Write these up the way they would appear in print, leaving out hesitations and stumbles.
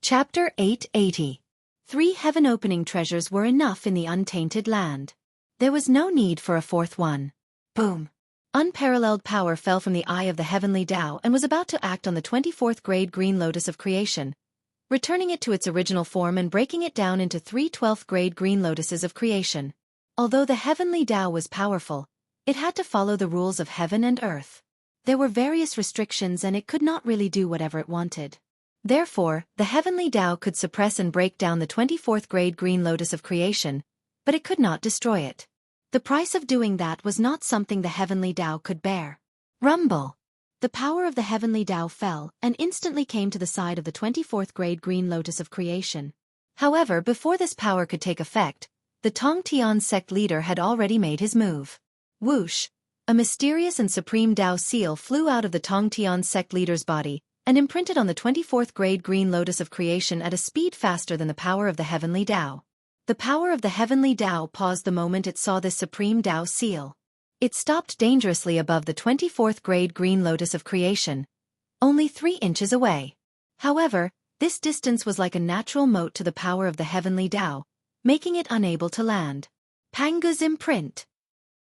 Chapter 880. 3 heaven-opening treasures were enough in the untainted land. There was no need for a fourth one. Boom! Unparalleled power fell from the eye of the heavenly Tao and was about to act on the 24th grade green lotus of creation, returning it to its original form and breaking it down into 3 12th grade green lotuses of creation. Although the heavenly Tao was powerful, it had to follow the rules of heaven and earth. There were various restrictions and it could not really do whatever it wanted. Therefore, the heavenly Tao could suppress and break down the 24th grade green lotus of creation, but it could not destroy it. The price of doing that was not something the heavenly Tao could bear. Rumble! The power of the heavenly Tao fell and instantly came to the side of the 24th grade green lotus of creation. However, before this power could take effect, the Tongtian sect leader had already made his move. Whoosh! A mysterious and supreme Tao seal flew out of the Tongtian sect leader's body and imprinted on the 24th grade green lotus of creation at a speed faster than the power of the heavenly Tao. The power of the heavenly Tao paused the moment it saw this supreme Tao seal. It stopped dangerously above the 24th grade green lotus of creation, only 3 inches away. However, this distance was like a natural moat to the power of the heavenly Tao, making it unable to land. Pangu's imprint.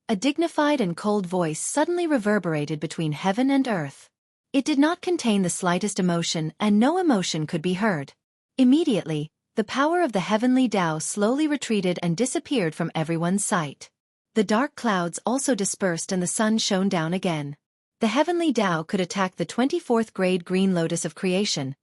A dignified and cold voice suddenly reverberated between heaven and earth. It did not contain the slightest emotion and no emotion could be heard. Immediately, the power of the heavenly Tao slowly retreated and disappeared from everyone's sight. The dark clouds also dispersed and the sun shone down again. The heavenly Tao could attack the 24th grade green lotus of creation,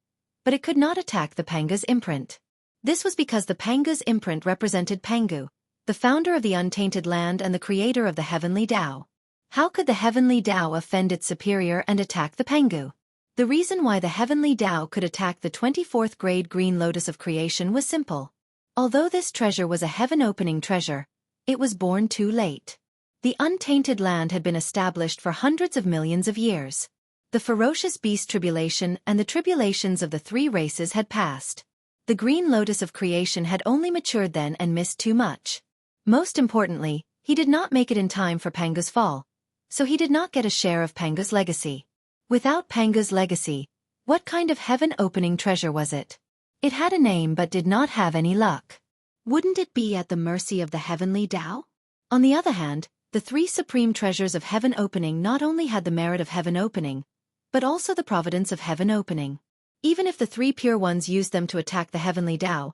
but it could not attack the Pangu's imprint. This was because the Pangu's imprint represented Pangu, the founder of the untainted land and the creator of the heavenly Tao. How could the heavenly Tao offend its superior and attack the Pangu? The reason why the heavenly Tao could attack the 24th grade green lotus of creation was simple. Although this treasure was a heaven-opening treasure, it was born too late. The untainted land had been established for hundreds of millions of years. The ferocious beast tribulation and the tribulations of the 3 races had passed. The green lotus of creation had only matured then and missed too much. Most importantly, he did not make it in time for Pangu's fall, so he did not get a share of Pangu's legacy. Without Pangu's legacy, what kind of heaven-opening treasure was it? It had a name but did not have any luck. Wouldn't it be at the mercy of the heavenly Tao? On the other hand, the 3 supreme treasures of heaven opening not only had the merit of heaven opening, but also the providence of heaven opening. Even if the 3 pure ones used them to attack the heavenly Tao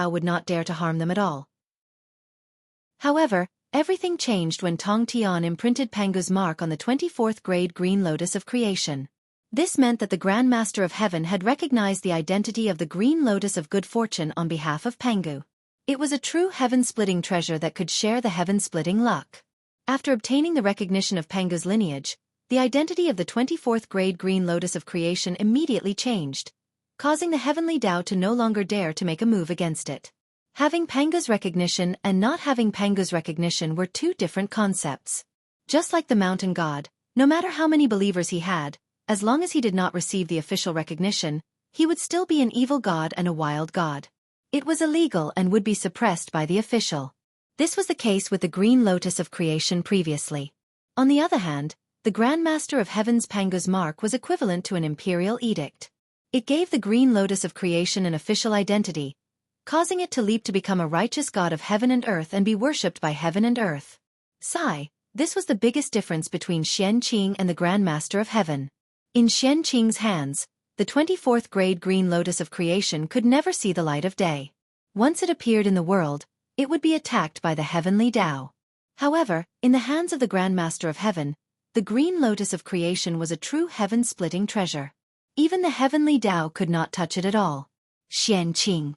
would not dare to harm them at all. However, everything changed when Tongtian imprinted Pangu's mark on the 24th grade green lotus of creation. This meant that the Grand Master of Heaven had recognized the identity of the green lotus of good fortune on behalf of Pangu. It was a true heaven-splitting treasure that could share the heaven-splitting luck. After obtaining the recognition of Pangu's lineage, the identity of the 24th grade green lotus of creation immediately changed, causing the heavenly Tao to no longer dare to make a move against it. Having Pangu's recognition and not having Pangu's recognition were 2 different concepts. Just like the mountain god, no matter how many believers he had, as long as he did not receive the official recognition, he would still be an evil god and a wild god. It was illegal and would be suppressed by the official. This was the case with the green lotus of creation previously. On the other hand, the Grand Master of Heaven's Pangu's mark was equivalent to an imperial edict. It gave the green lotus of creation an official identity, causing it to leap to become a righteous god of heaven and earth and be worshipped by heaven and earth. This was the biggest difference between Xianxia and the Grand Master of Heaven. In Xianxia's hands, the 24th grade green lotus of creation could never see the light of day. Once it appeared in the world, it would be attacked by the heavenly Tao. However, in the hands of the Grand Master of Heaven, the green lotus of creation was a true heaven-splitting treasure. Even the heavenly Tao could not touch it at all. Xianxia.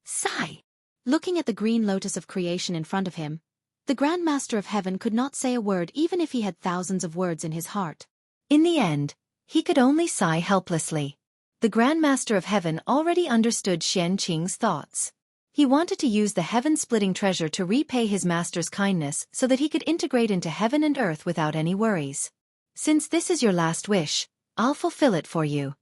Sigh. Looking at the green lotus of creation in front of him, the Grand Master of Heaven could not say a word even if he had thousands of words in his heart. In the end, he could only sigh helplessly. The Grand Master of Heaven already understood Xianxia's thoughts. He wanted to use the heaven-splitting treasure to repay his master's kindness so that he could integrate into heaven and earth without any worries. Since this is your last wish, I'll fulfill it for you.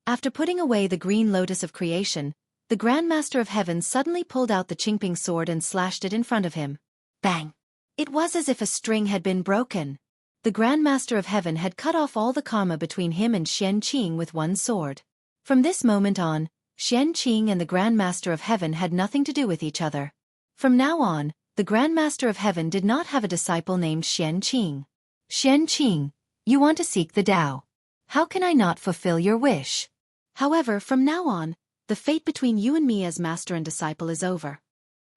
After putting away the green lotus of creation, the Grand Master of Heaven suddenly pulled out the Qingping sword and slashed it in front of him. Bang! It was as if a string had been broken. The Grand Master of Heaven had cut off all the karma between him and Xianxia with one sword. From this moment on, Xianxia and the Grand Master of Heaven had nothing to do with each other. From now on, the Grand Master of Heaven did not have a disciple named Xianxia. Xianxia, you want to seek the Tao. How can I not fulfill your wish? However, from now on, the fate between you and me as master and disciple is over.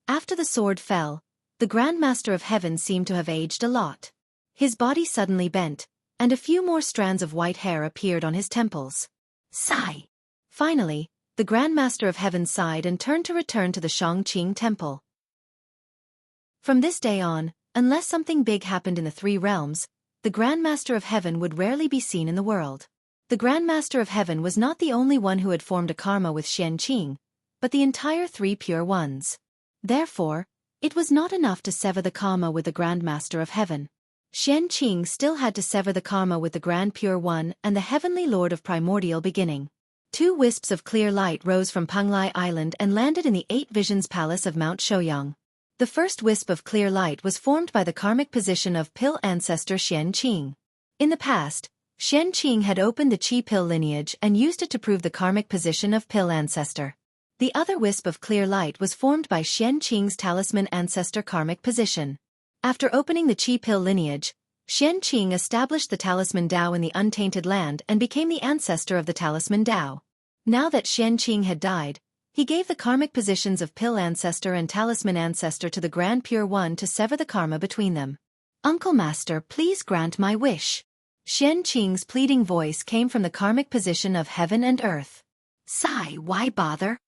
After the sword fell, the Grand Master of Heaven seemed to have aged a lot. His body suddenly bent, and a few more strands of white hair appeared on his temples. Sigh! Finally, the Grand Master of Heaven sighed and turned to return to the Shangqing Temple. From this day on, unless something big happened in the three realms, the Grand Master of Heaven would rarely be seen in the world. The Grand Master of Heaven was not the only one who had formed a karma with Xianxia, but the entire three pure ones. Therefore, it was not enough to sever the karma with the Grand Master of Heaven. Xianxia still had to sever the karma with the Grand Pure One and the Heavenly Lord of Primordial Beginning. 2 wisps of clear light rose from Penglai Island and landed in the 8 Visions Palace of Mount Shouyang. The first wisp of clear light was formed by the karmic position of Pill ancestor Xianxia. In the past, Xianxia had opened the Qi Pill lineage and used it to prove the karmic position of Pill ancestor. The other wisp of clear light was formed by Xianxia's talisman ancestor karmic position. After opening the Qi Pill lineage, Xianxia established the talisman Dao in the untainted land and became the ancestor of the talisman Dao. Now that Xianxia had died, he gave the karmic positions of Pill ancestor and talisman ancestor to the Grand Pure One to sever the karma between them. Uncle Master, please grant my wish. Xianxia's pleading voice came from the karmic position of heaven and earth. Sigh, why bother?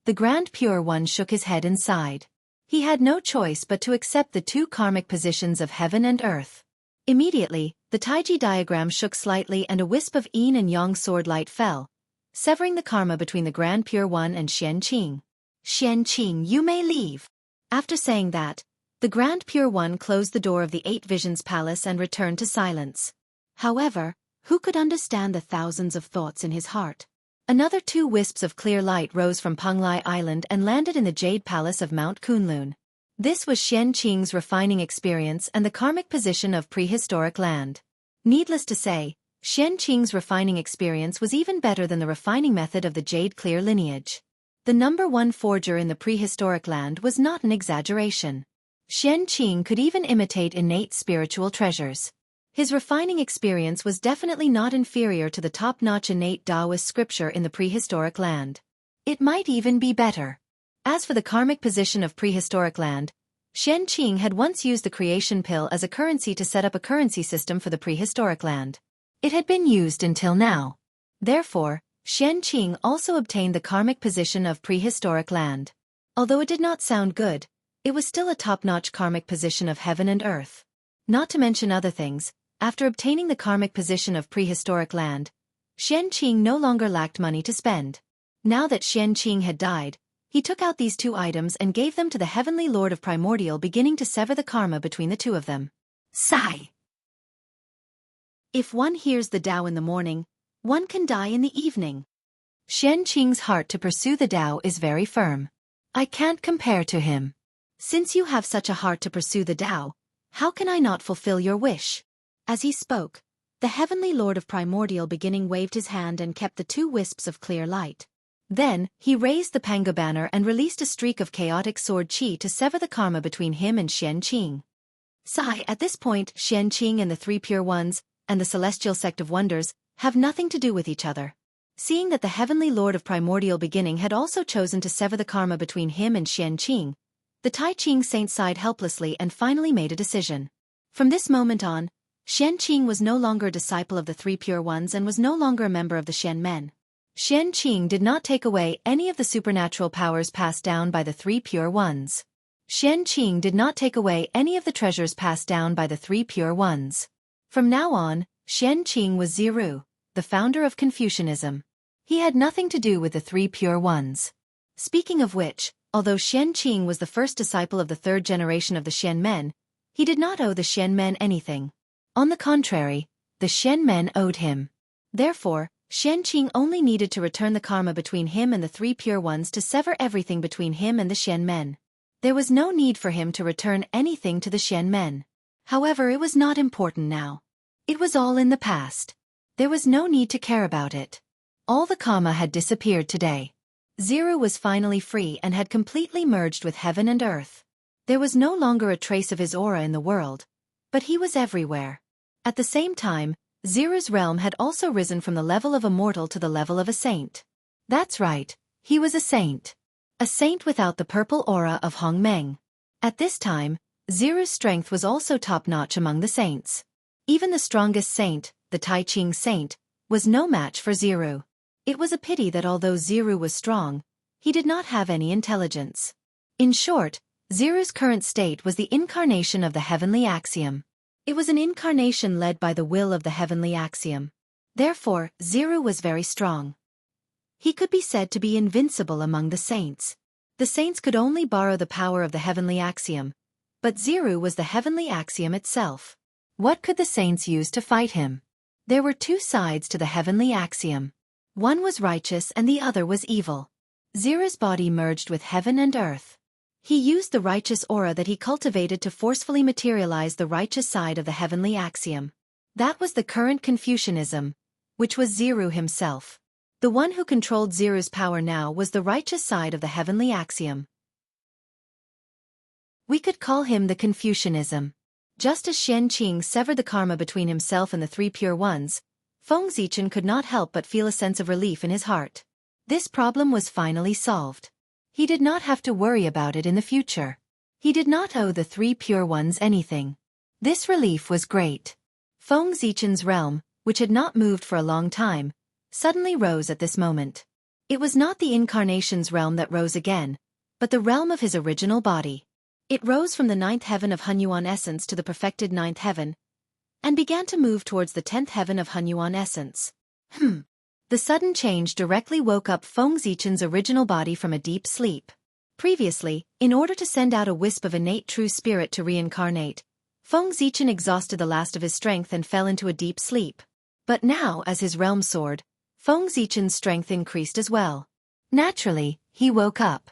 The Grand Pure One shook his head and sighed. He had no choice but to accept the 2 karmic positions of heaven and earth. Immediately, the Taiji diagram shook slightly and a wisp of yin and yang sword light fell, severing the karma between the Grand Pure One and Xianxia. Xianxia, you may leave. After saying that, the Grand Pure One closed the door of the 8 Visions Palace and returned to silence. However, who could understand the thousands of thoughts in his heart? Another 2 wisps of clear light rose from Penglai Island and landed in the Jade Palace of Mount Kunlun. This was Xianxia's refining experience and the karmic position of prehistoric land. Needless to say, Xianxia's refining experience was even better than the refining method of the Jade Clear lineage. The number 1 forger in the prehistoric land was not an exaggeration. Xianxia could even imitate innate spiritual treasures. His refining experience was definitely not inferior to the top-notch innate Taoist scripture in the prehistoric land. It might even be better. As for the karmic position of prehistoric land, Xianxia had once used the creation pill as a currency to set up a currency system for the prehistoric land. It had been used until now. Therefore, Xianxia also obtained the karmic position of prehistoric land. Although it did not sound good, it was still a top-notch karmic position of heaven and earth. Not to mention other things, after obtaining the karmic position of prehistoric land, Xianxia no longer lacked money to spend. Now that Xianxia had died, he took out these 2 items and gave them to the Heavenly Lord of Primordial Beginning to sever the karma between the 2 of them. Sigh! If one hears the Tao in the morning, one can die in the evening. Xianxia's heart to pursue the Tao is very firm. I can't compare to him. Since you have such a heart to pursue the Tao, how can I not fulfill your wish? As he spoke, the Heavenly Lord of Primordial Beginning waved his hand and kept the 2 wisps of clear light. Then, he raised the Panga banner and released a streak of chaotic sword chi to sever the karma between him and Xianxia. Sigh, at this point, Xianxia and the 3 Pure Ones, and the Celestial Sect of Wonders, have nothing to do with each other. Seeing that the Heavenly Lord of Primordial Beginning had also chosen to sever the karma between him and Xianxia, the Tai Ching Saint sighed helplessly and finally made a decision. From this moment on, Xianxia was no longer a disciple of the 3 Pure Ones and was no longer a member of the Xian Men. Xianxia did not take away any of the supernatural powers passed down by the 3 Pure Ones. Xianxia did not take away any of the treasures passed down by the 3 Pure Ones. From now on, Xianxia was Ziru, the founder of Confucianism. He had nothing to do with the 3 Pure Ones. Speaking of which, although Xianxia was the first disciple of the 3rd generation of the Xian Men, he did not owe the Xian Men anything. On the contrary, the Xian Men owed him. Therefore, Xianxia only needed to return the karma between him and the 3 Pure Ones to sever everything between him and the Xian Men. There was no need for him to return anything to the Xian Men. However, it was not important now. It was all in the past. There was no need to care about it. All the karma had disappeared today. Ziru was finally free and had completely merged with heaven and earth. There was no longer a trace of his aura in the world, but he was everywhere. At the same time, Ziru's realm had also risen from the level of a mortal to the level of a saint. That's right, he was a saint. A saint without the purple aura of Hongmeng. At this time, Ziru's strength was also top-notch among the saints. Even the strongest saint, the Tai Ching saint, was no match for Ziru. It was a pity that although Ziru was strong, he did not have any intelligence. In short, Ziru's current state was the incarnation of the heavenly axiom. It was an incarnation led by the will of the heavenly axiom. Therefore, Ziru was very strong. He could be said to be invincible among the saints. The saints could only borrow the power of the heavenly axiom, but Ziru was the heavenly axiom itself. What could the saints use to fight him? There were two sides to the heavenly axiom. One was righteous and the other was evil. Ziru's body merged with heaven and earth. He used the righteous aura that he cultivated to forcefully materialize the righteous side of the heavenly axiom. That was the current Confucianism, which was Ziru himself. The one who controlled Ziru's power now was the righteous side of the heavenly axiom. We could call him the Confucianism. Just as Xianxia severed the karma between himself and the three pure ones, Feng Zichen could not help but feel a sense of relief in his heart. This problem was finally solved. He did not have to worry about it in the future. He did not owe the three pure ones anything. This relief was great. Feng Zichen's realm, which had not moved for a long time, suddenly rose at this moment. It was not the incarnation's realm that rose again, but the realm of his original body. It rose from the 9th heaven of Hunyuan essence to the perfected 9th heaven, and began to move towards the 10th heaven of Hunyuan essence. The sudden change directly woke up Feng Zichen's original body from a deep sleep. Previously, in order to send out a wisp of innate true spirit to reincarnate, Feng Zichen exhausted the last of his strength and fell into a deep sleep. But now, as his realm soared, Feng Zichen's strength increased as well. Naturally, he woke up.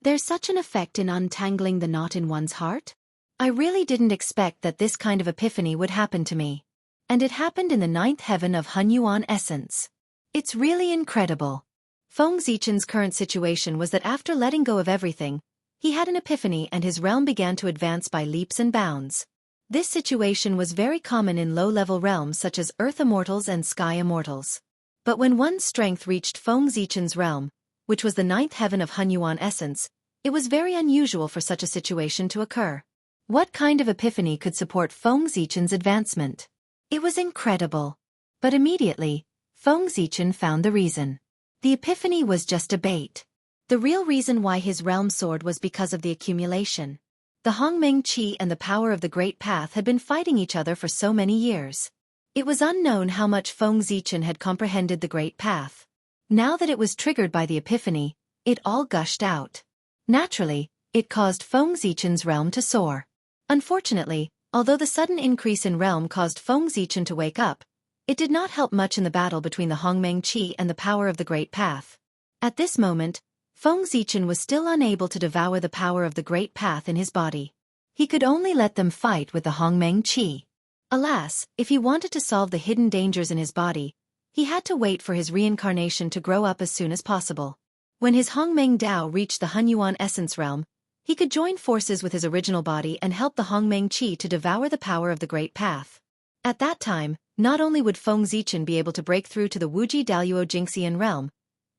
There's such an effect in untangling the knot in one's heart? I really didn't expect that this kind of epiphany would happen to me. And it happened in the 9th heaven of Hunyuan essence. It's really incredible. Feng Zichen's current situation was that after letting go of everything, he had an epiphany and his realm began to advance by leaps and bounds. This situation was very common in low-level realms such as Earth Immortals and Sky Immortals. But when one's strength reached Feng Zichen's realm, which was the 9th heaven of Hunyuan essence, it was very unusual for such a situation to occur. What kind of epiphany could support Feng Zichen's advancement? It was incredible. But immediately, Feng Zichen found the reason. The epiphany was just a bait. The real reason why his realm soared was because of the accumulation. The Hongmeng Qi and the power of the Great Path had been fighting each other for so many years. It was unknown how much Feng Zichen had comprehended the Great Path. Now that it was triggered by the epiphany, it all gushed out. Naturally, it caused Feng Zichen's realm to soar. Unfortunately, although the sudden increase in realm caused Feng Zichen to wake up, it did not help much in the battle between the Hongmeng Qi and the power of the Great Path. At this moment, Feng Zichen was still unable to devour the power of the Great Path in his body. He could only let them fight with the Hongmeng Qi. Alas, if he wanted to solve the hidden dangers in his body, he had to wait for his reincarnation to grow up as soon as possible. When his Hongmeng Dao reached the Hunyuan essence realm, he could join forces with his original body and help the Hongmeng Qi to devour the power of the Great Path. At that time, not only would Feng Zichen be able to break through to the Wuji Daluo Jingxian realm,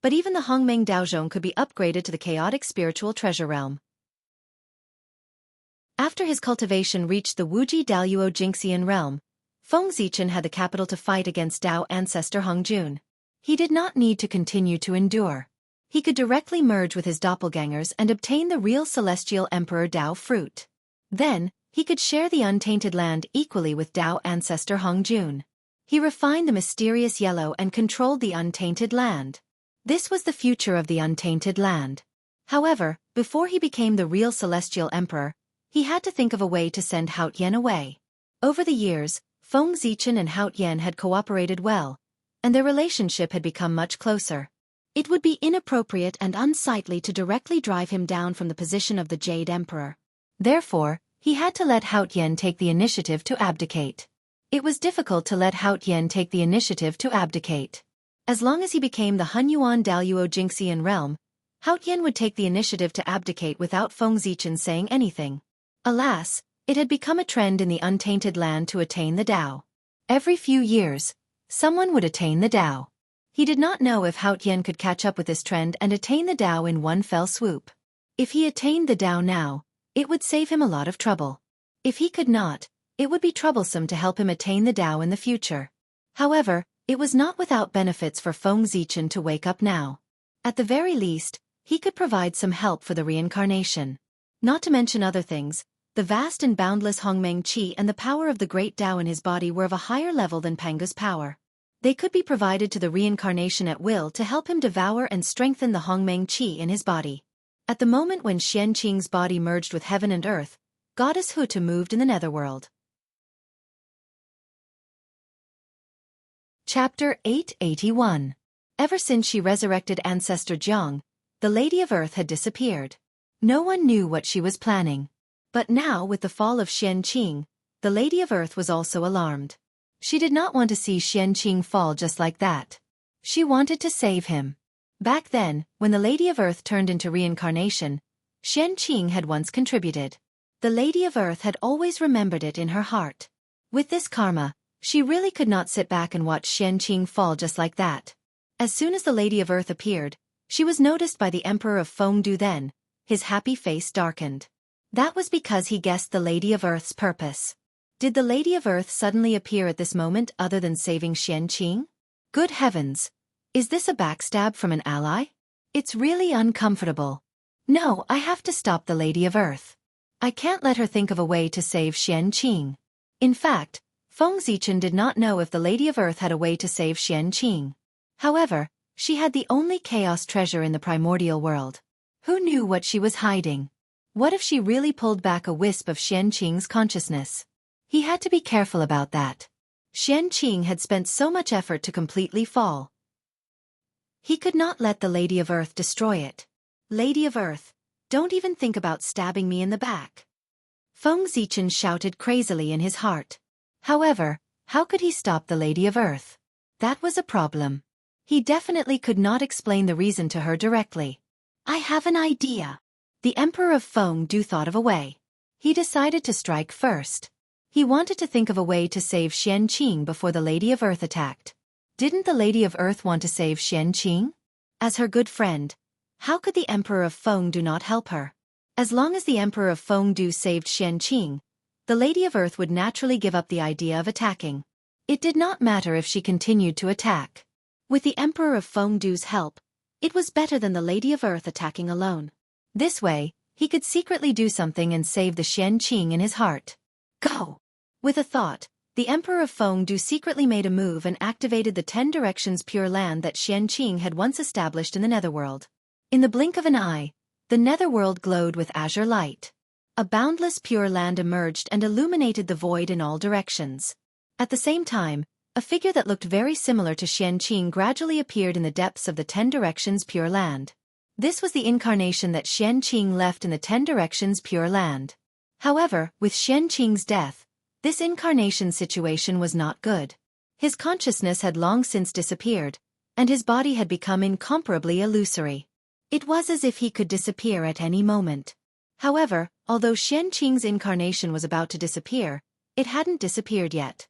but even the Hongmeng Daozhong could be upgraded to the chaotic spiritual treasure realm. After his cultivation reached the Wuji Daluo Jingxian realm, Feng Zichen had the capital to fight against Dao ancestor Hongjun. He did not need to continue to endure. He could directly merge with his doppelgangers and obtain the real celestial emperor Dao fruit. Then, he could share the untainted land equally with Dao ancestor Hongjun. He refined the mysterious yellow and controlled the untainted land. This was the future of the untainted land. However, before he became the real celestial emperor, he had to think of a way to send Haotian away. Over the years, Feng Zichen and Haotian had cooperated well, and their relationship had become much closer. It would be inappropriate and unsightly to directly drive him down from the position of the Jade Emperor. Therefore, he had to let Haotian take the initiative to abdicate. It was difficult to let Haotian take the initiative to abdicate. As long as he became the Hunyuan Daluo Jingxian realm, Haotian would take the initiative to abdicate without Feng Zichen saying anything. Alas, it had become a trend in the untainted land to attain the Tao. Every few years, someone would attain the Tao. He did not know if Haotian could catch up with this trend and attain the Tao in one fell swoop. If he attained the Tao now, it would save him a lot of trouble. If he could not, it would be troublesome to help him attain the Tao in the future. However, it was not without benefits for Feng Zichen to wake up now. At the very least, he could provide some help for the reincarnation. Not to mention other things, the vast and boundless Hongmeng Qi and the power of the great Tao in his body were of a higher level than Panga's power. They could be provided to the reincarnation at will to help him devour and strengthen the Hongmeng Qi in his body. At the moment when Xianqing's body merged with heaven and earth, Goddess Hutu moved in the netherworld. Chapter 881. Ever since she resurrected ancestor Jiang, the Lady of Earth had disappeared. No one knew what she was planning. But now with the fall of Xianqing, the Lady of Earth was also alarmed. She did not want to see Xianqing fall just like that. She wanted to save him. Back then, when the Lady of Earth turned into reincarnation, Xianqing had once contributed. The Lady of Earth had always remembered it in her heart. With this karma, she really could not sit back and watch Xianqing fall just like that. As soon as the Lady of Earth appeared, she was noticed by the Emperor of Fengdu then. His happy face darkened. That was because he guessed the Lady of Earth's purpose. Did the Lady of Earth suddenly appear at this moment other than saving Xianqing? Good heavens! Is this a backstab from an ally? It's really uncomfortable. No, I have to stop the Lady of Earth. I can't let her think of a way to save Xianqing. In fact, Feng Zichen did not know if the Lady of Earth had a way to save Xianqing. However, she had the only chaos treasure in the primordial world. Who knew what she was hiding? What if she really pulled back a wisp of Xianqing's consciousness? He had to be careful about that. Xianqing had spent so much effort to completely fall. He could not let the Lady of Earth destroy it. Lady of Earth, don't even think about stabbing me in the back. Feng Zichen shouted crazily in his heart. However, how could he stop the Lady of Earth? That was a problem. He definitely could not explain the reason to her directly. I have an idea. The Emperor of Fengdu thought of a way. He decided to strike first. He wanted to think of a way to save Xianqing before the Lady of Earth attacked. Didn't the Lady of Earth want to save Xianqing? As her good friend, how could the Emperor of Fengdu not help her? As long as the Emperor of Fengdu saved Xianqing, the Lady of Earth would naturally give up the idea of attacking. It did not matter if she continued to attack. With the Emperor of Fengdu's help, it was better than the Lady of Earth attacking alone. This way, he could secretly do something and save the Xianqing in his heart. Go! With a thought, the Emperor of Fengdu secretly made a move and activated the 10 directions Pure Land that Xianqing had once established in the netherworld. In the blink of an eye, the netherworld glowed with azure light. A boundless Pure Land emerged and illuminated the void in all directions. At the same time, a figure that looked very similar to Xianqing gradually appeared in the depths of the 10 directions Pure Land. This was the incarnation that Xianqing left in the 10 directions Pure Land. However, with Xianqing's death, this incarnation situation was not good. His consciousness had long since disappeared, and his body had become incomparably illusory. It was as if he could disappear at any moment. However, although Xianqing's incarnation was about to disappear, it hadn't disappeared yet.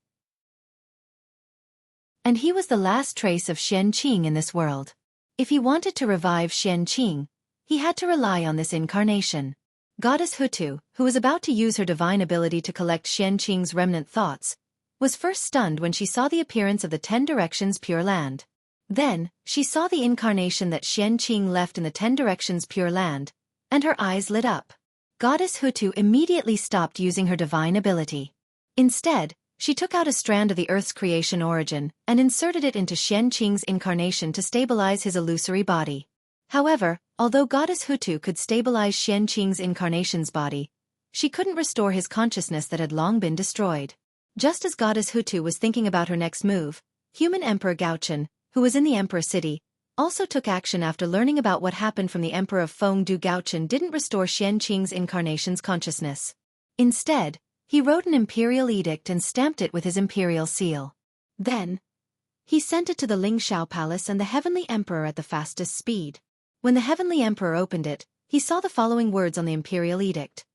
And he was the last trace of Xianqing in this world. If he wanted to revive Xianqing, he had to rely on this incarnation. Goddess Hutu, who was about to use her divine ability to collect Xianqing's remnant thoughts, was first stunned when she saw the appearance of the 10 directions Pure Land. Then, she saw the incarnation that Xianqing left in the 10 directions Pure Land, and her eyes lit up. Goddess Hutu immediately stopped using her divine ability. Instead, she took out a strand of the Earth's creation origin and inserted it into Xianqing's incarnation to stabilize his illusory body. However, although Goddess Hutu could stabilize Xianqing's incarnation's body, she couldn't restore his consciousness that had long been destroyed. Just as Goddess Hutu was thinking about her next move, human Emperor Gaochen, who was in the Emperor City, also took action after learning about what happened from the Emperor of Fengdu. Gaochen didn't restore Xianqing's incarnation's consciousness. Instead, he wrote an imperial edict and stamped it with his imperial seal. Then, he sent it to the Lingxiao Palace and the Heavenly Emperor at the fastest speed. When the Heavenly Emperor opened it, he saw the following words on the imperial edict.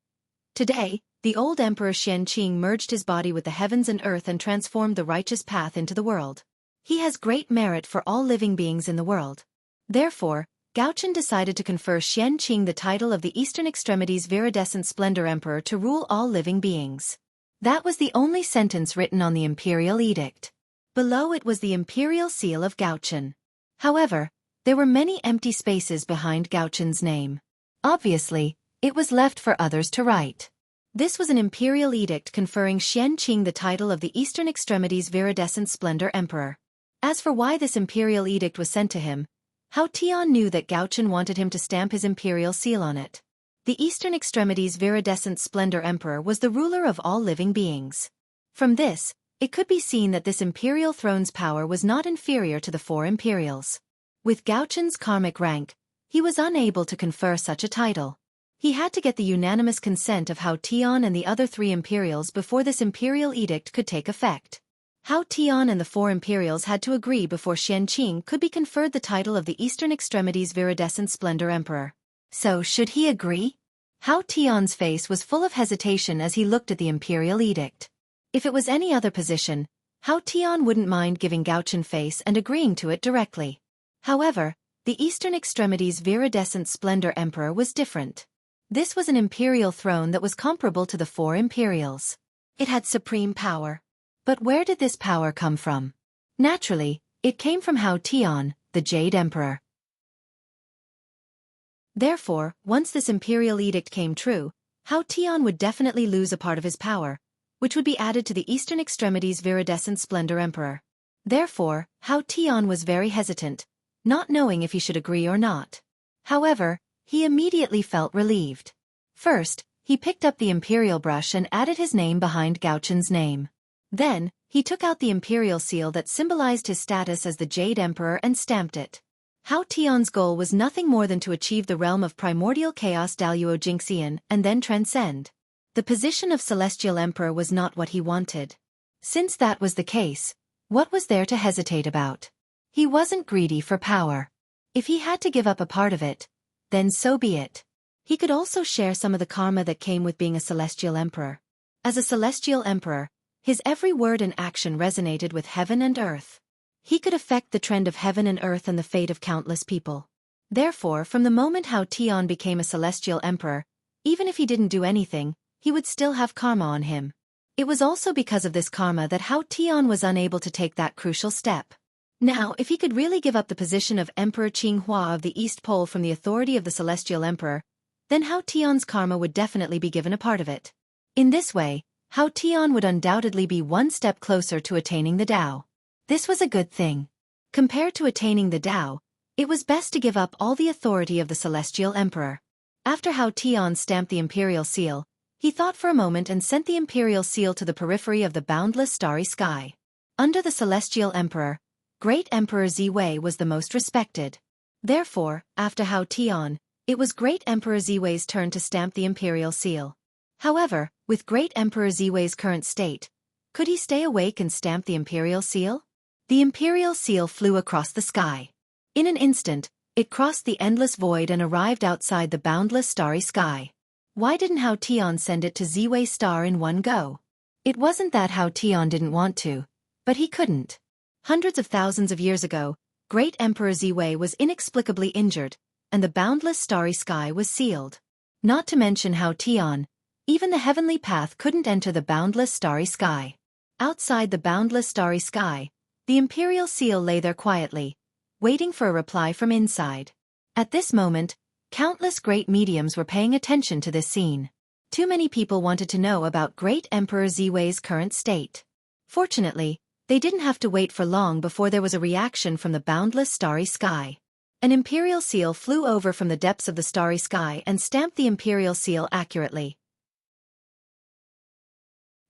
Today, the old Emperor Xianxia merged his body with the heavens and earth and transformed the righteous path into the world. He has great merit for all living beings in the world. Therefore, Gaochen decided to confer Xianxia the title of the Eastern Extremities Viridescent Splendor Emperor to rule all living beings. That was the only sentence written on the imperial edict. Below it was the imperial seal of Gaochen. However, there were many empty spaces behind Gaochen's name. Obviously, it was left for others to write. This was an imperial edict conferring Xianxia the title of the Eastern Extremities Viridescent Splendor Emperor. As for why this imperial edict was sent to him, Hao Tian knew that Gaochen wanted him to stamp his imperial seal on it. The Eastern Extremities Viridescent Splendor Emperor was the ruler of all living beings. From this, it could be seen that this imperial throne's power was not inferior to the four imperials. With Gaochen's karmic rank, he was unable to confer such a title. He had to get the unanimous consent of Hao Tian and the other three imperials before this imperial edict could take effect. Hao Tian and the four imperials had to agree before Xianxia could be conferred the title of the Eastern Extremities Viridescent Splendor Emperor. So should he agree? Hao Tian's face was full of hesitation as he looked at the imperial edict. If it was any other position, Hao Tian wouldn't mind giving Gaochen face and agreeing to it directly. However, the Eastern Extremities Viridescent Splendor Emperor was different. This was an imperial throne that was comparable to the four imperials. It had supreme power. But where did this power come from? Naturally, it came from Hao Tian, the Jade Emperor. Therefore, once this imperial edict came true, Hao Tian would definitely lose a part of his power, which would be added to the Eastern Extremities Viridescent Splendor Emperor. Therefore, Hao Tian was very hesitant, not knowing if he should agree or not. However, he immediately felt relieved. First, he picked up the imperial brush and added his name behind Gaochen's name. Then, he took out the imperial seal that symbolized his status as the Jade Emperor and stamped it. Hao Tian's goal was nothing more than to achieve the realm of primordial chaos Daluo Jingxian and then transcend. The position of Celestial Emperor was not what he wanted. Since that was the case, what was there to hesitate about? He wasn't greedy for power. If he had to give up a part of it, then so be it. He could also share some of the karma that came with being a Celestial Emperor. As a Celestial Emperor, his every word and action resonated with heaven and earth. He could affect the trend of heaven and earth and the fate of countless people. Therefore, from the moment Hao Tian became a Celestial Emperor, even if he didn't do anything, he would still have karma on him. It was also because of this karma that Hao Tian was unable to take that crucial step. Now, if he could really give up the position of Emperor Qinghua of the East Pole from the authority of the Celestial Emperor, then Hao Tian's karma would definitely be given a part of it. In this way, Hao Tian would undoubtedly be one step closer to attaining the Tao. This was a good thing. Compared to attaining the Tao, it was best to give up all the authority of the Celestial Emperor. After Hao Tian stamped the imperial seal, he thought for a moment and sent the imperial seal to the periphery of the boundless starry sky. Under the Celestial Emperor, Great Emperor Ziwei was the most respected. Therefore, after Hao Tian, it was Great Emperor Ziwei's turn to stamp the imperial seal. However, with Great Emperor Ziwei's current state, could he stay awake and stamp the imperial seal? The imperial seal flew across the sky. In an instant, it crossed the endless void and arrived outside the boundless starry sky. Why didn't Hao Tian send it to Ziwei's star in one go? It wasn't that Hao Tian didn't want to, but he couldn't. Hundreds of thousands of years ago, Great Emperor Ziwei was inexplicably injured, and the boundless starry sky was sealed. Not to mention Hao Tian, even the heavenly path couldn't enter the boundless starry sky. Outside the boundless starry sky, the imperial seal lay there quietly, waiting for a reply from inside. At this moment, countless great mediums were paying attention to this scene. Too many people wanted to know about Great Emperor Ziwei's current state. Fortunately, they didn't have to wait for long before there was a reaction from the boundless starry sky. An imperial seal flew over from the depths of the starry sky and stamped the imperial seal accurately.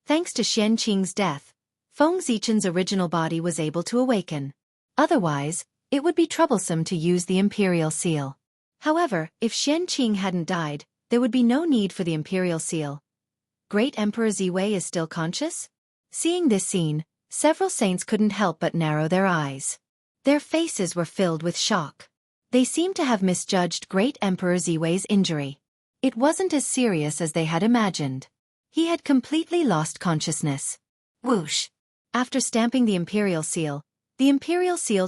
Thanks to Xianqing's death, Feng Zichen's original body was able to awaken. Otherwise, it would be troublesome to use the imperial seal. However, if Xianqing hadn't died, there would be no need for the imperial seal. Great Emperor Ziwei is still conscious? Seeing this scene, several saints couldn't help but narrow their eyes. Their faces were filled with shock. They seemed to have misjudged Great Emperor Ziwei's injury. It wasn't as serious as they had imagined. He had completely lost consciousness. Whoosh! After stamping the Imperial Seal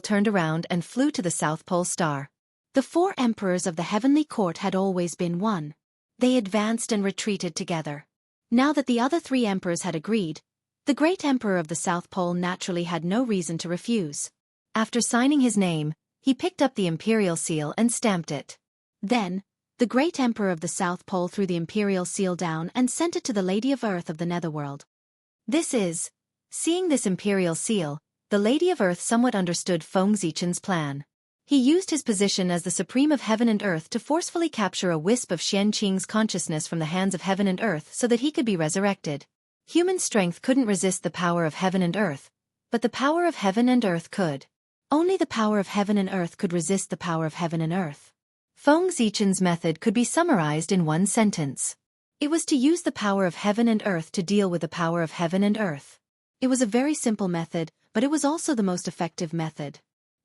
turned around and flew to the South Pole Star. The 4 emperors of the Heavenly Court had always been one. They advanced and retreated together. Now that the other 3 emperors had agreed, the Great Emperor of the South Pole naturally had no reason to refuse. After signing his name, he picked up the Imperial Seal and stamped it. Then, the Great Emperor of the South Pole threw the Imperial Seal down and sent it to the Lady of Earth of the Netherworld. Seeing this Imperial Seal, the Lady of Earth somewhat understood Feng Zichen's plan. He used his position as the Supreme of Heaven and Earth to forcefully capture a wisp of Xianxia's consciousness from the hands of Heaven and Earth so that he could be resurrected. Human strength couldn't resist the power of Heaven and Earth, but the power of Heaven and Earth could. Only the power of Heaven and Earth could resist the power of Heaven and Earth. Feng Zichen's method could be summarized in one sentence. It was to use the power of Heaven and Earth to deal with the power of Heaven and Earth. It was a very simple method, but it was also the most effective method.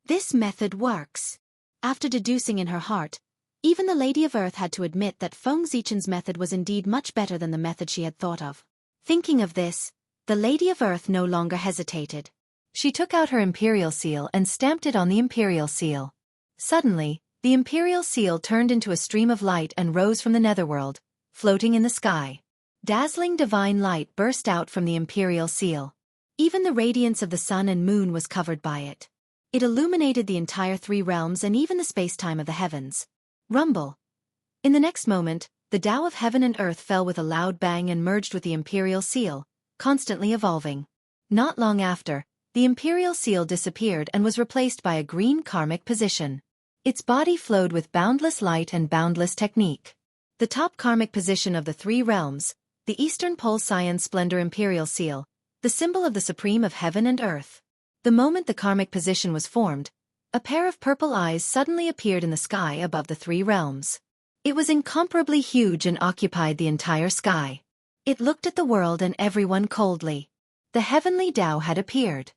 This method works. After deducing in her heart, even the Lady of Earth had to admit that Feng Zichen's method was indeed much better than the method she had thought of. Thinking of this, the Lady of Earth no longer hesitated. She took out her Imperial Seal and stamped it on the Imperial Seal. Suddenly, the Imperial Seal turned into a stream of light and rose from the netherworld, floating in the sky. Dazzling divine light burst out from the Imperial Seal. Even the radiance of the sun and moon was covered by it. It illuminated the entire 3 realms and even the space-time of the heavens. Rumble. In the next moment, the Tao of Heaven and Earth fell with a loud bang and merged with the Imperial Seal, constantly evolving. Not long after, the Imperial Seal disappeared and was replaced by a green karmic position. Its body flowed with boundless light and boundless technique. The top karmic position of the 3 realms, the Eastern Pole Scion Splendor Imperial Seal, the symbol of the Supreme of Heaven and Earth. The moment the karmic position was formed, a pair of purple eyes suddenly appeared in the sky above the 3 realms. It was incomparably huge and occupied the entire sky. It looked at the world and everyone coldly. The heavenly Tao had appeared.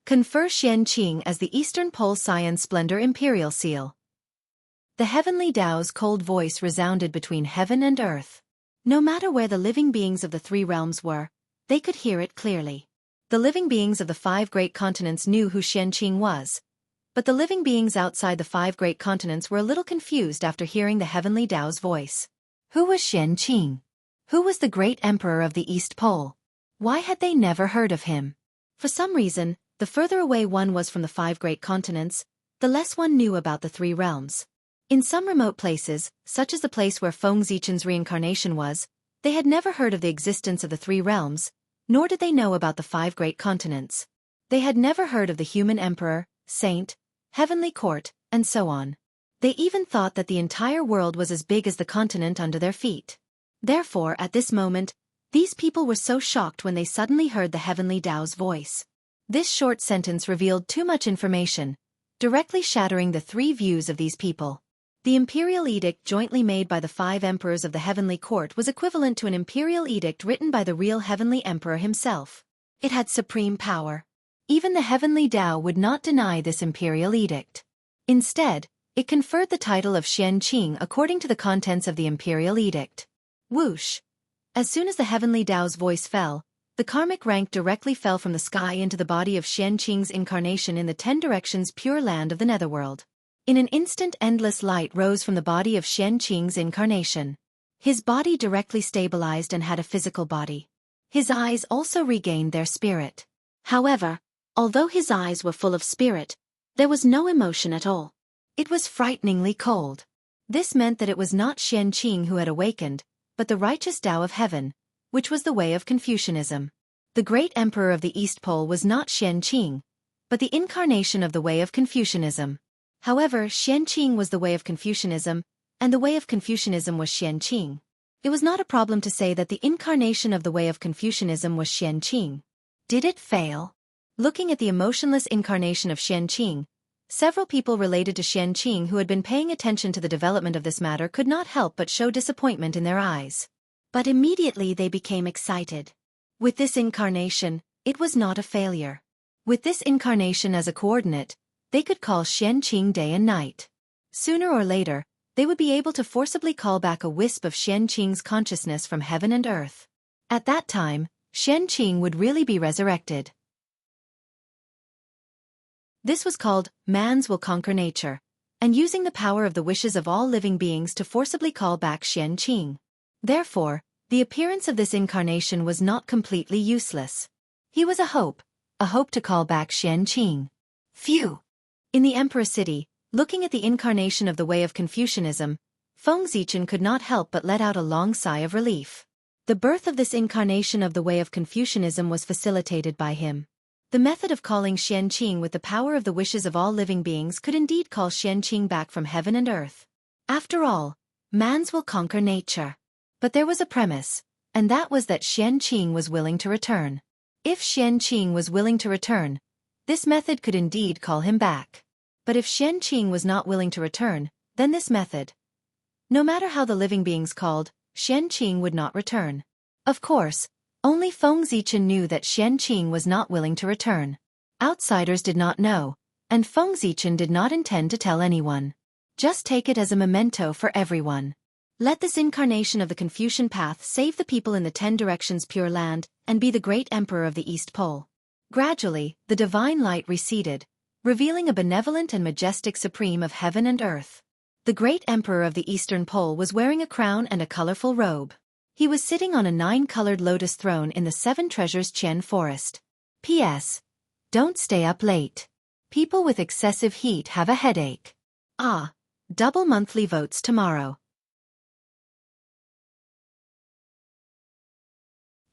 Confer Xianxia as the Eastern Pole Scion Splendor Imperial Seal. The heavenly Tao's cold voice resounded between heaven and earth. No matter where the living beings of the 3 realms were, they could hear it clearly. The living beings of the 5 great continents knew who Xianxia was, but the living beings outside the 5 great continents were a little confused after hearing the heavenly Tao's voice. Who was Xianxia? Who was the great emperor of the East Pole? Why had they never heard of him? For some reason, the further away one was from the 5 great continents, the less one knew about the 3 realms. In some remote places, such as the place where Feng Zichen's reincarnation was, they had never heard of the existence of the 3 realms, nor did they know about the 5 great continents. They had never heard of the human emperor, saint, heavenly court, and so on. They even thought that the entire world was as big as the continent under their feet. Therefore, at this moment, these people were so shocked when they suddenly heard the heavenly Tao's voice. This short sentence revealed too much information, directly shattering the 3 views of these people. The imperial edict jointly made by the 5 emperors of the heavenly court was equivalent to an imperial edict written by the real heavenly emperor himself. It had supreme power. Even the heavenly Tao would not deny this imperial edict. Instead, it conferred the title of Xianxia according to the contents of the imperial edict. Whoosh! As soon as the heavenly Tao's voice fell, the karmic rank directly fell from the sky into the body of Xianxia's incarnation in the 10 directions pure land of the netherworld. In an instant endless light rose from the body of Xianxia's incarnation. His body directly stabilized and had a physical body. His eyes also regained their spirit. However, although his eyes were full of spirit, there was no emotion at all. It was frighteningly cold. This meant that it was not Xianxia who had awakened, but the righteous Tao of heaven, which was the way of Confucianism. The great emperor of the East Pole was not Xianxia, but the incarnation of the way of Confucianism. However, Xianxia was the way of Confucianism, and the way of Confucianism was Xianxia. It was not a problem to say that the incarnation of the way of Confucianism was Xianxia. Did it fail? Looking at the emotionless incarnation of Xianxia, several people related to Xianxia who had been paying attention to the development of this matter could not help but show disappointment in their eyes. But immediately they became excited. With this incarnation, it was not a failure. With this incarnation as a coordinate, They could call Xianqing day and night. Sooner or later, they would be able to forcibly call back a wisp of Xianqing's consciousness from heaven and earth. At that time, Xianqing would really be resurrected. This was called man's will conquer nature, and using the power of the wishes of all living beings to forcibly call back Xianqing. Therefore, the appearance of this incarnation was not completely useless. He was a hope to call back Xianqing. Phew! In the Emperor's city, looking at the incarnation of the way of Confucianism, Feng Zichen could not help but let out a long sigh of relief. The birth of this incarnation of the way of Confucianism was facilitated by him. The method of calling Xianqing with the power of the wishes of all living beings could indeed call Xianqing back from heaven and earth. After all, man's will conquer nature. But there was a premise, and that was that Xianqing was willing to return. If Xianqing was willing to return, this method could indeed call him back. But if Xianqing was not willing to return, then this method, no matter how the living beings called, Xianqing would not return. Of course, only Feng Zichen knew that Xianqing was not willing to return. Outsiders did not know, and Feng Zichen did not intend to tell anyone. Just take it as a memento for everyone. Let this incarnation of the Confucian path save the people in the 10 directions Pure Land, and be the great emperor of the East Pole. Gradually, the divine light receded, revealing a benevolent and majestic supreme of heaven and earth. The great emperor of the Eastern Pole was wearing a crown and a colorful robe. He was sitting on a 9-colored lotus throne in the 7 Treasures Qian Forest. P.S. Don't stay up late. People with excessive heat have a headache. Double monthly votes tomorrow.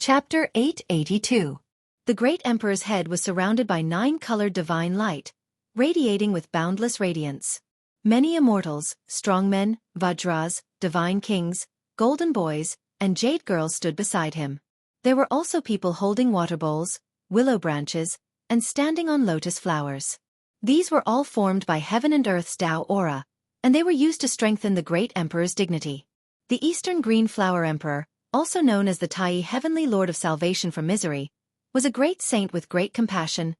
Chapter 882. The great emperor's head was surrounded by 9-colored divine light, radiating with boundless radiance. Many immortals, strongmen, vajras, divine kings, golden boys, and jade girls stood beside him. There were also people holding water bowls, willow branches, and standing on lotus flowers. These were all formed by heaven and earth's Tao aura, and they were used to strengthen the great emperor's dignity. The Eastern Green Flower Emperor, also known as the Tai Heavenly Lord of Salvation from Misery, was a great saint with great compassion,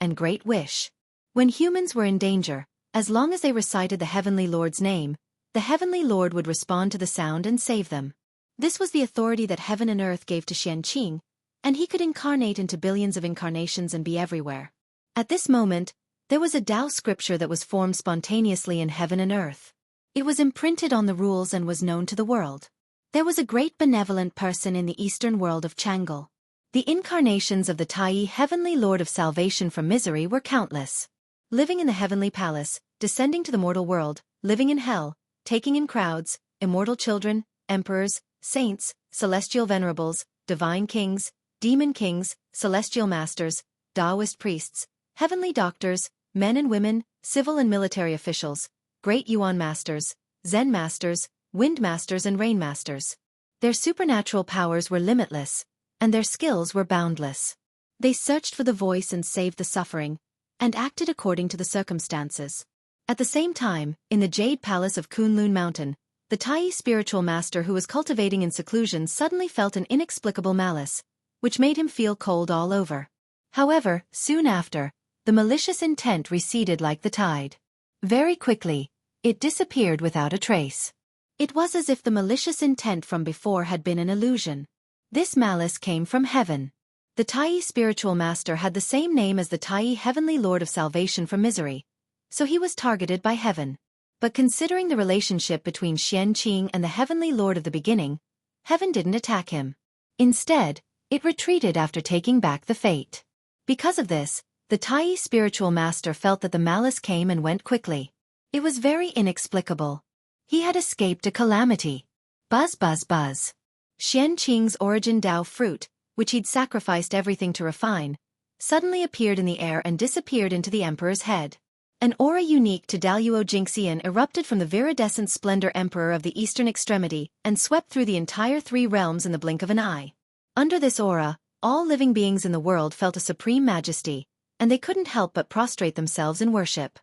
and great wish. When humans were in danger, as long as they recited the Heavenly Lord's name, the Heavenly Lord would respond to the sound and save them. This was the authority that heaven and earth gave to Xianqing, and he could incarnate into billions of incarnations and be everywhere. At this moment, there was a Tao scripture that was formed spontaneously in heaven and earth. It was imprinted on the rules and was known to the world. There was a great benevolent person in the eastern world of Jianghu. The incarnations of the Tai Heavenly Lord of Salvation from Misery were countless. Living in the heavenly palace, descending to the mortal world, living in hell, taking in crowds, immortal children, emperors, saints, celestial venerables, divine kings, demon kings, celestial masters, Taoist priests, heavenly doctors, men and women, civil and military officials, great Yuan masters, Zen masters, wind masters and rain masters. Their supernatural powers were limitless, and their skills were boundless. They searched for the voice and saved the suffering, and acted according to the circumstances. At the same time, in the Jade Palace of Kunlun Mountain, the Tai spiritual master who was cultivating in seclusion suddenly felt an inexplicable malice, which made him feel cold all over. However, soon after, the malicious intent receded like the tide. Very quickly, it disappeared without a trace. It was as if the malicious intent from before had been an illusion. This malice came from heaven. The Tai spiritual master had the same name as the Tai Heavenly Lord of Salvation from Misery, so he was targeted by heaven. But considering the relationship between Xianqing and the Heavenly Lord of the beginning, heaven didn't attack him. Instead, it retreated after taking back the fate. Because of this, the Tai spiritual master felt that the malice came and went quickly. It was very inexplicable. He had escaped a calamity. Buzz buzz buzz. Xianqing's origin Tao fruit, which he'd sacrificed everything to refine, suddenly appeared in the air and disappeared into the emperor's head. An aura unique to Daluo Jingxian erupted from the viridescent splendor emperor of the eastern extremity and swept through the entire 3 realms in the blink of an eye. Under this aura, all living beings in the world felt a supreme majesty, and they couldn't help but prostrate themselves in worship.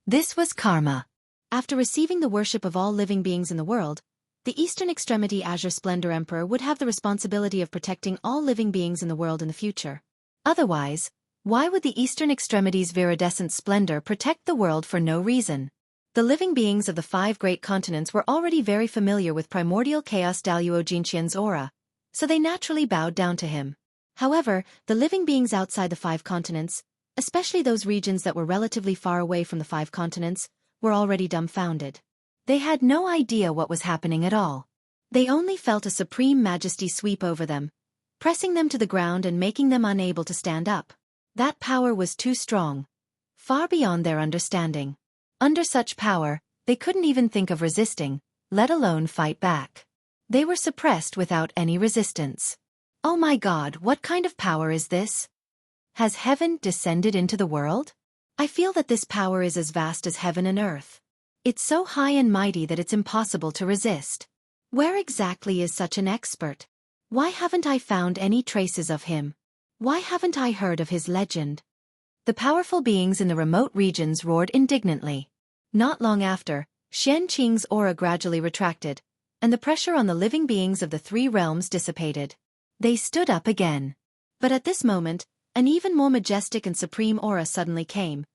This was karma. After receiving the worship of all living beings in the world, the Eastern Extremity Azure Splendor Emperor would have the responsibility of protecting all living beings in the world in the future. Otherwise, Why would the eastern extremity's viridescent splendor protect the world for no reason? The living beings of the 5 great continents were already very familiar with primordial chaos Daluo Jinqian's aura, so they naturally bowed down to him. However, the living beings outside the 5 continents, especially those regions that were relatively far away from the 5 continents, were already dumbfounded. They had no idea what was happening at all. They only felt a supreme majesty sweep over them, pressing them to the ground and making them unable to stand up. That power was too strong, far beyond their understanding. Under such power, they couldn't even think of resisting, let alone fight back. They were suppressed without any resistance. Oh my God, what kind of power is this? Has heaven descended into the world? I feel that this power is as vast as heaven and earth. It's so high and mighty that it's impossible to resist. Where exactly is such an expert? Why haven't I found any traces of him? Why haven't I heard of his legend? The powerful beings in the remote regions roared indignantly. Not long after, Xianxia's aura gradually retracted, and the pressure on the living beings of the 3 realms dissipated. They stood up again. But at this moment, an even more majestic and supreme aura suddenly came,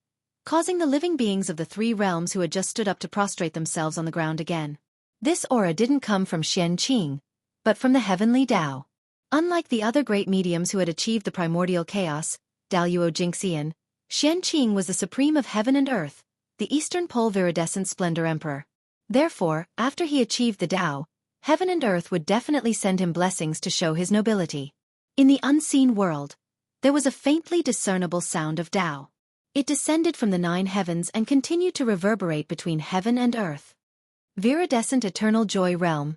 causing the living beings of the 3 realms who had just stood up to prostrate themselves on the ground again. This aura didn't come from Xianxia, but from the heavenly Tao. Unlike the other great mediums who had achieved the primordial chaos, Daluo Jinxian, Xianxia was the supreme of heaven and earth, the Eastern Pole Viridescent Splendor Emperor. Therefore, after he achieved the Tao, heaven and earth would definitely send him blessings to show his nobility. In the unseen world, there was a faintly discernible sound of Tao. It descended from the 9 heavens and continued to reverberate between heaven and earth. Viridescent Eternal Joy Realm.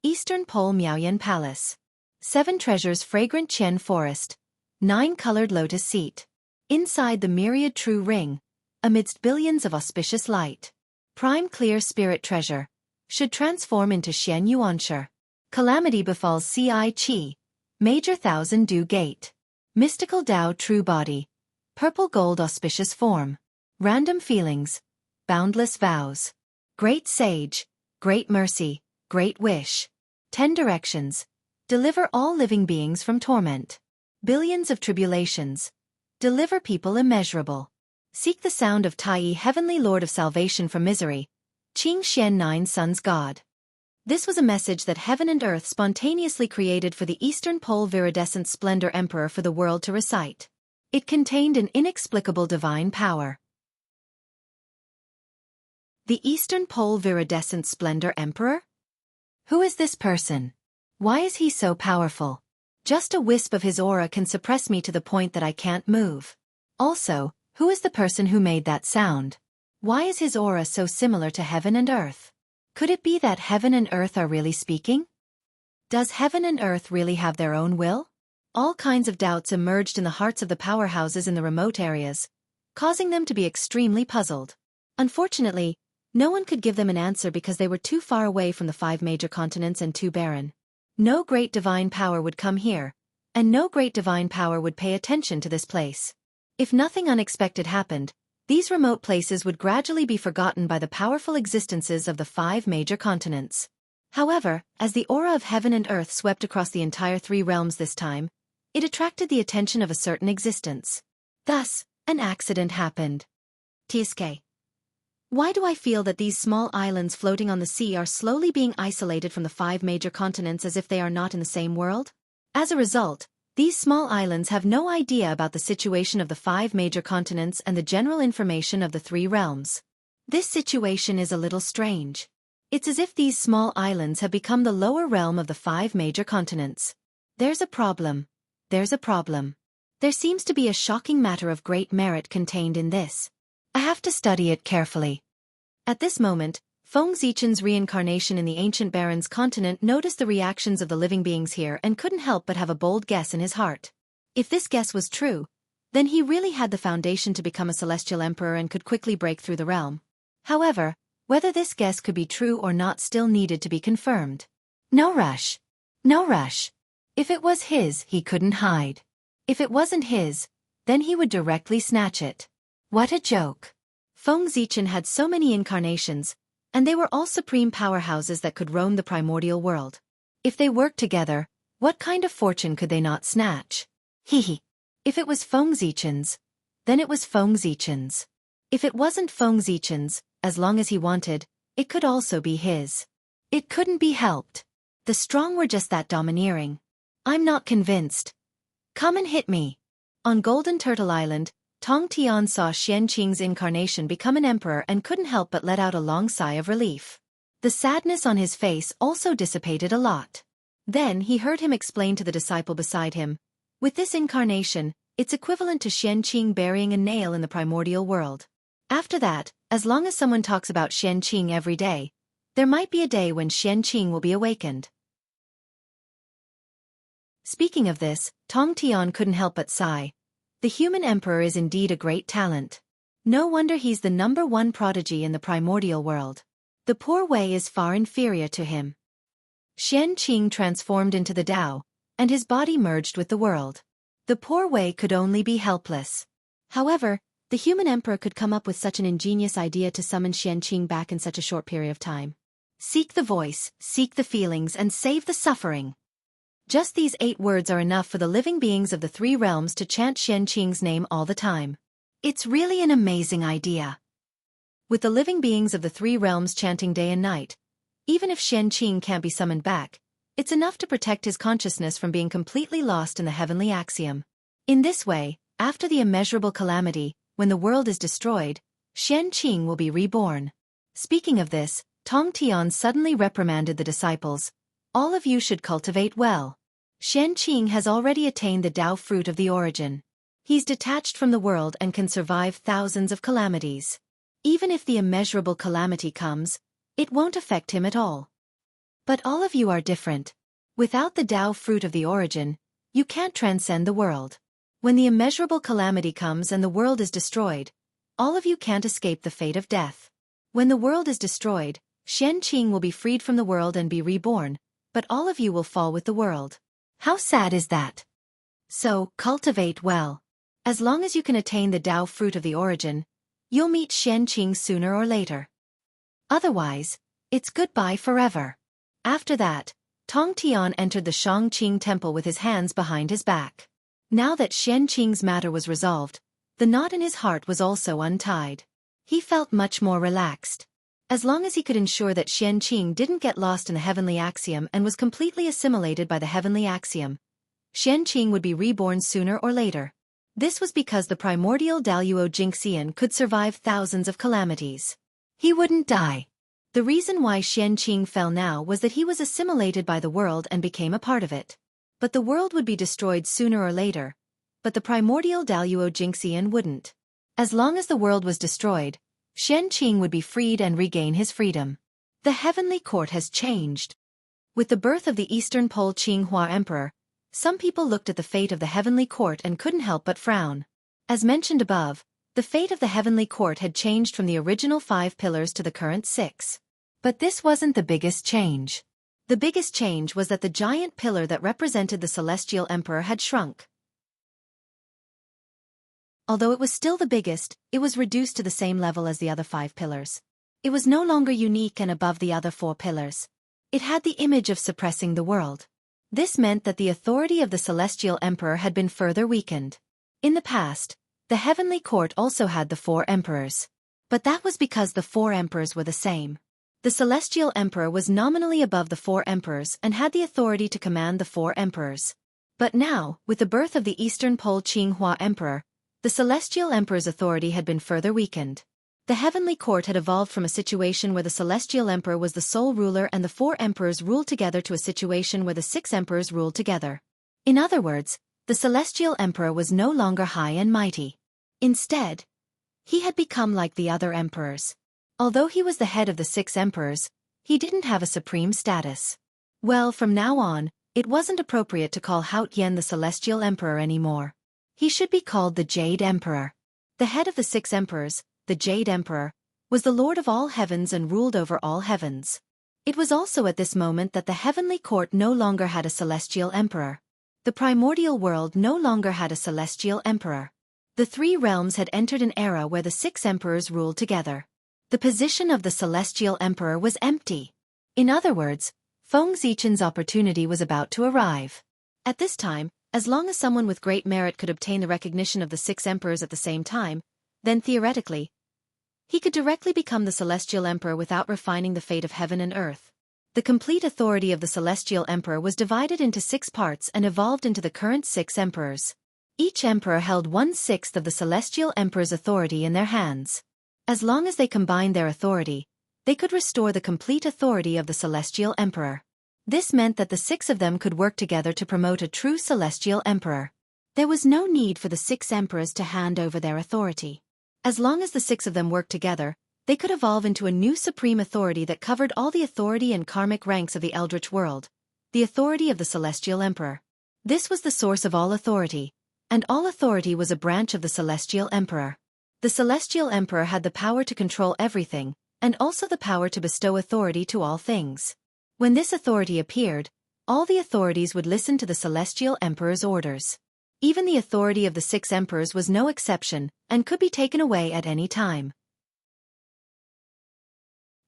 Eastern Pole Miaoyan Palace. 7 treasures fragrant Qian Forest. 9-colored lotus seat. Inside the myriad true ring, amidst billions of auspicious light. Prime clear spirit treasure. Should transform into Xian Yuanshi. Calamity befalls Ci Qi. Major Thousand Dew Gate. Mystical Tao True Body. Purple gold auspicious form. Random feelings. Boundless vows. Great Sage. Great Mercy. Great Wish. 10 directions. Deliver all living beings from torment. Billions of tribulations. Deliver people immeasurable. Seek the sound of Tai, Heavenly Lord of Salvation from misery. Qing Xian 9 Sons God. This was a message that heaven and earth spontaneously created for the Eastern Pole Viridescent Splendor Emperor for the world to recite. It contained an inexplicable divine power. The Eastern Pole Viridescent Splendor Emperor? Who is this person? Why is he so powerful? Just a wisp of his aura can suppress me to the point that I can't move. Also, who is the person who made that sound? Why is his aura so similar to heaven and earth? Could it be that heaven and earth are really speaking? Does heaven and earth really have their own will? All kinds of doubts emerged in the hearts of the powerhouses in the remote areas, causing them to be extremely puzzled. Unfortunately, no one could give them an answer because they were too far away from the 5 major continents and too barren. No great divine power would come here, and no great divine power would pay attention to this place. If nothing unexpected happened, these remote places would gradually be forgotten by the powerful existences of the 5 major continents. However, as the aura of heaven and earth swept across the entire 3 realms this time, it attracted the attention of a certain existence. Thus, an accident happened. TSK. Why do I feel that these small islands floating on the sea are slowly being isolated from the 5 major continents as if they are not in the same world? As a result, these small islands have no idea about the situation of the 5 major continents and the general information of the 3 realms. This situation is a little strange. It's as if these small islands have become the lower realm of the 5 major continents. There's a problem. There's a problem. There seems to be a shocking matter of great merit contained in this. I have to study it carefully. At this moment, Feng Zichen's reincarnation in the ancient Baron's continent noticed the reactions of the living beings here and couldn't help but have a bold guess in his heart. If this guess was true, then he really had the foundation to become a celestial emperor and could quickly break through the realm. However, whether this guess could be true or not still needed to be confirmed. No rush. No rush. If it was his, he couldn't hide. If it wasn't his, then he would directly snatch it. What a joke. Feng Zichen had so many incarnations, and they were all supreme powerhouses that could roam the primordial world. If they worked together, what kind of fortune could they not snatch? Hee. If it was Fengzichen's, then it was Fengzichen's. If it wasn't Fengzichen's, as long as he wanted, it could also be his. It couldn't be helped. The strong were just that domineering. I'm not convinced. Come and hit me. On Golden Turtle Island, Tong Tian saw Xianxia's incarnation become an emperor and couldn't help but let out a long sigh of relief. The sadness on his face also dissipated a lot. Then he heard him explain to the disciple beside him, with this incarnation, it's equivalent to Xianxia burying a nail in the primordial world. After that, as long as someone talks about Xianxia every day, there might be a day when Xianxia will be awakened. Speaking of this, Tong Tian couldn't help but sigh. The human emperor is indeed a great talent. No wonder he's the #1 prodigy in the primordial world. The poor Wei is far inferior to him. Xianxia transformed into the Tao, and his body merged with the world. The poor Wei could only be helpless. However, the human emperor could come up with such an ingenious idea to summon Xianxia back in such a short period of time. Seek the voice, seek the feelings, and save the suffering. Just these 8 words are enough for the living beings of the 3 realms to chant Xianxia's name all the time. It's really an amazing idea. With the living beings of the 3 realms chanting day and night, even if Xianxia can't be summoned back, it's enough to protect his consciousness from being completely lost in the heavenly axiom. In this way, after the immeasurable calamity, when the world is destroyed, Xianxia will be reborn. Speaking of this, Tong Tian suddenly reprimanded the disciples. All of you should cultivate well. Xianxia has already attained the Tao fruit of the origin. He's detached from the world and can survive thousands of calamities. Even if the immeasurable calamity comes, it won't affect him at all. But all of you are different. Without the Tao fruit of the origin, you can't transcend the world. When the immeasurable calamity comes and the world is destroyed, all of you can't escape the fate of death. When the world is destroyed, Xianxia will be freed from the world and be reborn, but all of you will fall with the world. How sad is that? So, cultivate well. As long as you can attain the Tao fruit of the origin, you'll meet Xianxia sooner or later. Otherwise, it's goodbye forever. After that, Tong Tian entered the Shangqing temple with his hands behind his back. Now that Xianxia's matter was resolved, the knot in his heart was also untied. He felt much more relaxed. As long as he could ensure that Xianxia didn't get lost in the heavenly axiom and was completely assimilated by the heavenly axiom, Xianxia would be reborn sooner or later. This was because the primordial Daluo Jingxian could survive thousands of calamities. He wouldn't die. The reason why Xianxia fell now was that he was assimilated by the world and became a part of it. But the world would be destroyed sooner or later, but the primordial Daluo Jingxian wouldn't. As long as the world was destroyed, Xianxia would be freed and regain his freedom. The heavenly court has changed. With the birth of the Eastern Pole Qinghua Emperor, some people looked at the fate of the heavenly court and couldn't help but frown. As mentioned above, the fate of the heavenly court had changed from the original 5 pillars to the current 6. But this wasn't the biggest change. The biggest change was that the giant pillar that represented the celestial emperor had shrunk. Although it was still the biggest, it was reduced to the same level as the other 5 pillars. It was no longer unique and above the other 4 pillars. It had the image of suppressing the world. This meant that the authority of the celestial emperor had been further weakened. In the past, the heavenly court also had the 4 emperors. But that was because the 4 emperors were the same. The celestial emperor was nominally above the 4 emperors and had the authority to command the 4 emperors. But now, with the birth of the Eastern Pole Qinghua Emperor, the celestial emperor's authority had been further weakened. The heavenly court had evolved from a situation where the celestial emperor was the sole ruler and the 4 emperors ruled together to a situation where the 6 emperors ruled together. In other words, the celestial emperor was no longer high and mighty. Instead, he had become like the other emperors. Although he was the head of the 6 emperors, he didn't have a supreme status. Well, from now on, it wasn't appropriate to call Hao Tian the celestial emperor anymore. He should be called the Jade Emperor. The head of the 6 emperors, the Jade Emperor, was the lord of all heavens and ruled over all heavens. It was also at this moment that the heavenly court no longer had a celestial emperor. The primordial world no longer had a celestial emperor. The 3 realms had entered an era where the 6 emperors ruled together. The position of the celestial emperor was empty. In other words, Fengzichen's opportunity was about to arrive. At this time, As long as someone with great merit could obtain the recognition of the 6 emperors at the same time, then theoretically, he could directly become the Celestial Emperor without refining the fate of heaven and earth. The complete authority of the Celestial Emperor was divided into 6 parts and evolved into the current 6 emperors. Each emperor held 1/6 of the Celestial Emperor's authority in their hands. As long as they combined their authority, they could restore the complete authority of the Celestial Emperor. This meant that the 6 of them could work together to promote a true Celestial Emperor. There was no need for the 6 emperors to hand over their authority. As long as the 6 of them worked together, they could evolve into a new supreme authority that covered all the authority and karmic ranks of the Eldritch world, the authority of the Celestial Emperor. This was the source of all authority, and all authority was a branch of the Celestial Emperor. The Celestial Emperor had the power to control everything, and also the power to bestow authority to all things. When this authority appeared, all the authorities would listen to the Celestial Emperor's orders. Even the authority of the 6 emperors was no exception, and could be taken away at any time.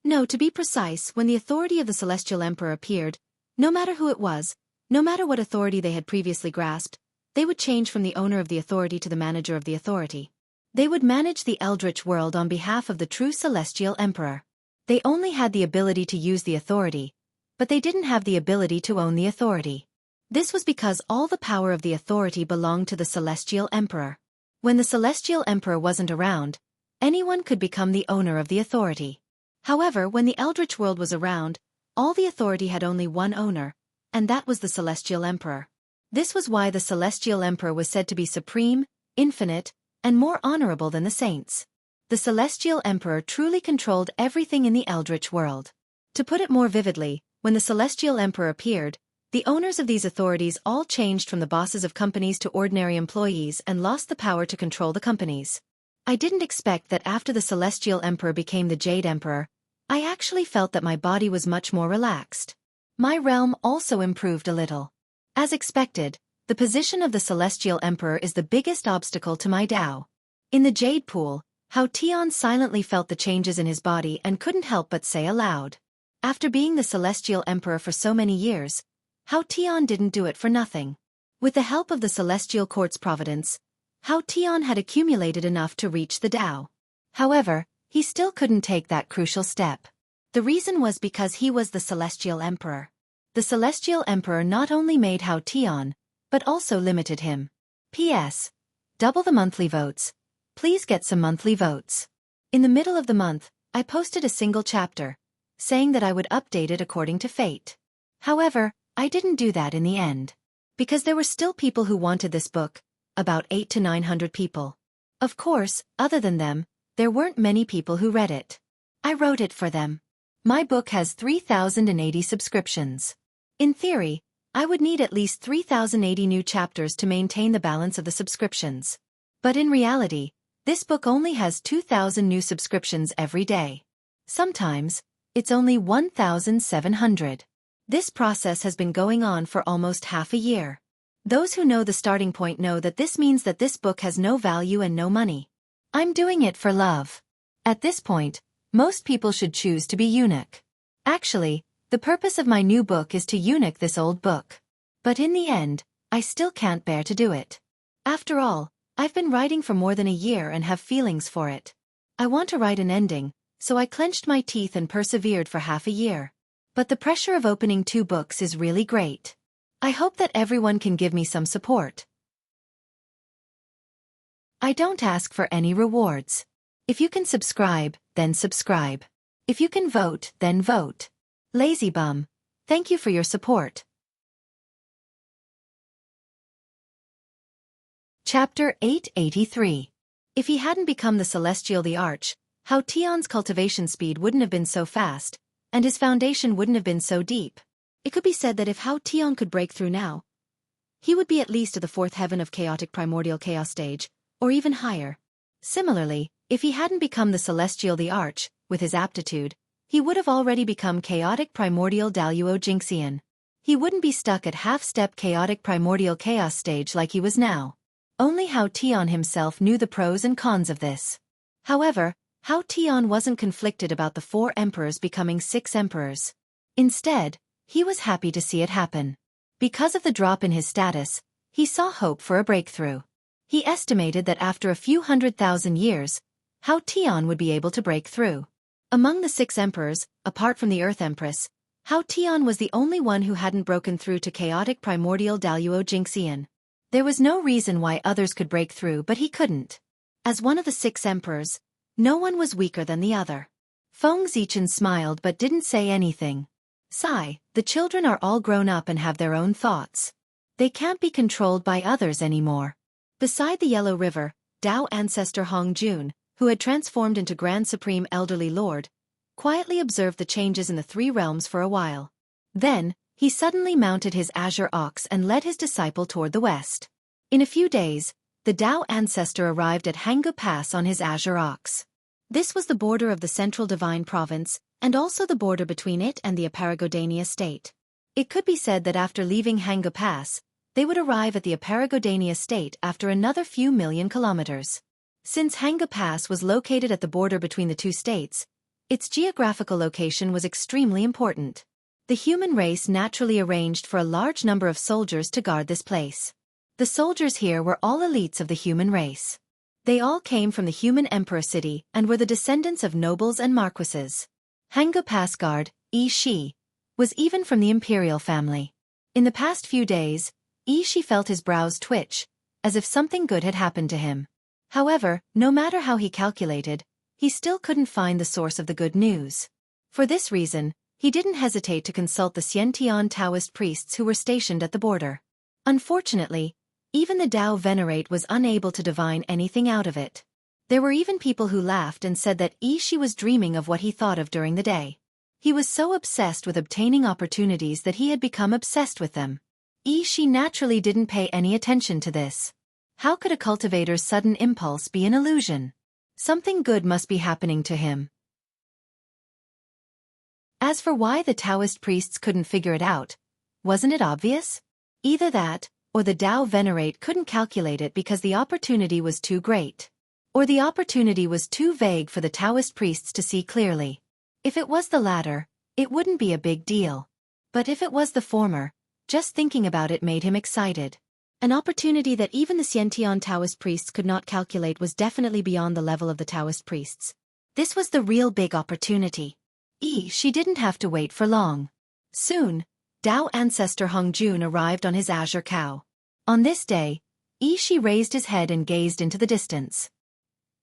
No, to be precise, when the authority of the Celestial Emperor appeared, no matter who it was, no matter what authority they had previously grasped, they would change from the owner of the authority to the manager of the authority. They would manage the Eldritch world on behalf of the true Celestial Emperor. They only had the ability to use the authority, but they didn't have the ability to own the authority. This was because all the power of the authority belonged to the Celestial Emperor. When the Celestial Emperor wasn't around, anyone could become the owner of the authority. However, when the Eldritch world was around, all the authority had only one owner, and that was the Celestial Emperor. This was why the Celestial Emperor was said to be supreme, infinite, and more honorable than the saints. The Celestial Emperor truly controlled everything in the Eldritch world. To put it more vividly, when the Celestial Emperor appeared, the owners of these authorities all changed from the bosses of companies to ordinary employees and lost the power to control the companies. I didn't expect that after the Celestial Emperor became the Jade Emperor, I actually felt that my body was much more relaxed. My realm also improved a little. As expected, the position of the Celestial Emperor is the biggest obstacle to my Tao. In the Jade Pool, Hao Tian silently felt the changes in his body and couldn't help but say aloud. After being the Celestial Emperor for so many years, Hao Tian didn't do it for nothing. With the help of the Celestial Court's providence, Hao Tian had accumulated enough to reach the Tao. However, he still couldn't take that crucial step. The reason was because he was the Celestial Emperor. The Celestial Emperor not only made Hao Tian, but also limited him. P.S. Double the monthly votes. Please get some monthly votes. In the middle of the month, I posted a single chapter, saying that I would update it according to fate. However, I didn't do that in the end. Because there were still people who wanted this book, about 800 to 900 people. Of course, other than them, there weren't many people who read it. I wrote it for them. My book has 3,080 subscriptions. In theory, I would need at least 3,080 new chapters to maintain the balance of the subscriptions. But in reality, this book only has 2,000 new subscriptions every day. Sometimes, it's only 1,700. This process has been going on for almost half a year. Those who know the starting point know that this means that this book has no value and no money. I'm doing it for love. At this point, most people should choose to be eunuch. Actually, the purpose of my new book is to eunuch this old book. But in the end, I still can't bear to do it. After all, I've been writing for more than a year and have feelings for it. I want to write an ending, so I clenched my teeth and persevered for half a year. But the pressure of opening 2 books is really great. I hope that everyone can give me some support. I don't ask for any rewards. If you can subscribe, then subscribe. If you can vote, then vote. Lazy bum, thank you for your support. Chapter 883. If he hadn't become the Celestial the Arch, Hao Tian's cultivation speed wouldn't have been so fast, and his foundation wouldn't have been so deep. It could be said that if Hao Tian could break through now, he would be at least at the 4th heaven of chaotic primordial chaos stage, or even higher. Similarly, if he hadn't become the Celestial the Arch, with his aptitude, he would have already become chaotic primordial Daluo Jingxian. He wouldn't be stuck at half-step chaotic primordial chaos stage like he was now. Only Hao Tian himself knew the pros and cons of this. However, Hao Tian wasn't conflicted about the 4 emperors becoming 6 emperors. Instead, he was happy to see it happen. Because of the drop in his status, He saw hope for a breakthrough. He estimated that after a few 100,000 years, Hao Tian would be able to break through. Among the 6 emperors, apart from the Earth Empress, Hao Tian was the only one who hadn't broken through to chaotic primordial Daluo Jingxian. There was no reason why others could break through, but he couldn't. As one of the 6 emperors, no one was weaker than the other. Feng Zichen smiled but didn't say anything. Sigh, the children are all grown up and have their own thoughts. They can't be controlled by others anymore. Beside the Yellow River, Dao ancestor Hong Jun, who had transformed into Grand Supreme Elderly Lord, quietly observed the changes in the 3 realms for a while. Then, he suddenly mounted his azure ox and led his disciple toward the west. In a few days, the Dao ancestor arrived at Hanggu Pass on his azure ox. This was the border of the Central Divine Province, and also the border between it and the Aparagodania state. It could be said that after leaving Hanggu Pass, they would arrive at the Aparagodania state after another few million kilometers. Since Hanggu Pass was located at the border between the 2 states, its geographical location was extremely important. The human race naturally arranged for a large number of soldiers to guard this place. The soldiers here were all elites of the human race. They all came from the human emperor city and were the descendants of nobles and marquises. Hanggu Pass guard, Yi Shi, was even from the imperial family. In the past few days, Yi Shi felt his brows twitch, as if something good had happened to him. However, no matter how he calculated, he still couldn't find the source of the good news. For this reason, he didn't hesitate to consult the Xiantian Taoist priests who were stationed at the border. Unfortunately, even the Dao Venerate was unable to divine anything out of it. There were even people who laughed and said that Yi Shi was dreaming of what he thought of during the day. He was so obsessed with obtaining opportunities that he had become obsessed with them. Yi Shi naturally didn't pay any attention to this. How could a cultivator's sudden impulse be an illusion? Something good must be happening to him. As for why the Taoist priests couldn't figure it out, wasn't it obvious? Either that, or the Dao Venerate couldn't calculate it because the opportunity was too great. Or the opportunity was too vague for the Taoist priests to see clearly. If it was the latter, it wouldn't be a big deal. But if it was the former, just thinking about it made him excited. An opportunity that even the Xiantian Taoist priests could not calculate was definitely beyond the level of the Taoist priests. This was the real big opportunity. She didn't have to wait for long. Soon, Dao ancestor Hong Jun arrived on his azure cow. On this day, Shi raised his head and gazed into the distance.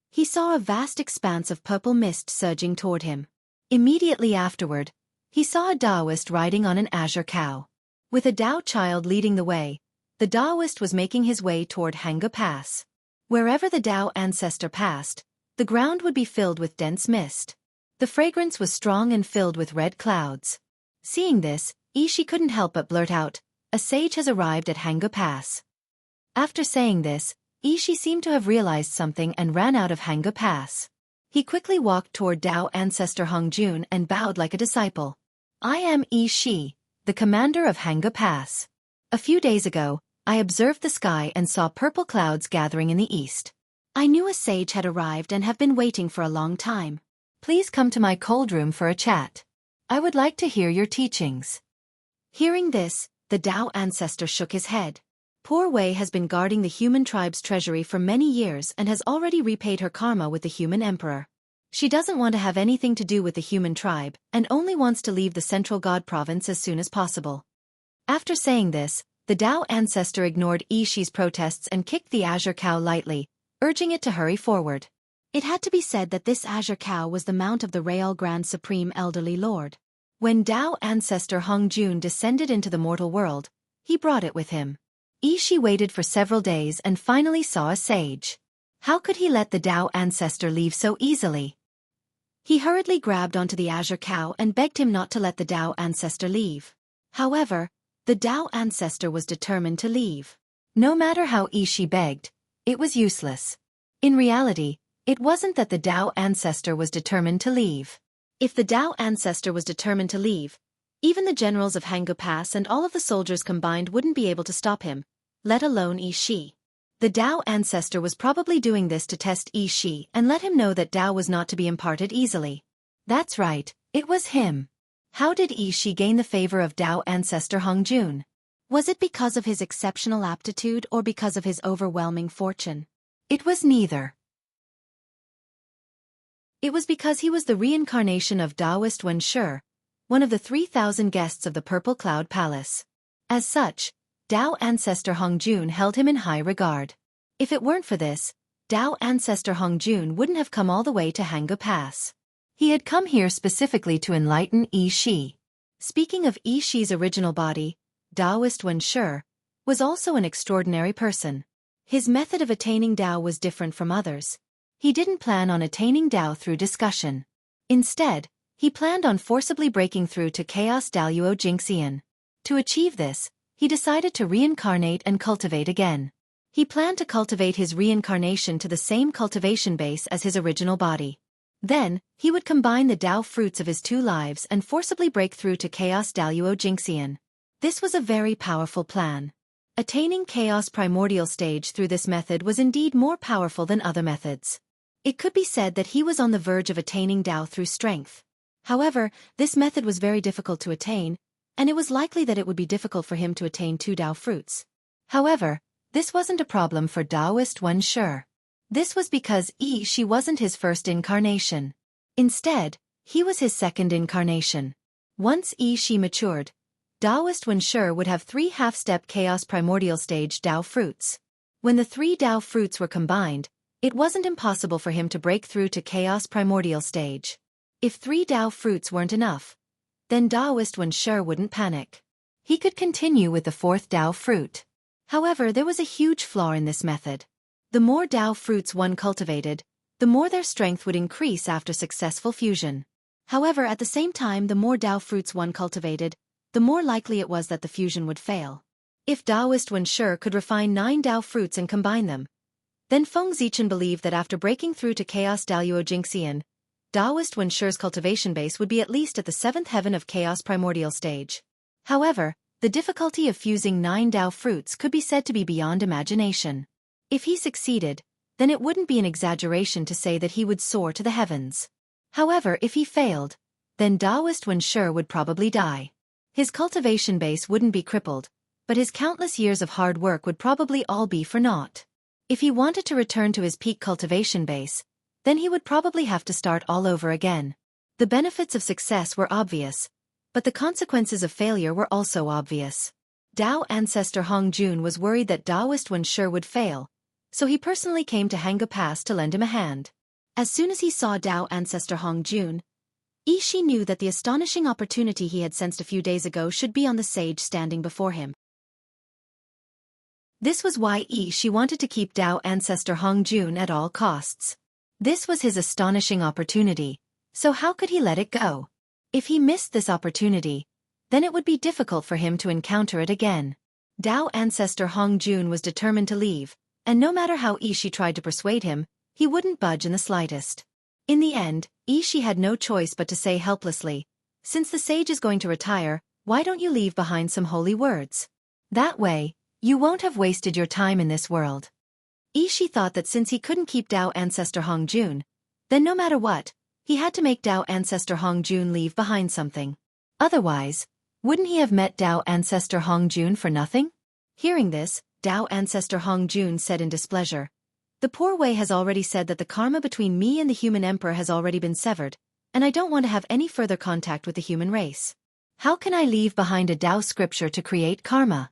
He saw a vast expanse of purple mist surging toward him. Immediately afterward, he saw a Daoist riding on an azure cow. With a Dao child leading the way, the Daoist was making his way toward Hanggu Pass. Wherever the Dao ancestor passed, the ground would be filled with dense mist. The fragrance was strong and filled with red clouds. Seeing this, Shi couldn't help but blurt out, "A sage has arrived at Hanggu Pass." After saying this, Shi seemed to have realized something and ran out of Hanggu Pass. He quickly walked toward Dao ancestor Hong Jun and bowed like a disciple. "I am Shi, the commander of Hanggu Pass. A few days ago, I observed the sky and saw purple clouds gathering in the east. I knew a sage had arrived and have been waiting for a long time. Please come to my cold room for a chat. I would like to hear your teachings." Hearing this, the Dao ancestor shook his head. Poor Wei has been guarding the human tribe's treasury for many years and has already repaid her karma with the human emperor. She doesn't want to have anything to do with the human tribe and only wants to leave the central god province as soon as possible. After saying this, the Dao ancestor ignored Shi's protests and kicked the azure cow lightly, urging it to hurry forward. It had to be said that this azure cow was the mount of the Real Grand Supreme Elderly Lord. When Dao ancestor Hong Jun descended into the mortal world, he brought it with him. Shi waited for several days and finally saw a sage. How could he let the Dao ancestor leave so easily? He hurriedly grabbed onto the azure cow and begged him not to let the Dao ancestor leave. However, the Dao ancestor was determined to leave. No matter how Shi begged, it was useless. In reality, it wasn't that the Dao ancestor was determined to leave. If the Dao ancestor was determined to leave, even the generals of Hanggu Pass and all of the soldiers combined wouldn't be able to stop him, let alone Shi. The Dao ancestor was probably doing this to test Shi and let him know that Dao was not to be imparted easily. That's right, it was him. How did Shi gain the favor of Dao ancestor Hong Jun? Was it because of his exceptional aptitude or because of his overwhelming fortune? It was neither. It was because he was the reincarnation of Taoist Wuxia, one of the 3,000 guests of the Purple Cloud Palace. As such, Tao ancestor Hongjun held him in high regard. If it weren't for this, Tao ancestor Hongjun wouldn't have come all the way to Hanggu Pass. He had come here specifically to enlighten Yi Shi. Speaking of Yi Shi's original body, Taoist Wuxia was also an extraordinary person. His method of attaining Tao was different from others. He didn't plan on attaining Tao through discussion. Instead, he planned on forcibly breaking through to chaos Daluo Jingxian. To achieve this, he decided to reincarnate and cultivate again. He planned to cultivate his reincarnation to the same cultivation base as his original body. Then, he would combine the Tao fruits of his two lives and forcibly break through to chaos Daluo Jingxian. This was a very powerful plan. Attaining chaos primordial stage through this method was indeed more powerful than other methods. It could be said that he was on the verge of attaining Tao through strength. However, this method was very difficult to attain, and it was likely that it would be difficult for him to attain two Tao fruits. However, this wasn't a problem for Taoist Wuxia. This was because Yi Shi wasn't his first incarnation. Instead, he was his second incarnation. Once Yi Shi matured, Taoist Wuxia would have 3 half-step chaos primordial stage Tao fruits. When the 3 Tao fruits were combined, it wasn't impossible for him to break through to chaos primordial stage. If 3 Tao fruits weren't enough, then Taoist Wuxia wouldn't panic. He could continue with the 4th Tao fruit. However, there was a huge flaw in this method. The more Tao fruits one cultivated, the more their strength would increase after successful fusion. However, at the same time, the more Tao fruits one cultivated, the more likely it was that the fusion would fail. If Taoist Wuxia could refine 9 Tao fruits and combine them, then Feng Zichen believed that after breaking through to chaos Daluo Jingxian, Taoist Wuxia's cultivation base would be at least at the 7th heaven of chaos primordial stage. However, the difficulty of fusing 9 Tao fruits could be said to be beyond imagination. If he succeeded, then it wouldn't be an exaggeration to say that he would soar to the heavens. However, if he failed, then Taoist Wuxia would probably die. His cultivation base wouldn't be crippled, but his countless years of hard work would probably all be for naught. If he wanted to return to his peak cultivation base, then he would probably have to start all over again. The benefits of success were obvious, but the consequences of failure were also obvious. Tao ancestor Hongjun was worried that Taoist Wuxia would fail, so he personally came to Hanggu Pass to lend him a hand. As soon as he saw Tao ancestor Hongjun, Yi Shi knew that the astonishing opportunity he had sensed a few days ago should be on the sage standing before him. This was why Yi Shi wanted to keep Tao ancestor Hongjun at all costs. This was his astonishing opportunity, so how could he let it go? If he missed this opportunity, then it would be difficult for him to encounter it again. Tao ancestor Hongjun was determined to leave, and no matter how Yi Shi tried to persuade him, he wouldn't budge in the slightest. In the end, Yi Shi had no choice but to say helplessly, "Since the sage is going to retire, why don't you leave behind some holy words? That way, you won't have wasted your time in this world." Yi Shi thought that since he couldn't keep Tao ancestor Hongjun, then no matter what, he had to make Tao ancestor Hongjun leave behind something. Otherwise, wouldn't he have met Tao ancestor Hongjun for nothing? Hearing this, Tao ancestor Hongjun said in displeasure, "The poor Wei has already said that the karma between me and the human emperor has already been severed, and I don't want to have any further contact with the human race. How can I leave behind a Tao scripture to create karma?"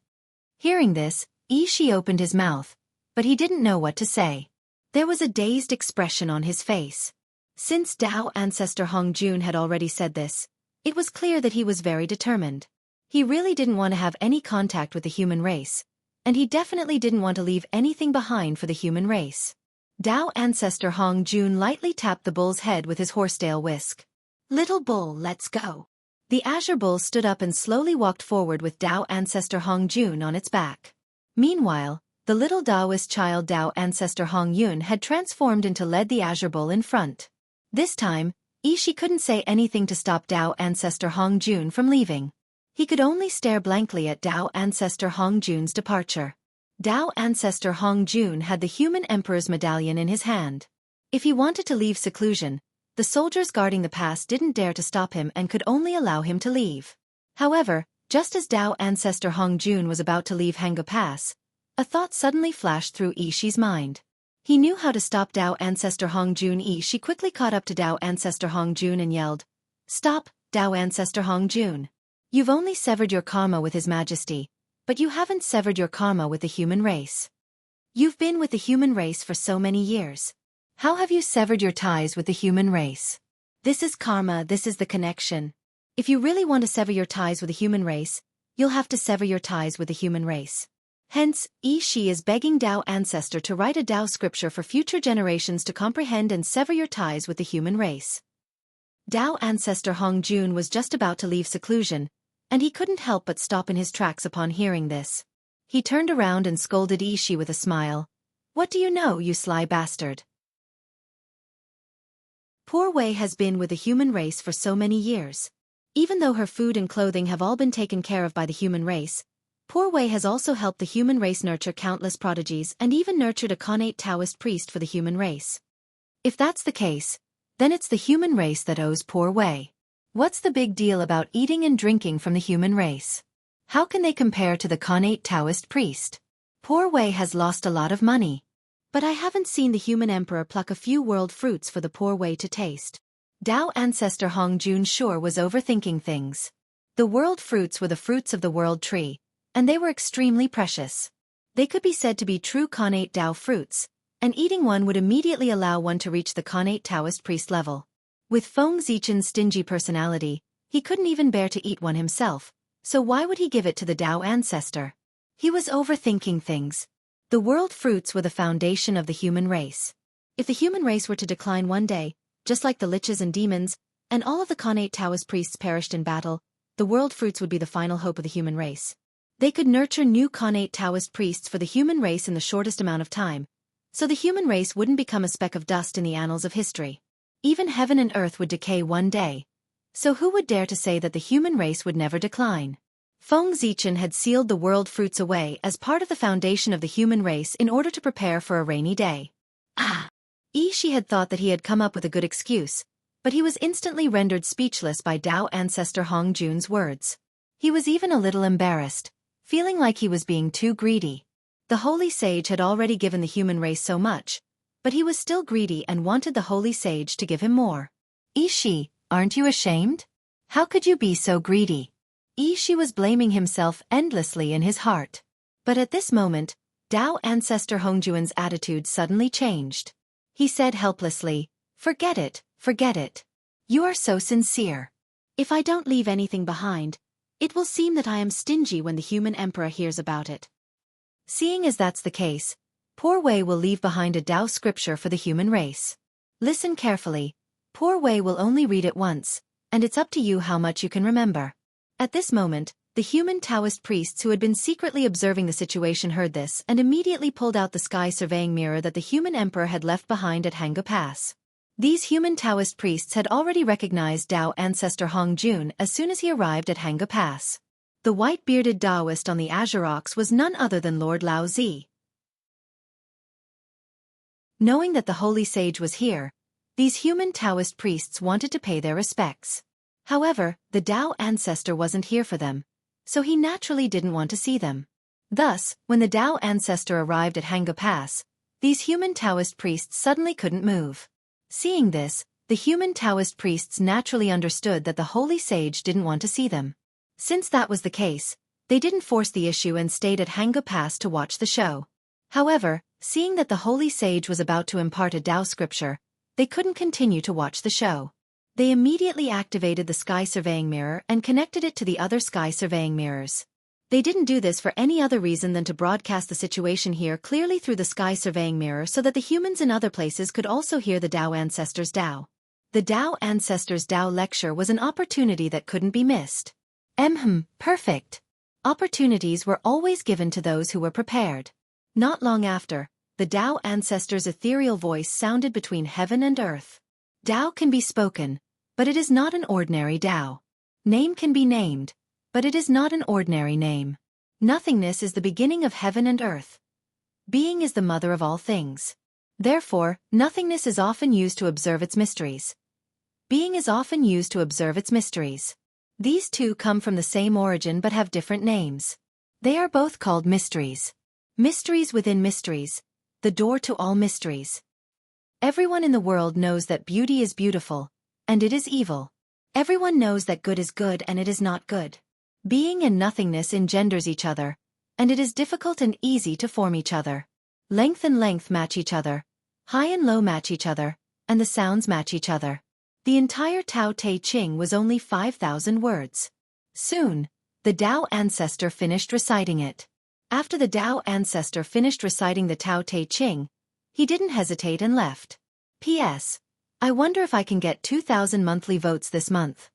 Hearing this, Yi Shi opened his mouth, but he didn't know what to say. There was a dazed expression on his face. Since Tao ancestor Hongjun had already said this, it was clear that he was very determined. He really didn't want to have any contact with the human race, and he definitely didn't want to leave anything behind for the human race. Tao ancestor Hongjun lightly tapped the bull's head with his horsetail whisk. "Little bull, let's go." The azure bull stood up and slowly walked forward with Tao ancestor Hongjun on its back. Meanwhile, the little Taoist child Tao ancestor Hongyun had transformed into led the azure bull in front. This time, Yi Shi couldn't say anything to stop Tao ancestor Hongjun from leaving. He could only stare blankly at Tao ancestor Hongjun's departure. Tao ancestor Hongjun had the human emperor's medallion in his hand. If he wanted to leave seclusion, the soldiers guarding the pass didn't dare to stop him and could only allow him to leave. However, Just as Tao ancestor Hongjun was about to leave Hanga Pass, a thought suddenly flashed through Ishi's mind. He knew how to stop Tao ancestor Hongjun. Ishi quickly caught up to Tao ancestor Hongjun and yelled, "Stop, Tao ancestor Hongjun. You've only severed your karma with His Majesty, but you haven't severed your karma with the human race. You've been with the human race for so many years. How have you severed your ties with the human race? This is karma, this is the connection. If you really want to sever your ties with the human race, you'll have to sever your ties with the human race." Hence, Ishi is begging Tao ancestor to write a Tao scripture for future generations to comprehend and sever your ties with the human race. Tao ancestor Hongjun was just about to leave seclusion, and he couldn't help but stop in his tracks upon hearing this. He turned around and scolded Ishi with a smile. "What do you know, you sly bastard? Poor Wei has been with the human race for so many years. Even though her food and clothing have all been taken care of by the human race, Poor Wei has also helped the human race nurture countless prodigies and even nurtured a connate Taoist priest for the human race. If that's the case, then it's the human race that owes Poor Wei. What's the big deal about eating and drinking from the human race? How can they compare to the connate Taoist priest? Poor Wei has lost a lot of money. But I haven't seen the human emperor pluck a few world fruits for the Poor Wei to taste." Tao ancestor Hongjun sure was overthinking things. The world fruits were the fruits of the world tree, and they were extremely precious. They could be said to be true connate Tao fruits, and eating one would immediately allow one to reach the connate Taoist priest level. With Feng Zichen's stingy personality, he couldn't even bear to eat one himself, so why would he give it to the Tao ancestor? He was overthinking things. The world fruits were the foundation of the human race. If the human race were to decline one day, just like the liches and demons, and all of the connate Taoist priests perished in battle, the world fruits would be the final hope of the human race. They could nurture new connate Taoist priests for the human race in the shortest amount of time, so the human race wouldn't become a speck of dust in the annals of history. Even heaven and earth would decay one day. So who would dare to say that the human race would never decline? Feng Zichen had sealed the world fruits away as part of the foundation of the human race in order to prepare for a rainy day. Ishi had thought that he had come up with a good excuse, but he was instantly rendered speechless by Tao ancestor Hongjun's words. He was even a little embarrassed, feeling like he was being too greedy. The holy sage had already given the human race so much, but he was still greedy and wanted the holy sage to give him more. "Ishi, aren't you ashamed? How could you be so greedy?" Ishi was blaming himself endlessly in his heart. But at this moment, Tao ancestor Hongjuan's attitude suddenly changed. He said helplessly, forget it. You are so sincere. If I don't leave anything behind, it will seem that I am stingy when the human emperor hears about it. Seeing as that's the case, Poor Wei will leave behind a Tao scripture for the human race. Listen carefully. Poor Wei will only read it once, and it's up to you how much you can remember. At this moment, the human Taoist priests who had been secretly observing the situation heard this and immediately pulled out the sky surveying mirror that the human emperor had left behind at Hanga Pass. These human Taoist priests had already recognized Tao ancestor Hongjun as soon as he arrived at Hanga Pass. The white-bearded Taoist on the azure ox was none other than Lord Lao Zi. Knowing that the holy sage was here, these human Taoist priests wanted to pay their respects. However, the Tao ancestor wasn't here for them, so he naturally didn't want to see them. Thus, when the Tao ancestor arrived at Hanga Pass, these human Taoist priests suddenly couldn't move. Seeing this, the human Taoist priests naturally understood that the holy sage didn't want to see them. Since that was the case, they didn't force the issue and stayed at Hanga Pass to watch the show. However, seeing that the holy sage was about to impart a Tao scripture, they couldn't continue to watch the show. They immediately activated the sky surveying mirror and connected it to the other sky surveying mirrors. They didn't do this for any other reason than to broadcast the situation here clearly through the sky surveying mirror so that the humans in other places could also hear the Tao ancestors' Tao. The Tao ancestors' Tao lecture was an opportunity that couldn't be missed. Perfect. Opportunities were always given to those who were prepared. Not long after, the Tao ancestors' ethereal voice sounded between heaven and earth. Tao can be spoken, but it is not an ordinary Tao. Name can be named, but it is not an ordinary name. Nothingness is the beginning of heaven and earth. Being is the mother of all things. Therefore, nothingness is often used to observe its mysteries. Being is often used to observe its mysteries. These two come from the same origin but have different names. They are both called mysteries. Mysteries within mysteries, the door to all mysteries. Everyone in the world knows that beauty is beautiful, and it is evil. Everyone knows that good is good and it is not good. Being and nothingness engenders each other, and it is difficult and easy to form each other. Length and length match each other, high and low match each other, and the sounds match each other. The entire Tao Te Ching was only 5,000 words. Soon, the Tao ancestor finished reciting it. After the Tao ancestor finished reciting the Tao Te Ching, he didn't hesitate and left. P.S. I wonder if I can get 2,000 monthly votes this month.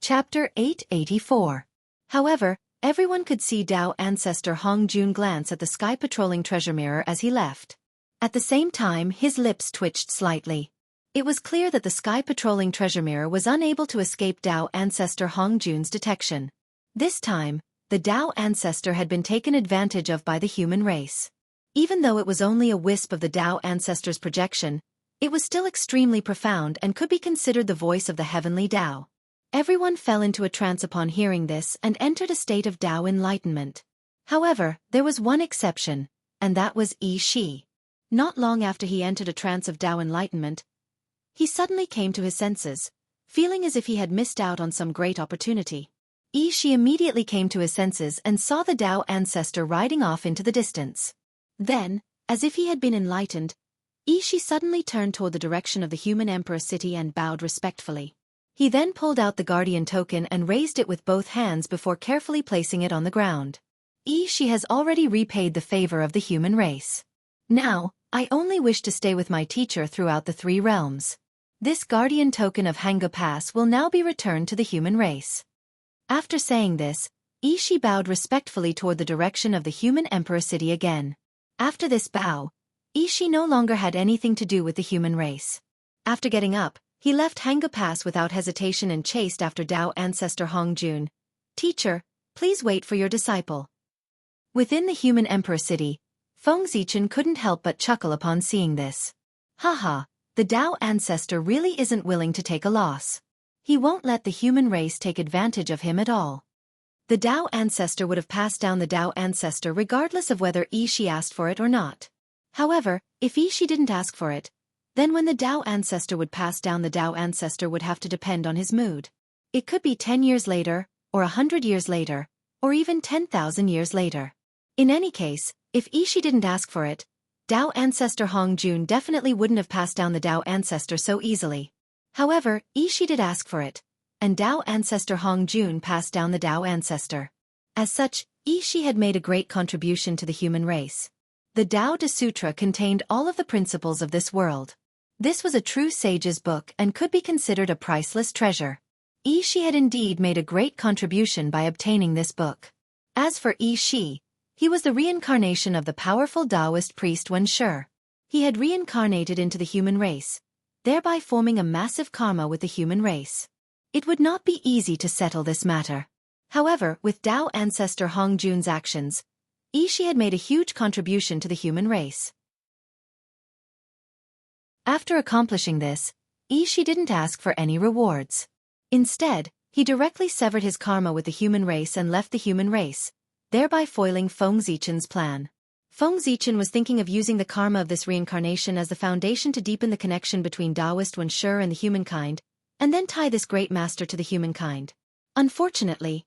Chapter 884. However, everyone could see Tao ancestor Hong Jun glance at the sky patrolling treasure mirror as he left. At the same time, his lips twitched slightly. It was clear that the sky patrolling treasure mirror was unable to escape Tao ancestor Hong Jun's detection. This time, the Tao ancestor had been taken advantage of by the human race. Even though it was only a wisp of the Tao ancestor's projection, it was still extremely profound and could be considered the voice of the heavenly Tao. Everyone fell into a trance upon hearing this and entered a state of Tao enlightenment. However, there was one exception, and that was Yi Shi. Not long after he entered a trance of Tao enlightenment, he suddenly came to his senses, feeling as if he had missed out on some great opportunity. Yi Shi immediately came to his senses and saw the Tao ancestor riding off into the distance. Then, as if he had been enlightened, Yi Shi suddenly turned toward the direction of the human emperor city and bowed respectfully. He then pulled out the guardian token and raised it with both hands before carefully placing it on the ground. Yi Shi has already repaid the favor of the human race. Now, I only wish to stay with my teacher throughout the 3 realms. This guardian token of Hanga Pass will now be returned to the human race. After saying this, Yi Shi bowed respectfully toward the direction of the human emperor city again. After this bow, Yi Shi no longer had anything to do with the human race. After getting up, he left Hanga Pass without hesitation and chased after Tao ancestor Hong Jun. Teacher, please wait for your disciple. Within the human emperor city, Feng Zichen couldn't help but chuckle upon seeing this. Haha, the Tao ancestor really isn't willing to take a loss. He won't let the human race take advantage of him at all. The Tao ancestor would have passed down the Tao ancestor regardless of whether Yi Shi asked for it or not. However, if Yi Shi didn't ask for it, then when the Tao ancestor would pass down, the Tao ancestor would have to depend on his mood. It could be 10 years later, or 100 years later, or even 10,000 years later. In any case, if Yi Shi didn't ask for it, Tao ancestor Hong Jun definitely wouldn't have passed down the Tao ancestor so easily. However, Yi Shi did ask for it, and Tao ancestor Hong Jun passed down the Tao ancestor. As such, Yi Shi had made a great contribution to the human race. The Tao De Sutra contained all of the principles of this world. This was a true sage's book and could be considered a priceless treasure. Yi Shi had indeed made a great contribution by obtaining this book. As for Yi Shi, he was the reincarnation of the powerful Taoist priest Wen Shi. He had reincarnated into the human race, thereby forming a massive karma with the human race. It would not be easy to settle this matter. However, with Tao ancestor Hong Jun's actions, Yi Shi had made a huge contribution to the human race. After accomplishing this, Yi Shi didn't ask for any rewards. Instead, he directly severed his karma with the human race and left the human race, thereby foiling Feng Zichen's plan. Feng Zichen was thinking of using the karma of this reincarnation as the foundation to deepen the connection between Taoist Wen Shi and the humankind, and then tie this great master to the humankind. Unfortunately,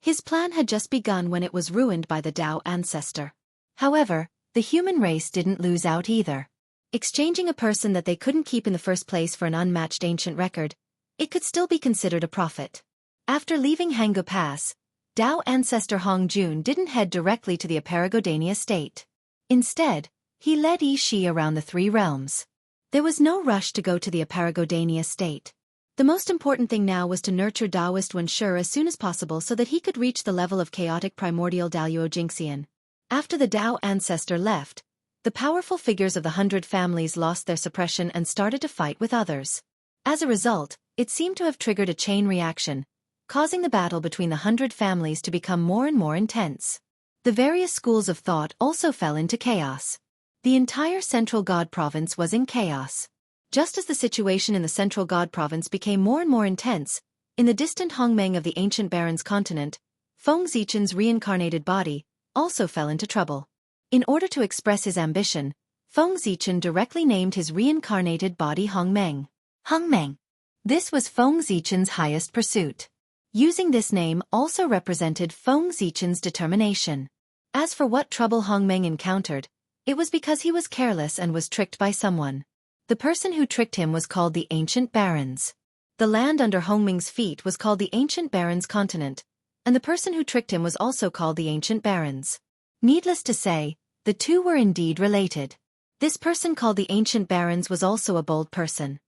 his plan had just begun when it was ruined by the Tao ancestor. However, the human race didn't lose out either. Exchanging a person that they couldn't keep in the first place for an unmatched ancient record, it could still be considered a profit. After leaving Hanga Pass, Tao ancestor Hong Jun didn't head directly to the Aparagodania state. Instead, he led Yi Shi around the 3 realms. There was no rush to go to the Aparagodania state. The most important thing now was to nurture Taoist Wen Shi as soon as possible so that he could reach the level of chaotic primordial Daluo Jingxian. After the Tao ancestor left, the powerful figures of the 100 families lost their suppression and started to fight with others. As a result, it seemed to have triggered a chain reaction, causing the battle between the 100 families to become more and more intense. The various schools of thought also fell into chaos. The entire central God province was in chaos. Just as the situation in the central God province became more and more intense, in the distant Hongmeng of the ancient Baron's continent, Feng Zichen's reincarnated body also fell into trouble. In order to express his ambition, Feng Zichen directly named his reincarnated body Hongmeng. Hongmeng. This was Feng Zichen's highest pursuit. Using this name also represented Feng Zichen's determination. As for what trouble Hongmeng encountered, it was because he was careless and was tricked by someone. The person who tricked him was called the Ancient Barons. The land under Hongmeng's feet was called the Ancient Barons' continent, and the person who tricked him was also called the Ancient Barons. Needless to say, the two were indeed related. This person called the Ancient Barons was also a bold person.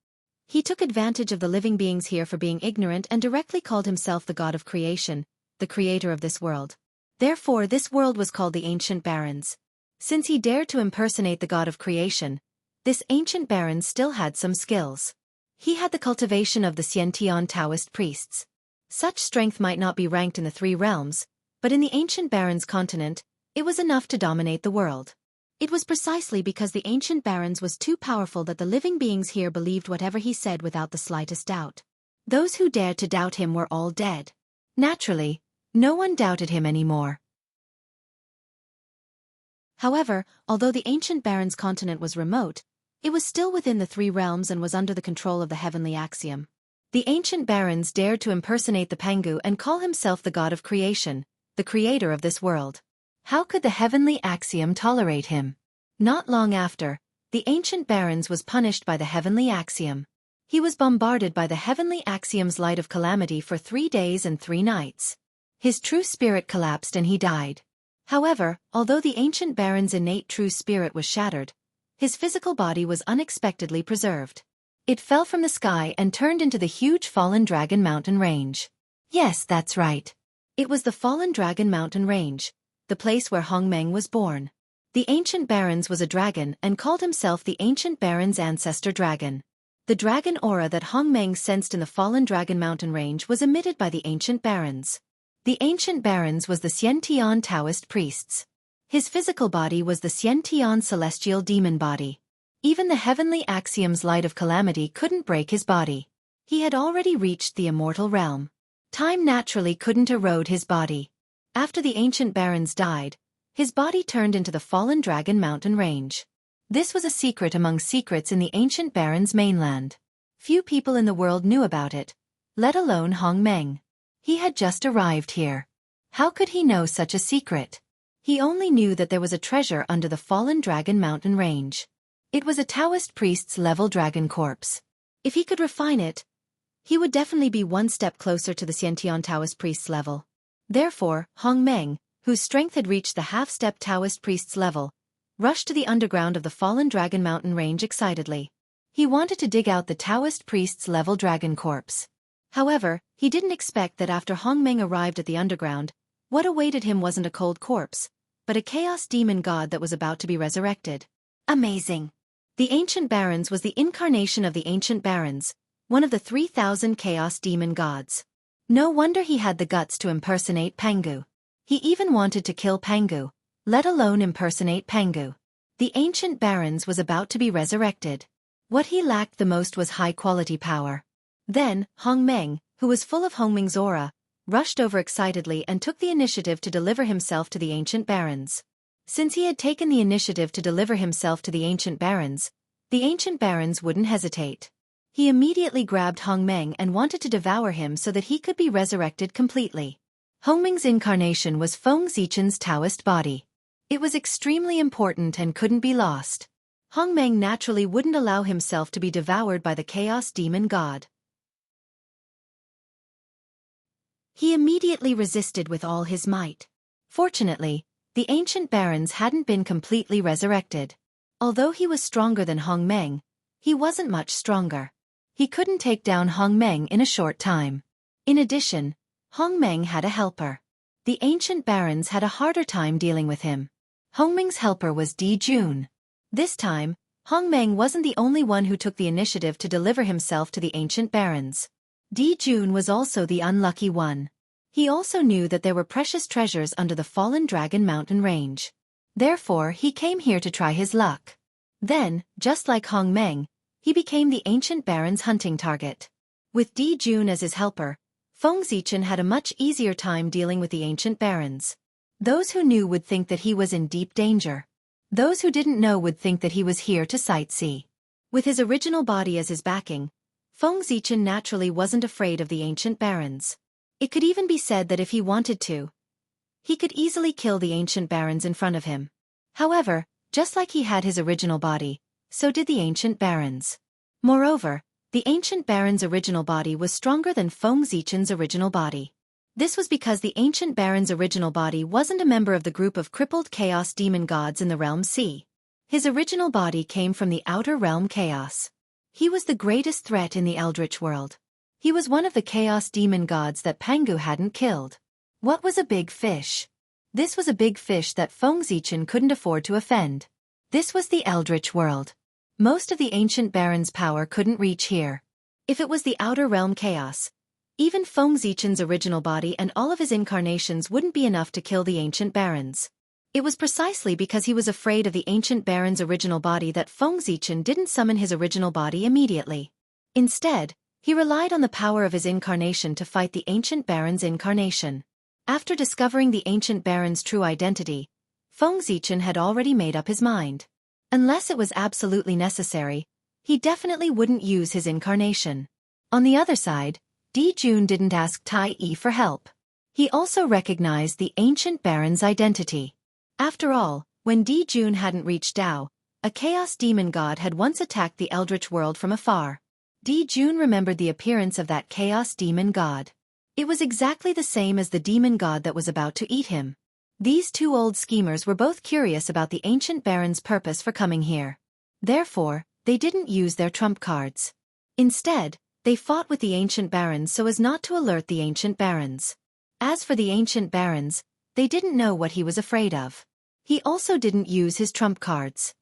He took advantage of the living beings here for being ignorant and directly called himself the god of creation, the creator of this world. Therefore this world was called the Ancient Barons. Since he dared to impersonate the god of creation, this Ancient Baron still had some skills. He had the cultivation of the Xianxia Taoist priests. Such strength might not be ranked in the three realms, but in the Ancient Baron's continent, it was enough to dominate the world. It was precisely because the Ancient Barons was too powerful that the living beings here believed whatever he said without the slightest doubt. Those who dared to doubt him were all dead. Naturally, no one doubted him anymore. However, although the Ancient Baron's continent was remote, it was still within the three realms and was under the control of the heavenly axiom. The Ancient Barons dared to impersonate the Pangu and call himself the god of creation, the creator of this world. How could the heavenly axiom tolerate him? Not long after, the Ancient Barons was punished by the heavenly axiom. He was bombarded by the heavenly axiom's light of calamity for 3 days and 3 nights. His true spirit collapsed and he died. However, although the Ancient Baron's innate true spirit was shattered, his physical body was unexpectedly preserved. It fell from the sky and turned into the huge Fallen Dragon Mountain Range. Yes, that's right. It was the Fallen Dragon Mountain Range, the place where Hongmeng was born. The Ancient Barons was a dragon and called himself the Ancient Baron's ancestor dragon. The dragon aura that Hongmeng sensed in the Fallen Dragon Mountain Range was emitted by the Ancient Barons. The Ancient Barons was the Xiantian Taoist priests. His physical body was the Xiantian celestial demon body. Even the heavenly axiom's light of calamity couldn't break his body. He had already reached the immortal realm. Time naturally couldn't erode his body. After the Ancient Barons died, his body turned into the Fallen Dragon Mountain Range. This was a secret among secrets in the Ancient Baron's mainland. Few people in the world knew about it, let alone Hongmeng. He had just arrived here. How could he know such a secret? He only knew that there was a treasure under the Fallen Dragon Mountain Range. It was a Taoist priest's level dragon corpse. If he could refine it, he would definitely be one step closer to the Xiantian Taoist priest's level. Therefore, Hongmeng, whose strength had reached the half-step Taoist priest's level, rushed to the underground of the Fallen Dragon Mountain Range excitedly. He wanted to dig out the Taoist priest's level dragon corpse. However, he didn't expect that after Hongmeng arrived at the underground, what awaited him wasn't a cold corpse, but a chaos demon god that was about to be resurrected. Amazing! The Ancient Barons was the incarnation of the Ancient Barons, one of the 3,000 chaos demon gods. No wonder he had the guts to impersonate Pangu. He even wanted to kill Pangu, let alone impersonate Pangu. The Ancient Barons was about to be resurrected. What he lacked the most was high-quality power. Then, Hongmeng, who was full of Hongmeng's aura, rushed over excitedly and took the initiative to deliver himself to the Ancient Barons. Since he had taken the initiative to deliver himself to the Ancient Barons wouldn't hesitate. He immediately grabbed Hongmeng and wanted to devour him so that he could be resurrected completely. Hongmeng's incarnation was Feng Zichen's Taoist body. It was extremely important and couldn't be lost. Hongmeng naturally wouldn't allow himself to be devoured by the chaos demon god. He immediately resisted with all his might. Fortunately, the Ancient Barons hadn't been completely resurrected. Although he was stronger than Hongmeng, he wasn't much stronger. He couldn't take down Hongmeng in a short time. In addition, Hongmeng had a helper. The Ancient Barons had a harder time dealing with him. Hongmeng's helper was Di Jun. This time, Hongmeng wasn't the only one who took the initiative to deliver himself to the Ancient Barons. Di Jun was also the unlucky one. He also knew that there were precious treasures under the Fallen Dragon Mountain Range. Therefore, he came here to try his luck. Then, just like Hongmeng, He became the ancient baron's hunting target. With Di Jun as his helper, Feng Zichen had a much easier time dealing with the ancient barons. Those who knew would think that he was in deep danger. Those who didn't know would think that he was here to sightsee. With his original body as his backing, Feng Zichen naturally wasn't afraid of the ancient barons. It could even be said that if he wanted to, he could easily kill the ancient barons in front of him. However, just like he had his original body, so did the ancient barons. Moreover, the ancient baron's original body was stronger than Feng Zichen's original body. This was because the ancient baron's original body wasn't a member of the group of crippled chaos demon gods in the realm C. His original body came from the outer realm chaos. He was the greatest threat in the eldritch world. He was one of the chaos demon gods that Pangu hadn't killed. What was a big fish? This was a big fish that Feng Zichen couldn't afford to offend. This was the eldritch world. Most of the ancient baron's power couldn't reach here. If it was the outer realm chaos, even Feng Zichen's original body and all of his incarnations wouldn't be enough to kill the ancient barons. It was precisely because he was afraid of the ancient baron's original body that Feng Zichen didn't summon his original body immediately. Instead, he relied on the power of his incarnation to fight the ancient baron's incarnation. After discovering the ancient baron's true identity, Feng Zichen had already made up his mind. Unless it was absolutely necessary, he definitely wouldn't use his incarnation. On the other side, Di Jun didn't ask Tai Yi for help. He also recognized the ancient baron's identity. After all, when Di Jun hadn't reached Dao, a chaos demon god had once attacked the eldritch world from afar. Di Jun remembered the appearance of that chaos demon god. It was exactly the same as the demon god that was about to eat him. These two old schemers were both curious about the ancient baron's purpose for coming here. Therefore, they didn't use their trump cards. Instead, they fought with the ancient barons so as not to alert the ancient barons. As for the ancient barons, they didn't know what he was afraid of. He also didn't use his trump cards.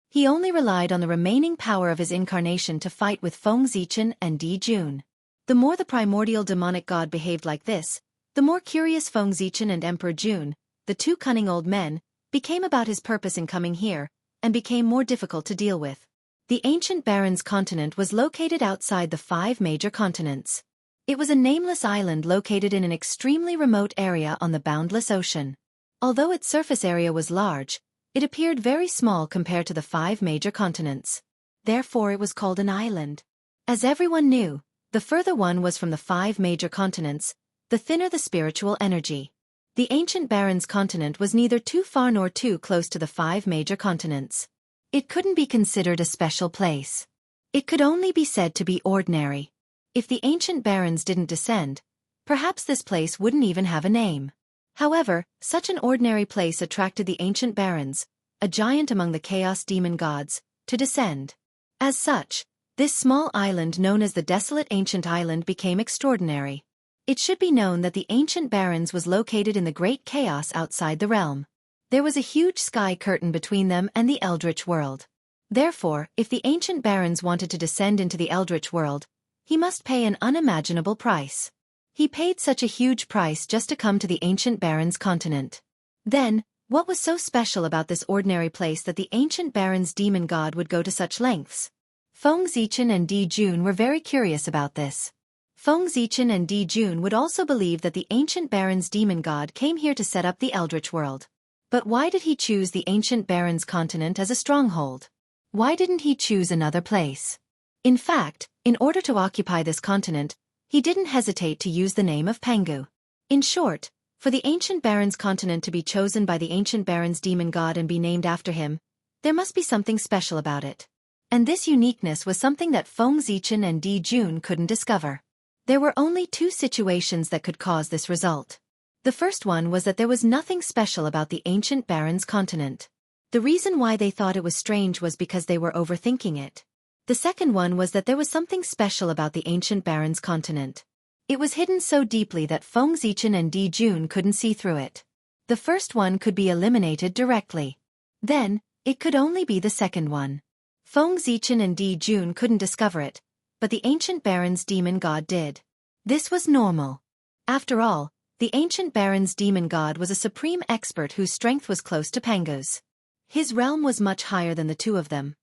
He only relied on the remaining power of his incarnation to fight with Feng Zichen and Di Jun. The more the primordial demonic god behaved like this, the more curious Feng Zichen and Emperor Jun, the two cunning old men, became about his purpose in coming here, and became more difficult to deal with. The ancient baron's continent was located outside the 5 major continents. It was a nameless island located in an extremely remote area on the boundless ocean. Although its surface area was large, it appeared very small compared to the 5 major continents. Therefore it was called an island. As everyone knew, the further one was from the 5 major continents, the thinner the spiritual energy. The ancient baron's continent was neither too far nor too close to the 5 major continents. It couldn't be considered a special place. It could only be said to be ordinary. If the ancient barons didn't descend, perhaps this place wouldn't even have a name. However, such an ordinary place attracted the ancient barons, a giant among the chaos demon gods, to descend. As such, this small island known as the Desolate Ancient Island became extraordinary. It should be known that the ancient barons was located in the great chaos outside the realm. There was a huge sky curtain between them and the eldritch world. Therefore, if the ancient barons wanted to descend into the eldritch world, he must pay an unimaginable price. He paid such a huge price just to come to the ancient baron's continent. Then, what was so special about this ordinary place that the ancient baron's demon god would go to such lengths? Feng Zichen and Di Jun were very curious about this. Feng Zichen and Di Jun would also believe that the ancient baron's demon god came here to set up the eldritch world. But why did he choose the ancient baron's continent as a stronghold? Why didn't he choose another place? In fact, in order to occupy this continent, he didn't hesitate to use the name of Pangu. In short, for the ancient baron's continent to be chosen by the ancient baron's demon god and be named after him, there must be something special about it. And this uniqueness was something that Feng Zichen and Di Jun couldn't discover. There were only 2 situations that could cause this result. The first one was that there was nothing special about the ancient baron's continent. The reason why they thought it was strange was because they were overthinking it. The second one was that there was something special about the ancient baron's continent. It was hidden so deeply that Feng Zichen and Di Jun couldn't see through it. The first one could be eliminated directly. Then, it could only be the second one. Feng Zichen and Di Jun couldn't discover it, but the ancient baron's demon god did. This was normal. After all, the ancient baron's demon god was a supreme expert whose strength was close to Pangu's. His realm was much higher than the two of them.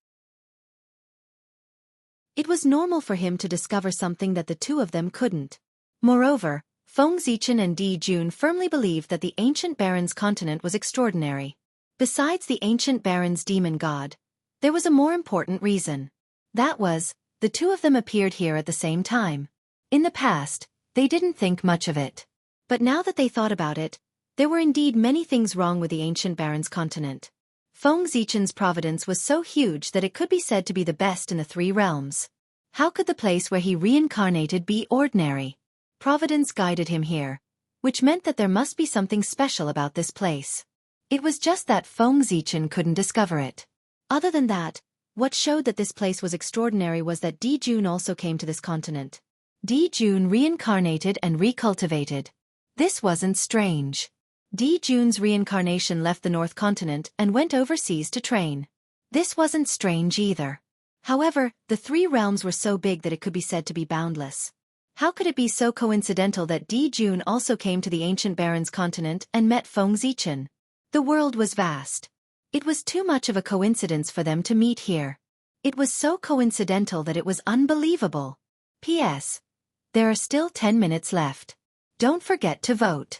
It was normal for him to discover something that the two of them couldn't. Moreover, Feng Zichen and Di Jun firmly believed that the ancient baron's continent was extraordinary. Besides the ancient baron's demon god, there was a more important reason. That was, the two of them appeared here at the same time. In the past, they didn't think much of it. But now that they thought about it, there were indeed many things wrong with the ancient baron's continent. Feng Zichen's providence was so huge that it could be said to be the best in the three realms. How could the place where he reincarnated be ordinary? Providence guided him here, which meant that there must be something special about this place. It was just that Feng Zichen couldn't discover it. Other than that, what showed that this place was extraordinary was that Di Jun also came to this continent. Di Jun reincarnated and recultivated. This wasn't strange. Di Jun's reincarnation left the North Continent and went overseas to train. This wasn't strange either. However, the three realms were so big that it could be said to be boundless. How could it be so coincidental that Di Jun also came to the ancient baron's continent and met Feng Zichen? The world was vast. It was too much of a coincidence for them to meet here. It was so coincidental that it was unbelievable. P.S. There are still 10 minutes left. Don't forget to vote.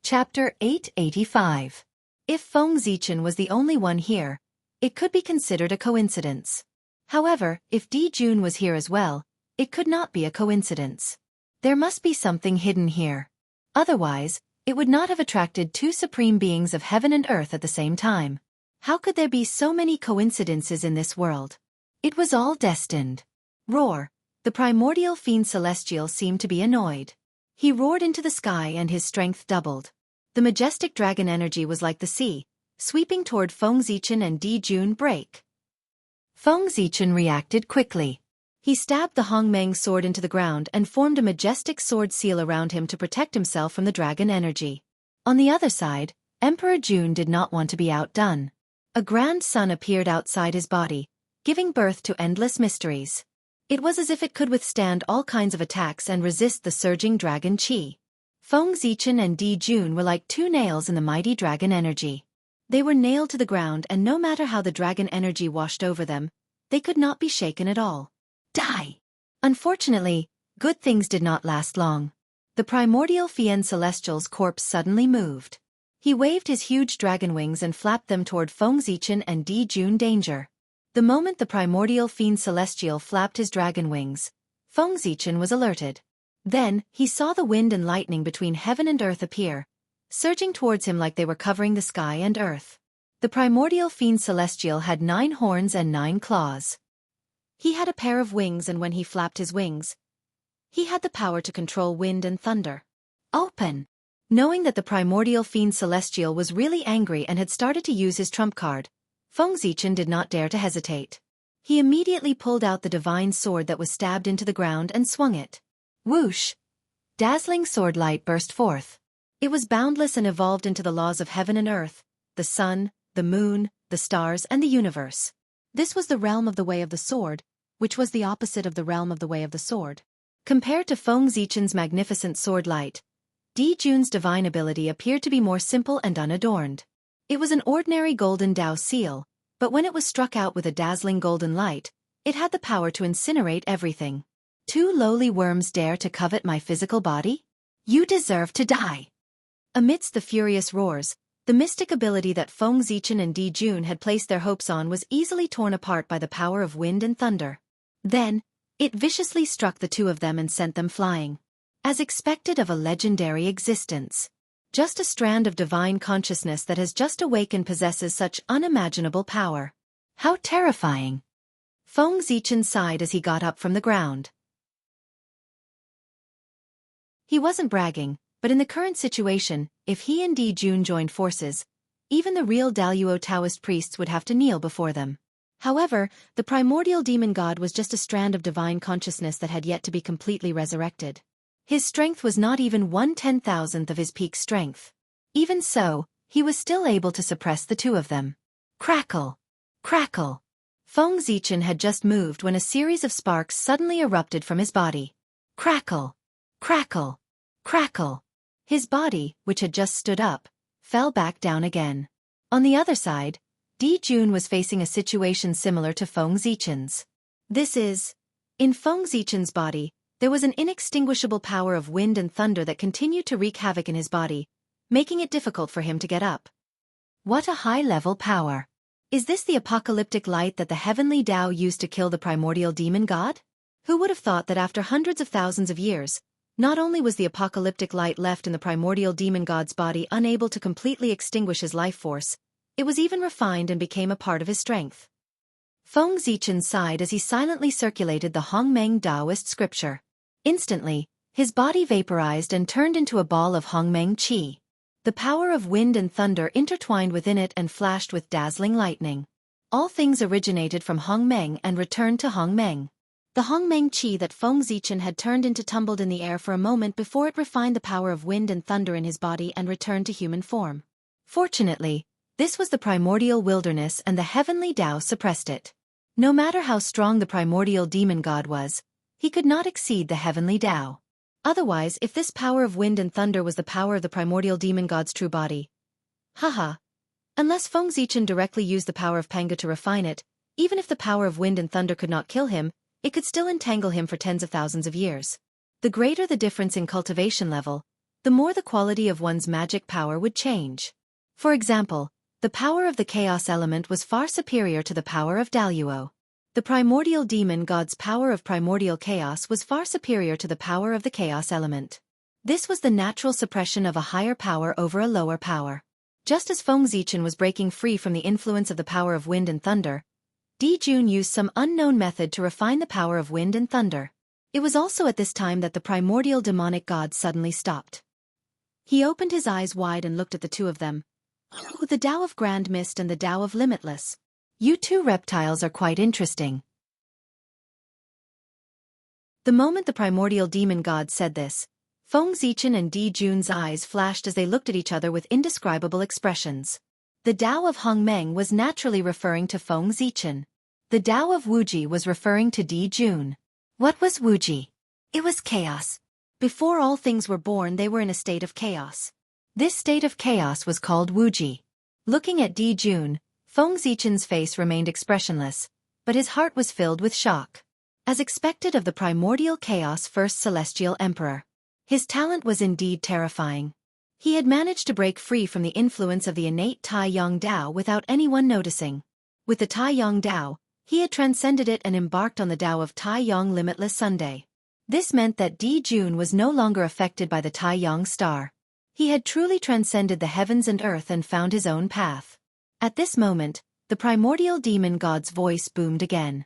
Chapter 885. If Feng Zichen was the only one here, it could be considered a coincidence. However, if Di Jun was here as well, it could not be a coincidence. There must be something hidden here. Otherwise, it would not have attracted two supreme beings of heaven and earth at the same time. How could there be so many coincidences in this world? It was all destined. Roar! The primordial fiend celestial seemed to be annoyed. He roared into the sky and his strength doubled. The majestic dragon energy was like the sea, sweeping toward Feng Zichen and Di Jun. Break! Feng Zichen reacted quickly. He stabbed the Hongmeng sword into the ground and formed a majestic sword seal around him to protect himself from the dragon energy. On the other side, Emperor Jun did not want to be outdone. A grand sun appeared outside his body, giving birth to endless mysteries. It was as if it could withstand all kinds of attacks and resist the surging dragon qi. Feng Zichen and Di Jun were like two nails in the mighty dragon energy. They were nailed to the ground, and no matter how the dragon energy washed over them, they could not be shaken at all. Die! Unfortunately, good things did not last long. The primordial fiend celestial's corpse suddenly moved. He waved his huge dragon wings and flapped them toward Feng Zichen and Di Jun. Danger! The moment the primordial fiend celestial flapped his dragon wings, Feng Zichen was alerted. Then, he saw the wind and lightning between heaven and earth appear, surging towards him like they were covering the sky and earth. The primordial fiend celestial had 9 horns and 9 claws. He had a pair of wings, and when he flapped his wings, he had the power to control wind and thunder. Open! Knowing that the primordial fiend celestial was really angry and had started to use his trump card, Feng Zichen did not dare to hesitate. He immediately pulled out the divine sword that was stabbed into the ground and swung it. Whoosh! Dazzling sword light burst forth. It was boundless and evolved into the laws of heaven and earth, the sun, the moon, the stars, and the universe. This was the realm of the way of the sword, which was the opposite of the realm of the way of the sword. Compared to Feng Zichen's magnificent sword light, Di Jun's divine ability appeared to be more simple and unadorned. It was an ordinary golden Dao seal, but when it was struck out with a dazzling golden light, it had the power to incinerate everything. 2 lowly worms dare to covet my physical body? You deserve to die! Amidst the furious roars, the mystic ability that Feng Zichen and Di Jun had placed their hopes on was easily torn apart by the power of wind and thunder. Then, it viciously struck the two of them and sent them flying. As expected of a legendary existence. Just a strand of divine consciousness that has just awakened possesses such unimaginable power. How terrifying! Feng Zichen sighed as he got up from the ground. He wasn't bragging, but in the current situation, if he and Di Jun joined forces, even the real Daluo Taoist priests would have to kneel before them. However, the primordial demon god was just a strand of divine consciousness that had yet to be completely resurrected. His strength was not even 1/10,000th of his peak strength. Even so, he was still able to suppress the two of them. Crackle! Crackle! Feng Zichen had just moved when a series of sparks suddenly erupted from his body. Crackle! Crackle! Crackle! His body, which had just stood up, fell back down again. On the other side, Di Jun was facing a situation similar to Feng Zichen's. In Feng Zichen's body, there was an inextinguishable power of wind and thunder that continued to wreak havoc in his body, making it difficult for him to get up. What a high-level power! Is this the apocalyptic light that the heavenly Tao used to kill the primordial demon god? Who would have thought that after hundreds of thousands of years, not only was the apocalyptic light left in the primordial demon god's body unable to completely extinguish his life force, it was even refined and became a part of his strength. Feng Zichen sighed as he silently circulated the Hongmeng Taoist scripture. Instantly, his body vaporized and turned into a ball of Hongmeng Qi. The power of wind and thunder intertwined within it and flashed with dazzling lightning. All things originated from Hongmeng and returned to Hongmeng. The Hongmeng Qi that Feng Zichen had turned into tumbled in the air for a moment before it refined the power of wind and thunder in his body and returned to human form. Fortunately, this was the primordial wilderness and the heavenly Tao suppressed it. No matter how strong the primordial demon god was, he could not exceed the heavenly Tao. Otherwise, if this power of wind and thunder was the power of the primordial demon god's true body. Unless Feng Zichen directly used the power of Panga to refine it, even if the power of wind and thunder could not kill him, it could still entangle him for tens of thousands of years. The greater the difference in cultivation level, the more the quality of one's magic power would change. For example, the power of the chaos element was far superior to the power of Daluo. The primordial demon god's power of primordial chaos was far superior to the power of the chaos element. This was the natural suppression of a higher power over a lower power. Just as Feng Zichen was breaking free from the influence of the power of wind and thunder, Di Jun used some unknown method to refine the power of wind and thunder. It was also at this time that the primordial demonic god suddenly stopped. He opened his eyes wide and looked at the two of them. Oh, the Tao of Grand Mist and the Tao of Limitless. You two reptiles are quite interesting. The moment the primordial demon god said this, Feng Zichen and Di Jun's eyes flashed as they looked at each other with indescribable expressions. The Tao of Hongmeng was naturally referring to Feng Zichen. The Tao of Wuji was referring to Di Jun. What was Wuji? It was chaos. Before all things were born, they were in a state of chaos. This state of chaos was called Wuji. Looking at Di Jun, Feng Zichen's face remained expressionless, but his heart was filled with shock. As expected of the primordial chaos first celestial emperor, his talent was indeed terrifying. He had managed to break free from the influence of the innate Tai Yang Dao without anyone noticing. With the Tai Yang Dao, he had transcended it and embarked on the Dao of Tai Yang Limitless Sunday. This meant that Di Jun was no longer affected by the Tai Yang star. He had truly transcended the heavens and earth and found his own path. At this moment, the primordial demon god's voice boomed again.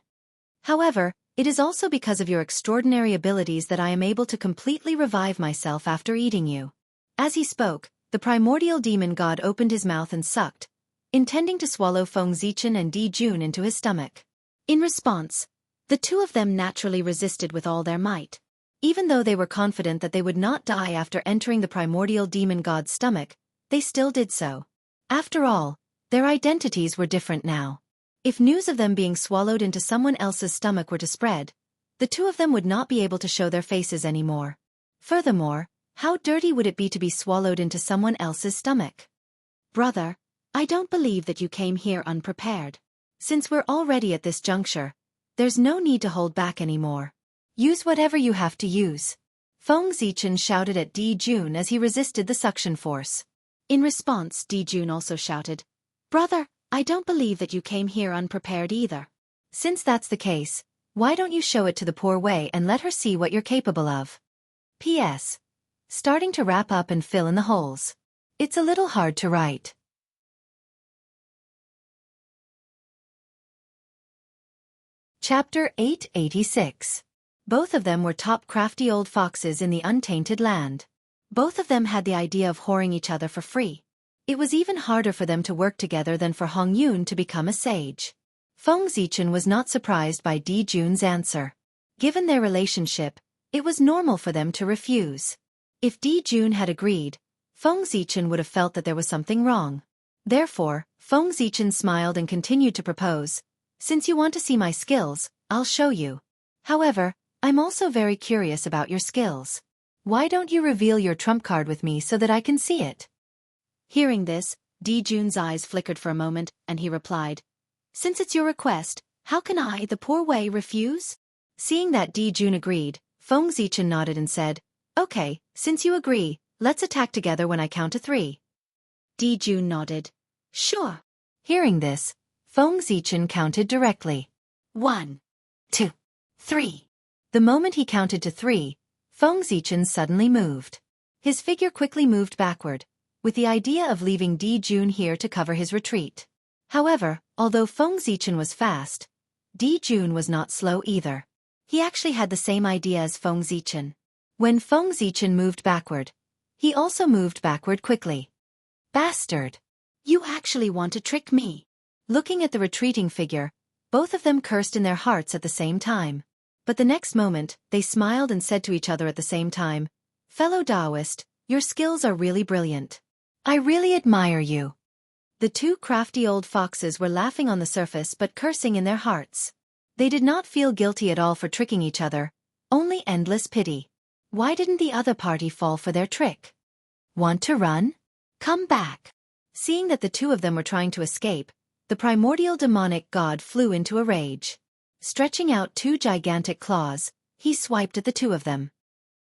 However, it is also because of your extraordinary abilities that I am able to completely revive myself after eating you. As he spoke, the primordial demon god opened his mouth and sucked, intending to swallow Feng Zichen and Di Jun into his stomach. In response, the two of them naturally resisted with all their might. Even though they were confident that they would not die after entering the primordial demon god's stomach, they still did so. After all, their identities were different now. If news of them being swallowed into someone else's stomach were to spread, the two of them would not be able to show their faces anymore. Furthermore, how dirty would it be to be swallowed into someone else's stomach? Brother, I don't believe that you came here unprepared. Since we're already at this juncture, there's no need to hold back anymore. Use whatever you have to use. Feng Zichen shouted at Di Jun as he resisted the suction force. In response, Di Jun also shouted, Brother, I don't believe that you came here unprepared either. Since that's the case, why don't you show it to the poor Wei and let her see what you're capable of? P.S. Starting to wrap up and fill in the holes. It's a little hard to write. Chapter 886. Both of them were top crafty old foxes in the untainted land. Both of them had the idea of whoring each other for free. It was even harder for them to work together than for Hong Yun to become a sage. Feng Zichen was not surprised by Di Jun's answer. Given their relationship, it was normal for them to refuse. If Di Jun had agreed, Feng Zichen would have felt that there was something wrong. Therefore, Feng Zichen smiled and continued to propose, Since you want to see my skills, I'll show you. However, I'm also very curious about your skills. Why don't you reveal your trump card with me so that I can see it? Hearing this, Jun's eyes flickered for a moment, and he replied, Since it's your request, how can I, the poor Wei, refuse? Seeing that Jun agreed, Feng Zichen nodded and said, Okay, since you agree, let's attack together when I count to 3. Jun nodded. Sure. Hearing this, Feng Zichen counted directly. 1, 2, 3. The moment he counted to 3, Feng Zichen suddenly moved. His figure quickly moved backward, with the idea of leaving Jun here to cover his retreat. However, although Feng Zichen was fast, Jun was not slow either. He actually had the same idea as Feng Zichen. When Feng Zichen moved backward, he also moved backward quickly. Bastard! You actually want to trick me? Looking at the retreating figure, both of them cursed in their hearts at the same time. But the next moment, they smiled and said to each other at the same time, Fellow Taoist, your skills are really brilliant. I really admire you. The two crafty old foxes were laughing on the surface but cursing in their hearts. They did not feel guilty at all for tricking each other, only endless pity. Why didn't the other party fall for their trick? Want to run? Come back. Seeing that the two of them were trying to escape, the primordial demonic god flew into a rage. Stretching out 2 gigantic claws, he swiped at the two of them.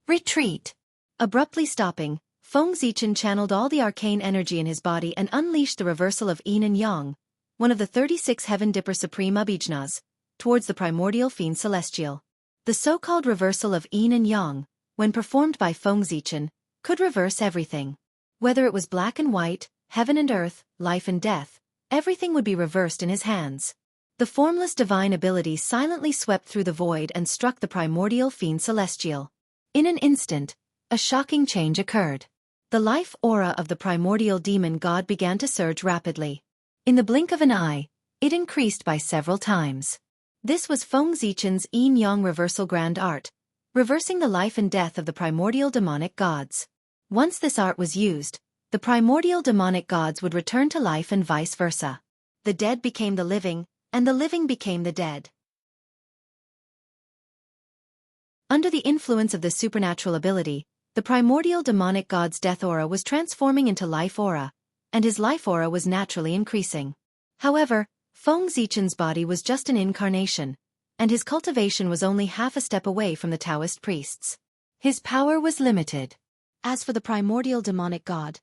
Retreat! Abruptly stopping, Feng Zichen channeled all the arcane energy in his body and unleashed the reversal of Yin and Yang, one of the 36 Heaven Dipper Supreme Abhijnas, towards the primordial fiend celestial. The so-called reversal of Yin and Yang, when performed by Feng Zichen, could reverse everything. Whether it was black and white, heaven and earth, life and death, everything would be reversed in his hands. The formless divine ability silently swept through the void and struck the primordial fiend celestial. In an instant, a shocking change occurred. The life aura of the primordial demon god began to surge rapidly. In the blink of an eye, it increased by several times. This was Feng Zichen's Yin-Yang reversal grand art, reversing the life and death of the primordial demonic gods. Once this art was used, the primordial demonic gods would return to life and vice versa. The dead became the living, and the living became the dead. Under the influence of this supernatural ability, the primordial demonic god's death aura was transforming into life aura, and his life aura was naturally increasing. However, Feng Zichen's body was just an incarnation, and his cultivation was only half a step away from the Taoist priests. His power was limited. As for the primordial demonic god,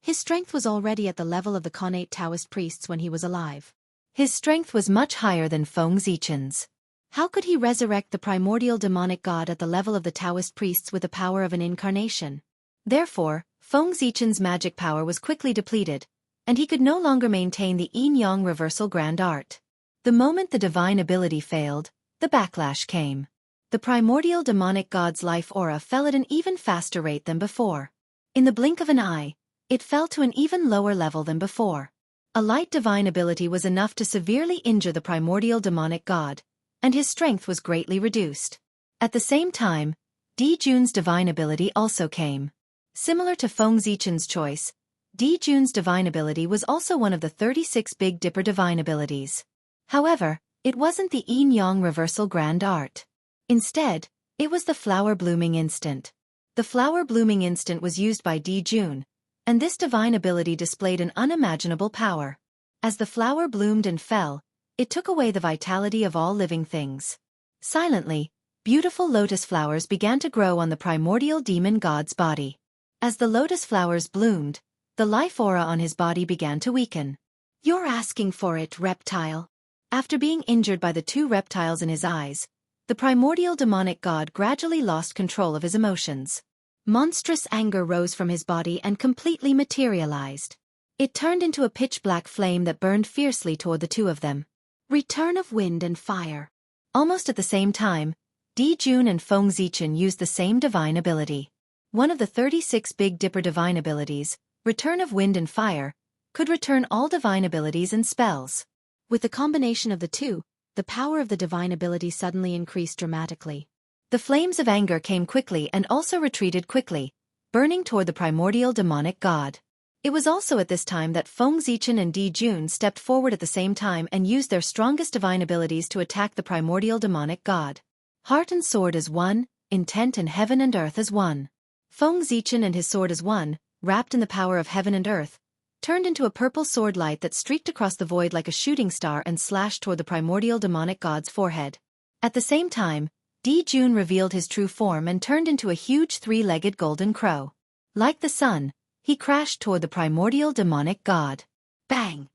his strength was already at the level of the connate Taoist priests when he was alive. His strength was much higher than Feng Zichen's. How could he resurrect the primordial demonic god at the level of the Taoist priests with the power of an incarnation? Therefore, Feng Zichen's magic power was quickly depleted, and he could no longer maintain the yin-yang reversal grand art. The moment the divine ability failed, the backlash came. The primordial demonic god's life aura fell at an even faster rate than before. In the blink of an eye, it fell to an even lower level than before. A light divine ability was enough to severely injure the primordial demonic god, and his strength was greatly reduced. At the same time, Jun's divine ability also came. Similar to Feng Zichen's choice, Jun's divine ability was also one of the 36 Big Dipper divine abilities. However, it wasn't the yin-yang reversal grand art. Instead, it was the flower blooming instant. The flower blooming instant was used by Jun, and this divine ability displayed an unimaginable power. As the flower bloomed and fell, it took away the vitality of all living things. Silently, beautiful lotus flowers began to grow on the primordial demon god's body. As the lotus flowers bloomed, the life aura on his body began to weaken. You're asking for it, reptile. After being injured by the 2 reptiles in his eyes, the primordial demonic god gradually lost control of his emotions. Monstrous anger rose from his body and completely materialized. It turned into a pitch-black flame that burned fiercely toward the two of them. Return of wind and fire. Almost at the same time, Jun and Feng Zichen used the same divine ability. One of the 36 Big Dipper divine abilities, Return of Wind and Fire, could return all divine abilities and spells. With the combination of the two, the power of the divine ability suddenly increased dramatically. The flames of anger came quickly and also retreated quickly, burning toward the primordial demonic god. It was also at this time that Feng Zichen and Jun stepped forward at the same time and used their strongest divine abilities to attack the primordial demonic god. Heart and sword as one, intent and heaven and earth as one. Feng Zichen and his sword as one, wrapped in the power of heaven and earth, turned into a purple sword light that streaked across the void like a shooting star and slashed toward the primordial demonic god's forehead. At the same time, Di Jun revealed his true form and turned into a huge three-legged golden crow. Like the sun, he crashed toward the primordial demonic god. Bang!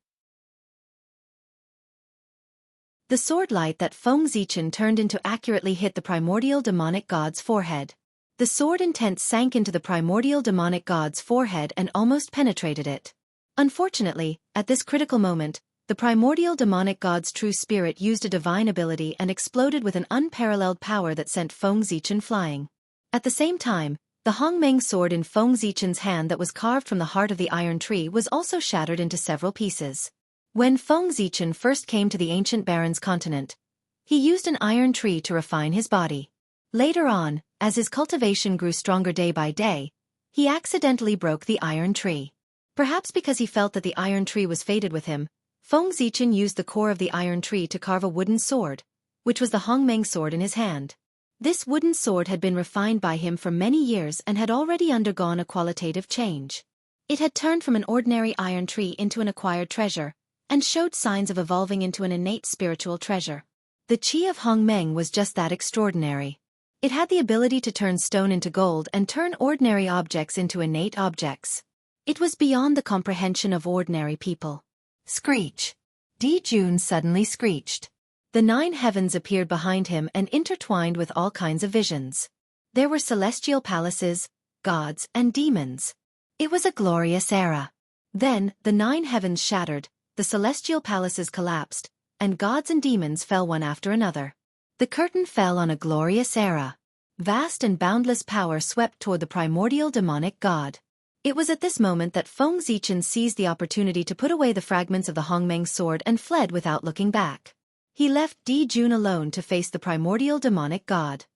The sword light that Feng Zichen turned into accurately hit the primordial demonic god's forehead. The sword intent sank into the primordial demonic god's forehead and almost penetrated it. Unfortunately, at this critical moment, the primordial demonic god's true spirit used a divine ability and exploded with an unparalleled power that sent Feng Zichen flying. At the same time, the Hongmeng sword in Feng Zichen's hand that was carved from the heart of the iron tree was also shattered into several pieces. When Feng Zichen first came to the ancient Baron's continent, he used an iron tree to refine his body. Later on, as his cultivation grew stronger day by day, he accidentally broke the iron tree. Perhaps because he felt that the iron tree was fated with him, Feng Zichen used the core of the iron tree to carve a wooden sword, which was the Hongmeng sword in his hand. This wooden sword had been refined by him for many years and had already undergone a qualitative change. It had turned from an ordinary iron tree into an acquired treasure, and showed signs of evolving into an innate spiritual treasure. The Qi of Hongmeng was just that extraordinary. It had the ability to turn stone into gold and turn ordinary objects into innate objects. It was beyond the comprehension of ordinary people. Screech! Di Jun suddenly screeched. The 9 heavens appeared behind him and intertwined with all kinds of visions. There were celestial palaces, gods, and demons. It was a glorious era. Then, the 9 heavens shattered, the celestial palaces collapsed, and gods and demons fell one after another. The curtain fell on a glorious era. Vast and boundless power swept toward the primordial demonic god. It was at this moment that Feng Zichen seized the opportunity to put away the fragments of the Hongmeng sword and fled without looking back. He left Di Jun alone to face the primordial demonic god.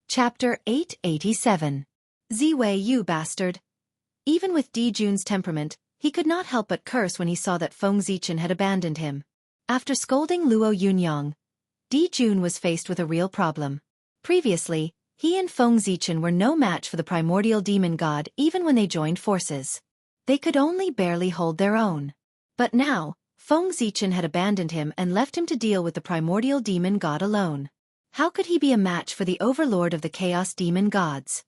Chapter 887. Ziwei, you bastard! Even with Di Jun's temperament, he could not help but curse when he saw that Feng Zichen had abandoned him. After scolding Luo Yunyang, Di Jun was faced with a real problem. Previously, he and Feng Zichen were no match for the primordial demon god even when they joined forces. They could only barely hold their own. But now, Feng Zichen had abandoned him and left him to deal with the primordial demon god alone. How could he be a match for the overlord of the chaos demon gods?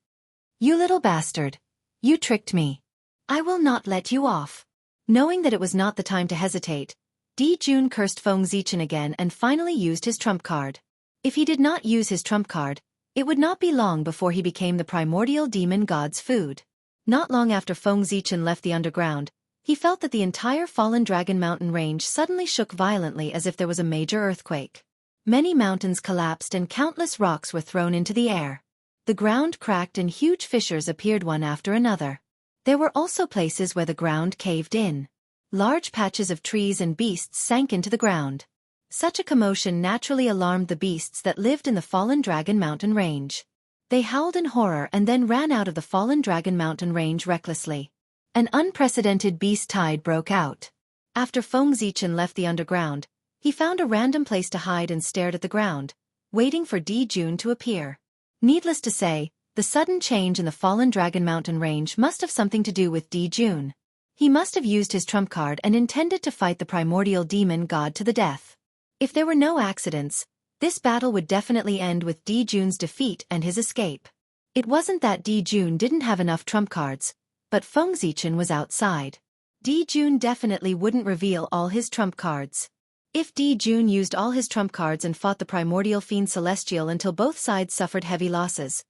You little bastard! You tricked me. I will not let you off. Knowing that it was not the time to hesitate, Di Jun cursed Feng Zichen again and finally used his trump card. If he did not use his trump card, it would not be long before he became the primordial demon god's food. Not long after Feng Zichen left the underground, he felt that the entire fallen Dragon Mountain range suddenly shook violently as if there was a major earthquake. Many mountains collapsed and countless rocks were thrown into the air. The ground cracked and huge fissures appeared one after another. There were also places where the ground caved in. Large patches of trees and beasts sank into the ground. Such a commotion naturally alarmed the beasts that lived in the fallen Dragon Mountain range. They howled in horror and then ran out of the fallen Dragon Mountain range recklessly. An unprecedented beast tide broke out. After Feng Zichen left the underground, he found a random place to hide and stared at the ground, waiting for Di Jun to appear. Needless to say, the sudden change in the fallen Dragon Mountain range must have something to do with Di Jun. He must have used his trump card and intended to fight the primordial demon god to the death. If there were no accidents, this battle would definitely end with Di Jun's defeat and his escape. It wasn't that Di Jun didn't have enough trump cards, but Feng Zichen was outside. Di Jun definitely wouldn't reveal all his trump cards. If Di Jun used all his trump cards and fought the primordial fiend Celestial until both sides suffered heavy losses,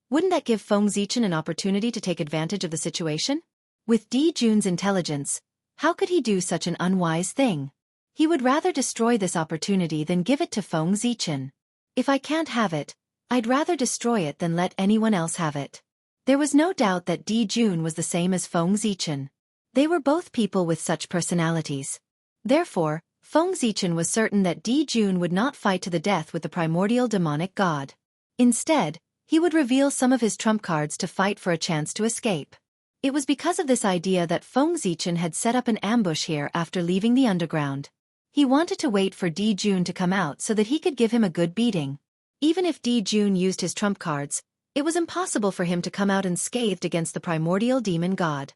wouldn't that give Feng Zichen an opportunity to take advantage of the situation? With Di Jun's intelligence, how could he do such an unwise thing? He would rather destroy this opportunity than give it to Feng Zichen. If I can't have it, I'd rather destroy it than let anyone else have it. There was no doubt that Di Jun was the same as Feng Zichen. They were both people with such personalities. Therefore, Feng Zichen was certain that Di Jun would not fight to the death with the primordial demonic god. Instead, he would reveal some of his trump cards to fight for a chance to escape. It was because of this idea that Feng Zichen had set up an ambush here after leaving the underground. He wanted to wait for Di Jun to come out so that he could give him a good beating. Even if Di Jun used his trump cards, it was impossible for him to come out unscathed against the primordial demon god.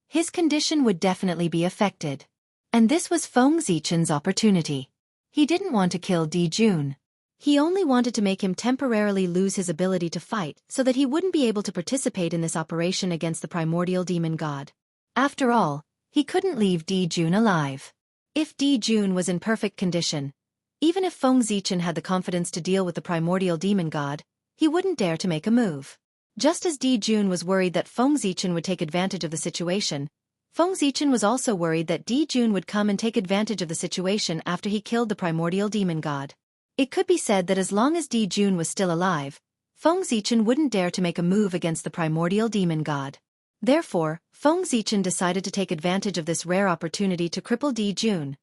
His condition would definitely be affected. And this was Feng Zichen's opportunity. He didn't want to kill Di Jun. He only wanted to make him temporarily lose his ability to fight so that he wouldn't be able to participate in this operation against the primordial demon god. After all, he couldn't leave Di Jun alive. If Di Jun was in perfect condition, even if Feng Zichen had the confidence to deal with the primordial demon god, he wouldn't dare to make a move. Just as Di Jun was worried that Feng Zichen would take advantage of the situation, Feng Zichen was also worried that Di Jun would come and take advantage of the situation after he killed the primordial demon god. It could be said that as long as Di Jun was still alive, Feng Zichen wouldn't dare to make a move against the primordial demon god. Therefore, Feng Zichen decided to take advantage of this rare opportunity to cripple Di Jun.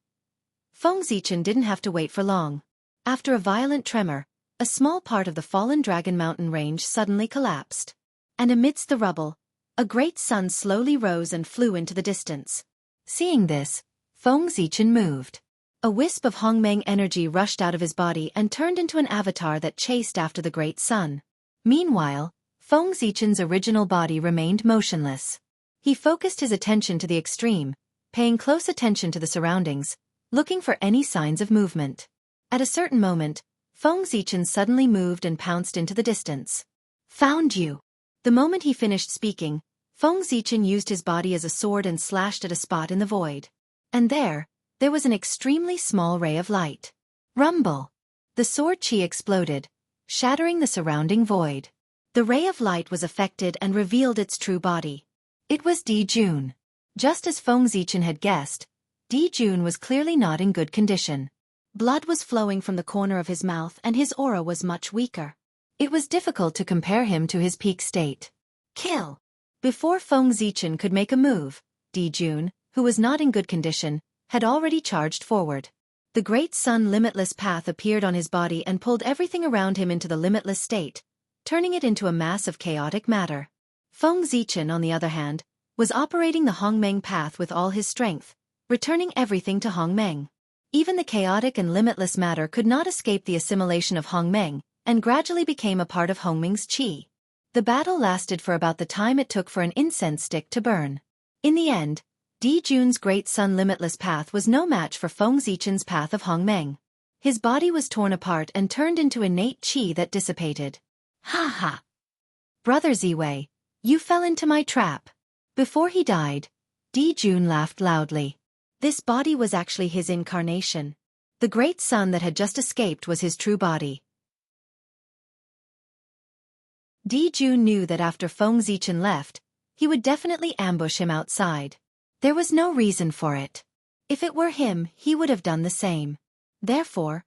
Feng Zichen didn't have to wait for long. After a violent tremor, a small part of the fallen Dragon Mountain range suddenly collapsed. And amidst the rubble, a great sun slowly rose and flew into the distance. Seeing this, Feng Zichen moved. A wisp of Hongmeng energy rushed out of his body and turned into an avatar that chased after the great sun. Meanwhile, Feng Zichen's original body remained motionless. He focused his attention to the extreme, paying close attention to the surroundings, looking for any signs of movement. At a certain moment, Feng Zichen suddenly moved and pounced into the distance. Found you! The moment he finished speaking, Feng Zichen used his body as a sword and slashed at a spot in the void. And there was an extremely small ray of light. Rumble! The sword chi exploded, shattering the surrounding void. The ray of light was affected and revealed its true body. It was Di Jun. Just as Feng Zichen had guessed, Di Jun was clearly not in good condition. Blood was flowing from the corner of his mouth and his aura was much weaker. It was difficult to compare him to his peak state. Kill! Before Feng Zichen could make a move, Di Jun, who was not in good condition, had already charged forward. The great sun limitless path appeared on his body and pulled everything around him into the limitless state, turning it into a mass of chaotic matter. Feng Zichen, on the other hand, was operating the Hongmeng path with all his strength, returning everything to Hongmeng. Even the chaotic and limitless matter could not escape the assimilation of Hongmeng, and gradually became a part of Hongmeng's qi. The battle lasted for about the time it took for an incense stick to burn. In the end, Di Jun's great sun limitless path was no match for Feng Zichen's path of Hongmeng. His body was torn apart and turned into innate qi that dissipated. Ha ha! Brother Ziwei, you fell into my trap. Before he died, Di Jun laughed loudly. This body was actually his incarnation. The great sun that had just escaped was his true body. Di Jun knew that after Feng Zichen left, he would definitely ambush him outside. There was no reason for it. If it were him, he would have done the same. Therefore,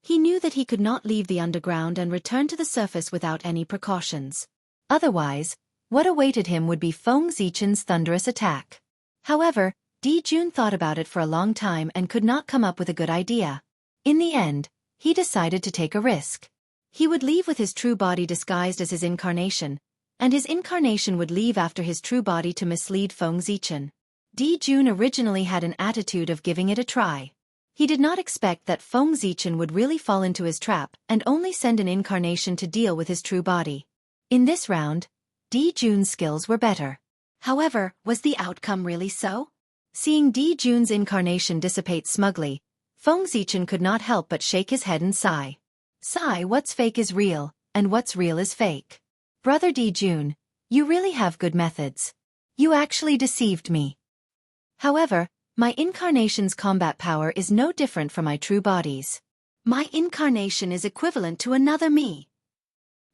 he knew that he could not leave the underground and return to the surface without any precautions. Otherwise, what awaited him would be Feng Zichen's thunderous attack. However, Di Jun thought about it for a long time and could not come up with a good idea. In the end, he decided to take a risk. He would leave with his true body disguised as his incarnation, and his incarnation would leave after his true body to mislead Feng Zichen. Di Jun originally had an attitude of giving it a try. He did not expect that Feng Zichen would really fall into his trap and only send an incarnation to deal with his true body. In this round, Di Jun's skills were better. However, was the outcome really so? Seeing Di Jun's incarnation dissipate smugly, Feng Zichen could not help but shake his head and sigh. Sigh, what's fake is real, and what's real is fake. Brother Di Jun, you really have good methods. You actually deceived me. However, my incarnation's combat power is no different from my true body's. My incarnation is equivalent to another me.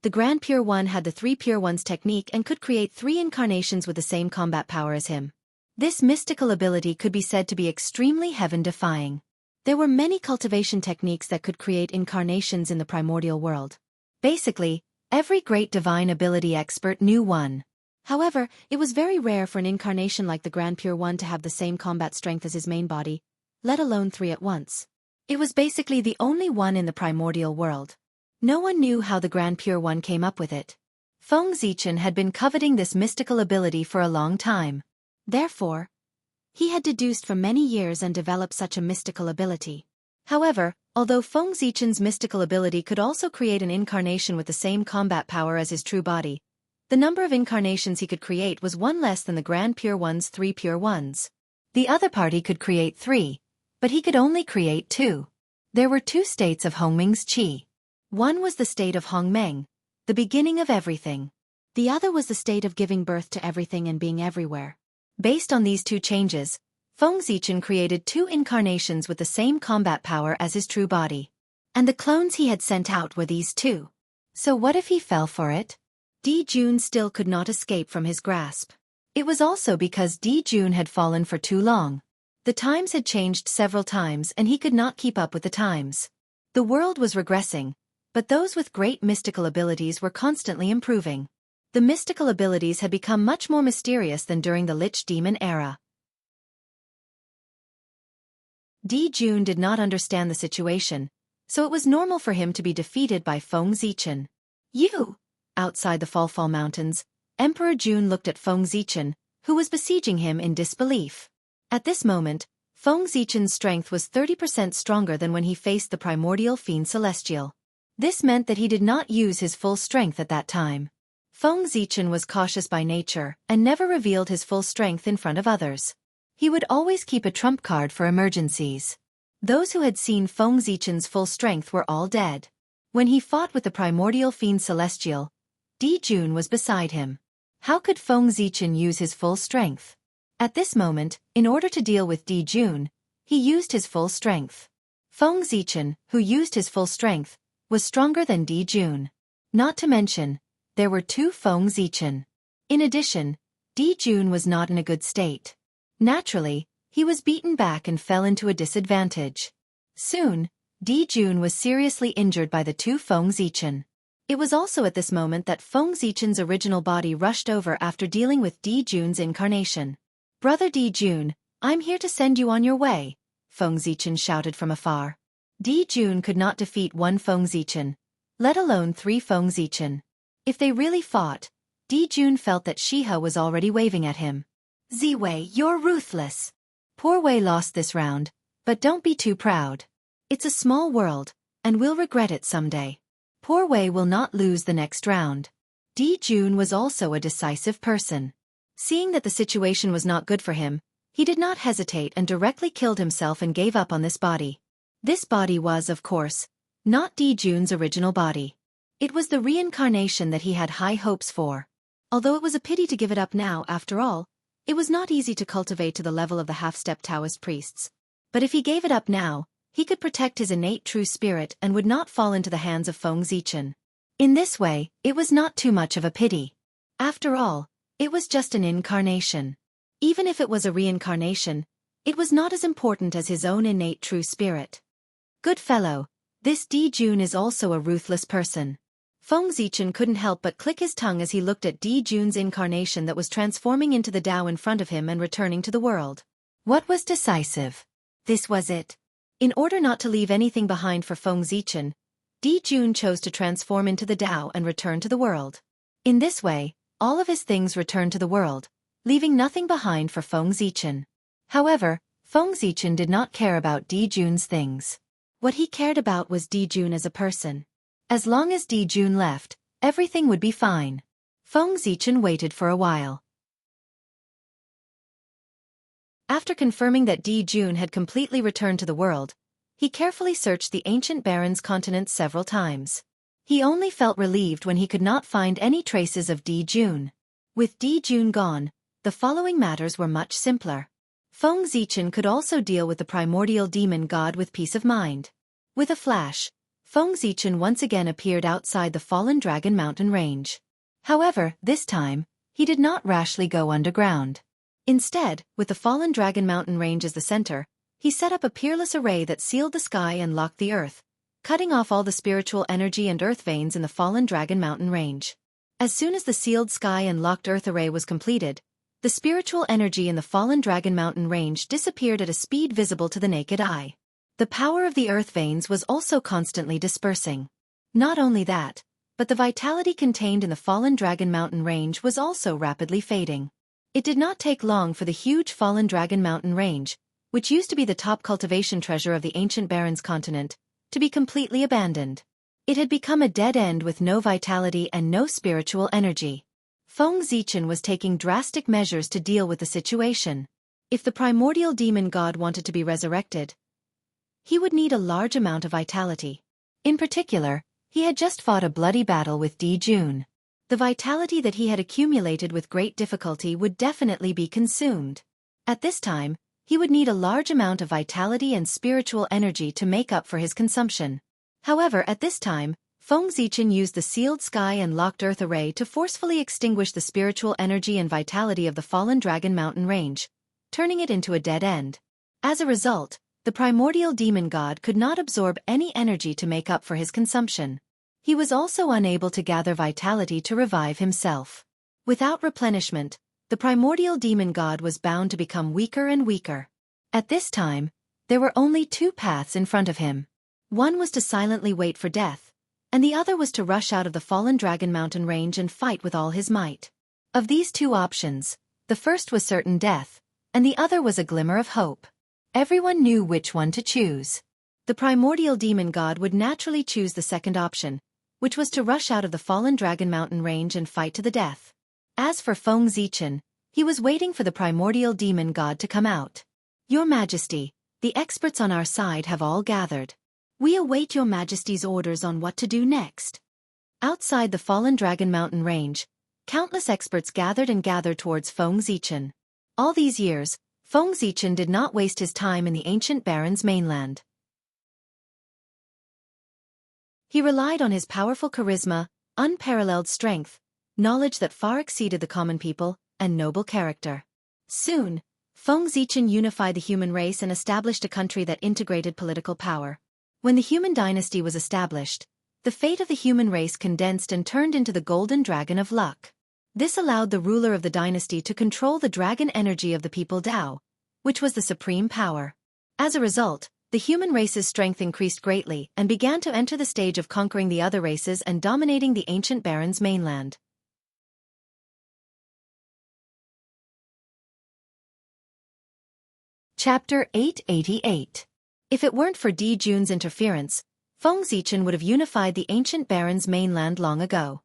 The Grand Pure One had the 3 Pure Ones technique and could create 3 incarnations with the same combat power as him. This mystical ability could be said to be extremely heaven-defying. There were many cultivation techniques that could create incarnations in the primordial world. Basically, every great divine ability expert knew one. However, it was very rare for an incarnation like the Grand Pure One to have the same combat strength as his main body, let alone 3 at once. It was basically the only one in the primordial world. No one knew how the Grand Pure One came up with it. Feng Zichen had been coveting this mystical ability for a long time. Therefore, he had deduced for many years and developed such a mystical ability. However, although Feng Zichen's mystical ability could also create an incarnation with the same combat power as his true body, the number of incarnations he could create was one less than the Grand Pure One's 3 Pure Ones. The other party could create 3, but he could only create 2. There were 2 states of Hongmeng's qi. One was the state of Hongmeng, the beginning of everything. The other was the state of giving birth to everything and being everywhere. Based on these 2 changes, Feng Zichen created 2 incarnations with the same combat power as his true body. And the clones he had sent out were these 2. So what if he fell for it? Di Jun still could not escape from his grasp. It was also because Di Jun had fallen for too long. The times had changed several times and he could not keep up with the times. The world was regressing, but those with great mystical abilities were constantly improving. The mystical abilities had become much more mysterious than during the Lich Demon era. Di Jun did not understand the situation, so it was normal for him to be defeated by Feng Zichen. You! Outside the Falfall Mountains, Emperor Jun looked at Feng Zichen, who was besieging him in disbelief. At this moment, Feng Zichen's strength was 30% stronger than when he faced the primordial fiend Celestial. This meant that he did not use his full strength at that time. Feng Zichen was cautious by nature and never revealed his full strength in front of others. He would always keep a trump card for emergencies. Those who had seen Feng Zichen's full strength were all dead. When he fought with the primordial fiend Celestial, Di Jun was beside him. How could Feng Zichen use his full strength? At this moment, in order to deal with Di Jun, he used his full strength. Feng Zichen, who used his full strength, was stronger than Di Jun. Not to mention, there were 2 Feng Zichen. In addition, Di Jun was not in a good state. Naturally, he was beaten back and fell into a disadvantage. Soon, Di Jun was seriously injured by the 2 Feng Zichen. It was also at this moment that Feng Zichen's original body rushed over after dealing with Di Jun's incarnation. Brother Di Jun, I'm here to send you on your way, Feng Zichen shouted from afar. Di Jun could not defeat 1 Feng Zichen, let alone 3 Feng Zichen. If they really fought, Di Jun felt that Shiha was already waving at him. Ziwei, you're ruthless. Poor Wei lost this round, but don't be too proud. It's a small world, and we'll regret it someday. Poor Wei will not lose the next round. Di Jun was also a decisive person. Seeing that the situation was not good for him, he did not hesitate and directly killed himself and gave up on this body. This body was, of course, not Di Jun's original body. It was the reincarnation that he had high hopes for. Although it was a pity to give it up now, after all, it was not easy to cultivate to the level of the half-step Taoist priests. But if he gave it up now, he could protect his innate true spirit and would not fall into the hands of Feng Zichen. In this way, it was not too much of a pity. After all, it was just an incarnation. Even if it was a reincarnation, it was not as important as his own innate true spirit. Good fellow, this Di Jun is also a ruthless person. Feng Zichen couldn't help but click his tongue as he looked at Di Jun's incarnation that was transforming into the Tao in front of him and returning to the world. What was decisive? This was it. In order not to leave anything behind for Feng Zichen, Di Jun chose to transform into the Tao and return to the world. In this way, all of his things returned to the world, leaving nothing behind for Feng Zichen. However, Feng Zichen did not care about Di Jun's things. What he cared about was Di Jun as a person. As long as Di Jun left, everything would be fine. Feng Zichen waited for a while. After confirming that Di Jun had completely returned to the world, he carefully searched the ancient Baron's continent several times. He only felt relieved when he could not find any traces of Di Jun. With Di Jun gone, the following matters were much simpler. Feng Zichen could also deal with the primordial demon god with peace of mind. With a flash, Feng Zichen once again appeared outside the fallen Dragon Mountain range. However, this time, he did not rashly go underground. Instead, with the fallen Dragon Mountain range as the center, he set up a peerless array that sealed the sky and locked the earth, cutting off all the spiritual energy and earth veins in the fallen Dragon Mountain range. As soon as the sealed sky and locked earth array was completed, the spiritual energy in the fallen Dragon Mountain range disappeared at a speed visible to the naked eye. The power of the earth veins was also constantly dispersing. Not only that, but the vitality contained in the fallen Dragon Mountain range was also rapidly fading. It did not take long for the huge fallen dragon mountain range, which used to be the top cultivation treasure of the ancient Barons continent, to be completely abandoned. It had become a dead end with no vitality and no spiritual energy. Feng Zichen was taking drastic measures to deal with the situation. If the primordial demon god wanted to be resurrected, he would need a large amount of vitality. In particular, he had just fought a bloody battle with Di Jun. The vitality that he had accumulated with great difficulty would definitely be consumed. At this time, he would need a large amount of vitality and spiritual energy to make up for his consumption. However, at this time, Feng Zichen used the sealed sky and locked earth array to forcefully extinguish the spiritual energy and vitality of the fallen dragon mountain range, turning it into a dead end. As a result, the primordial demon god could not absorb any energy to make up for his consumption. He was also unable to gather vitality to revive himself. Without replenishment, the primordial demon god was bound to become weaker and weaker. At this time, there were only two paths in front of him. One was to silently wait for death, and the other was to rush out of the fallen dragon mountain range and fight with all his might. Of these two options, the first was certain death, and the other was a glimmer of hope. Everyone knew which one to choose. The primordial demon god would naturally choose the second option, which was to rush out of the fallen dragon mountain range and fight to the death. As for Feng Zichen, he was waiting for the primordial demon god to come out. Your Majesty, the experts on our side have all gathered. We await your Majesty's orders on what to do next. Outside the fallen dragon mountain range, countless experts gathered towards Feng Zichen. All these years, Feng Zichen did not waste his time in the ancient Baron's mainland. He relied on his powerful charisma, unparalleled strength, knowledge that far exceeded the common people, and noble character. Soon, Feng Zichen unified the human race and established a country that integrated political power. When the human dynasty was established, the fate of the human race condensed and turned into the golden dragon of luck. This allowed the ruler of the dynasty to control the dragon energy of the people Dao, which was the supreme power. As a result, the human race's strength increased greatly and began to enter the stage of conquering the other races and dominating the ancient Baron's mainland. Chapter 888. If it weren't for Di Jun's interference, Feng Zichen would have unified the ancient Baron's mainland long ago.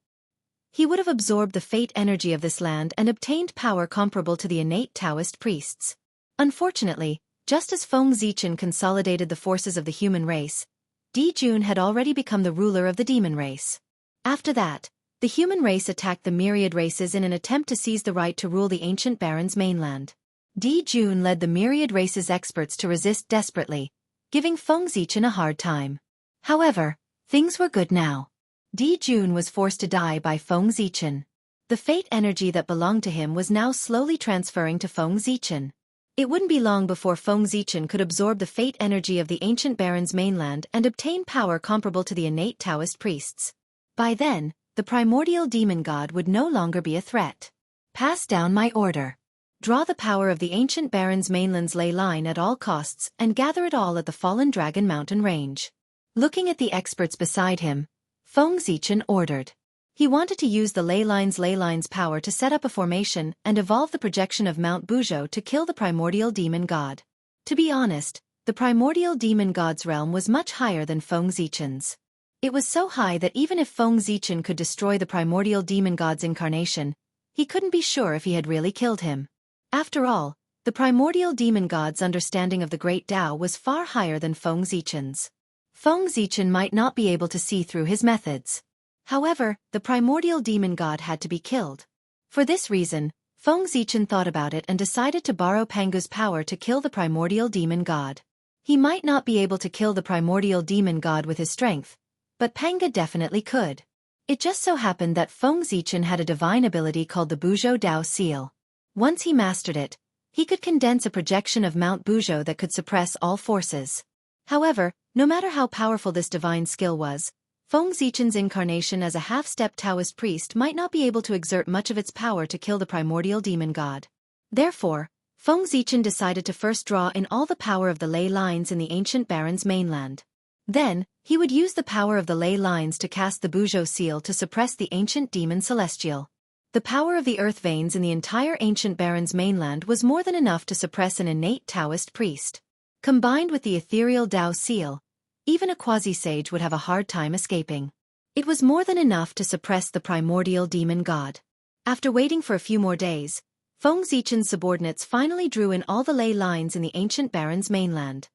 He would have absorbed the fate energy of this land and obtained power comparable to the innate Taoist priests. Unfortunately, just as Feng Zichen consolidated the forces of the human race, Di Jun had already become the ruler of the demon race. After that, the human race attacked the myriad races in an attempt to seize the right to rule the ancient Baron's mainland. Di Jun led the myriad races' experts to resist desperately, giving Feng Zichen a hard time. However, things were good now. Di Jun was forced to die by Feng Zichen. The fate energy that belonged to him was now slowly transferring to Feng Zichen. It wouldn't be long before Feng Zichen could absorb the fate energy of the ancient Baron's mainland and obtain power comparable to the innate Taoist priests. By then, the primordial demon god would no longer be a threat. Pass down my order. Draw the power of the ancient Baron's mainland's ley line at all costs and gather it all at the fallen dragon mountain range. Looking at the experts beside him, Feng Zichen ordered. He wanted to use the ley line's power to set up a formation and evolve the projection of Mount Buzhou to kill the primordial demon god. To be honest, the primordial demon god's realm was much higher than Feng Zichen's. It was so high that even if Feng Zichen could destroy the primordial demon god's incarnation, he couldn't be sure if he had really killed him. After all, the primordial demon god's understanding of the great Tao was far higher than Feng Zichen's. Feng Zichen might not be able to see through his methods. However, the primordial demon god had to be killed. For this reason, Feng Zichen thought about it and decided to borrow Pangu's power to kill the primordial demon god. He might not be able to kill the primordial demon god with his strength, but Panga definitely could. It just so happened that Feng Zichen had a divine ability called the Buzhou Dao Seal. Once he mastered it, he could condense a projection of Mount Buzhou that could suppress all forces. However, no matter how powerful this divine skill was, Feng Zichen's incarnation as a half-step Taoist priest might not be able to exert much of its power to kill the primordial demon god. Therefore, Feng Zichen decided to first draw in all the power of the ley lines in the ancient Baron's mainland. Then, he would use the power of the ley lines to cast the Buzhou seal to suppress the ancient demon celestial. The power of the earth veins in the entire ancient Baron's mainland was more than enough to suppress an innate Taoist priest. Combined with the ethereal Tao seal, even a quasi-sage would have a hard time escaping. It was more than enough to suppress the primordial demon god. After waiting for a few more days, Feng Zichen's subordinates finally drew in all the ley lines in the ancient Baron's mainland.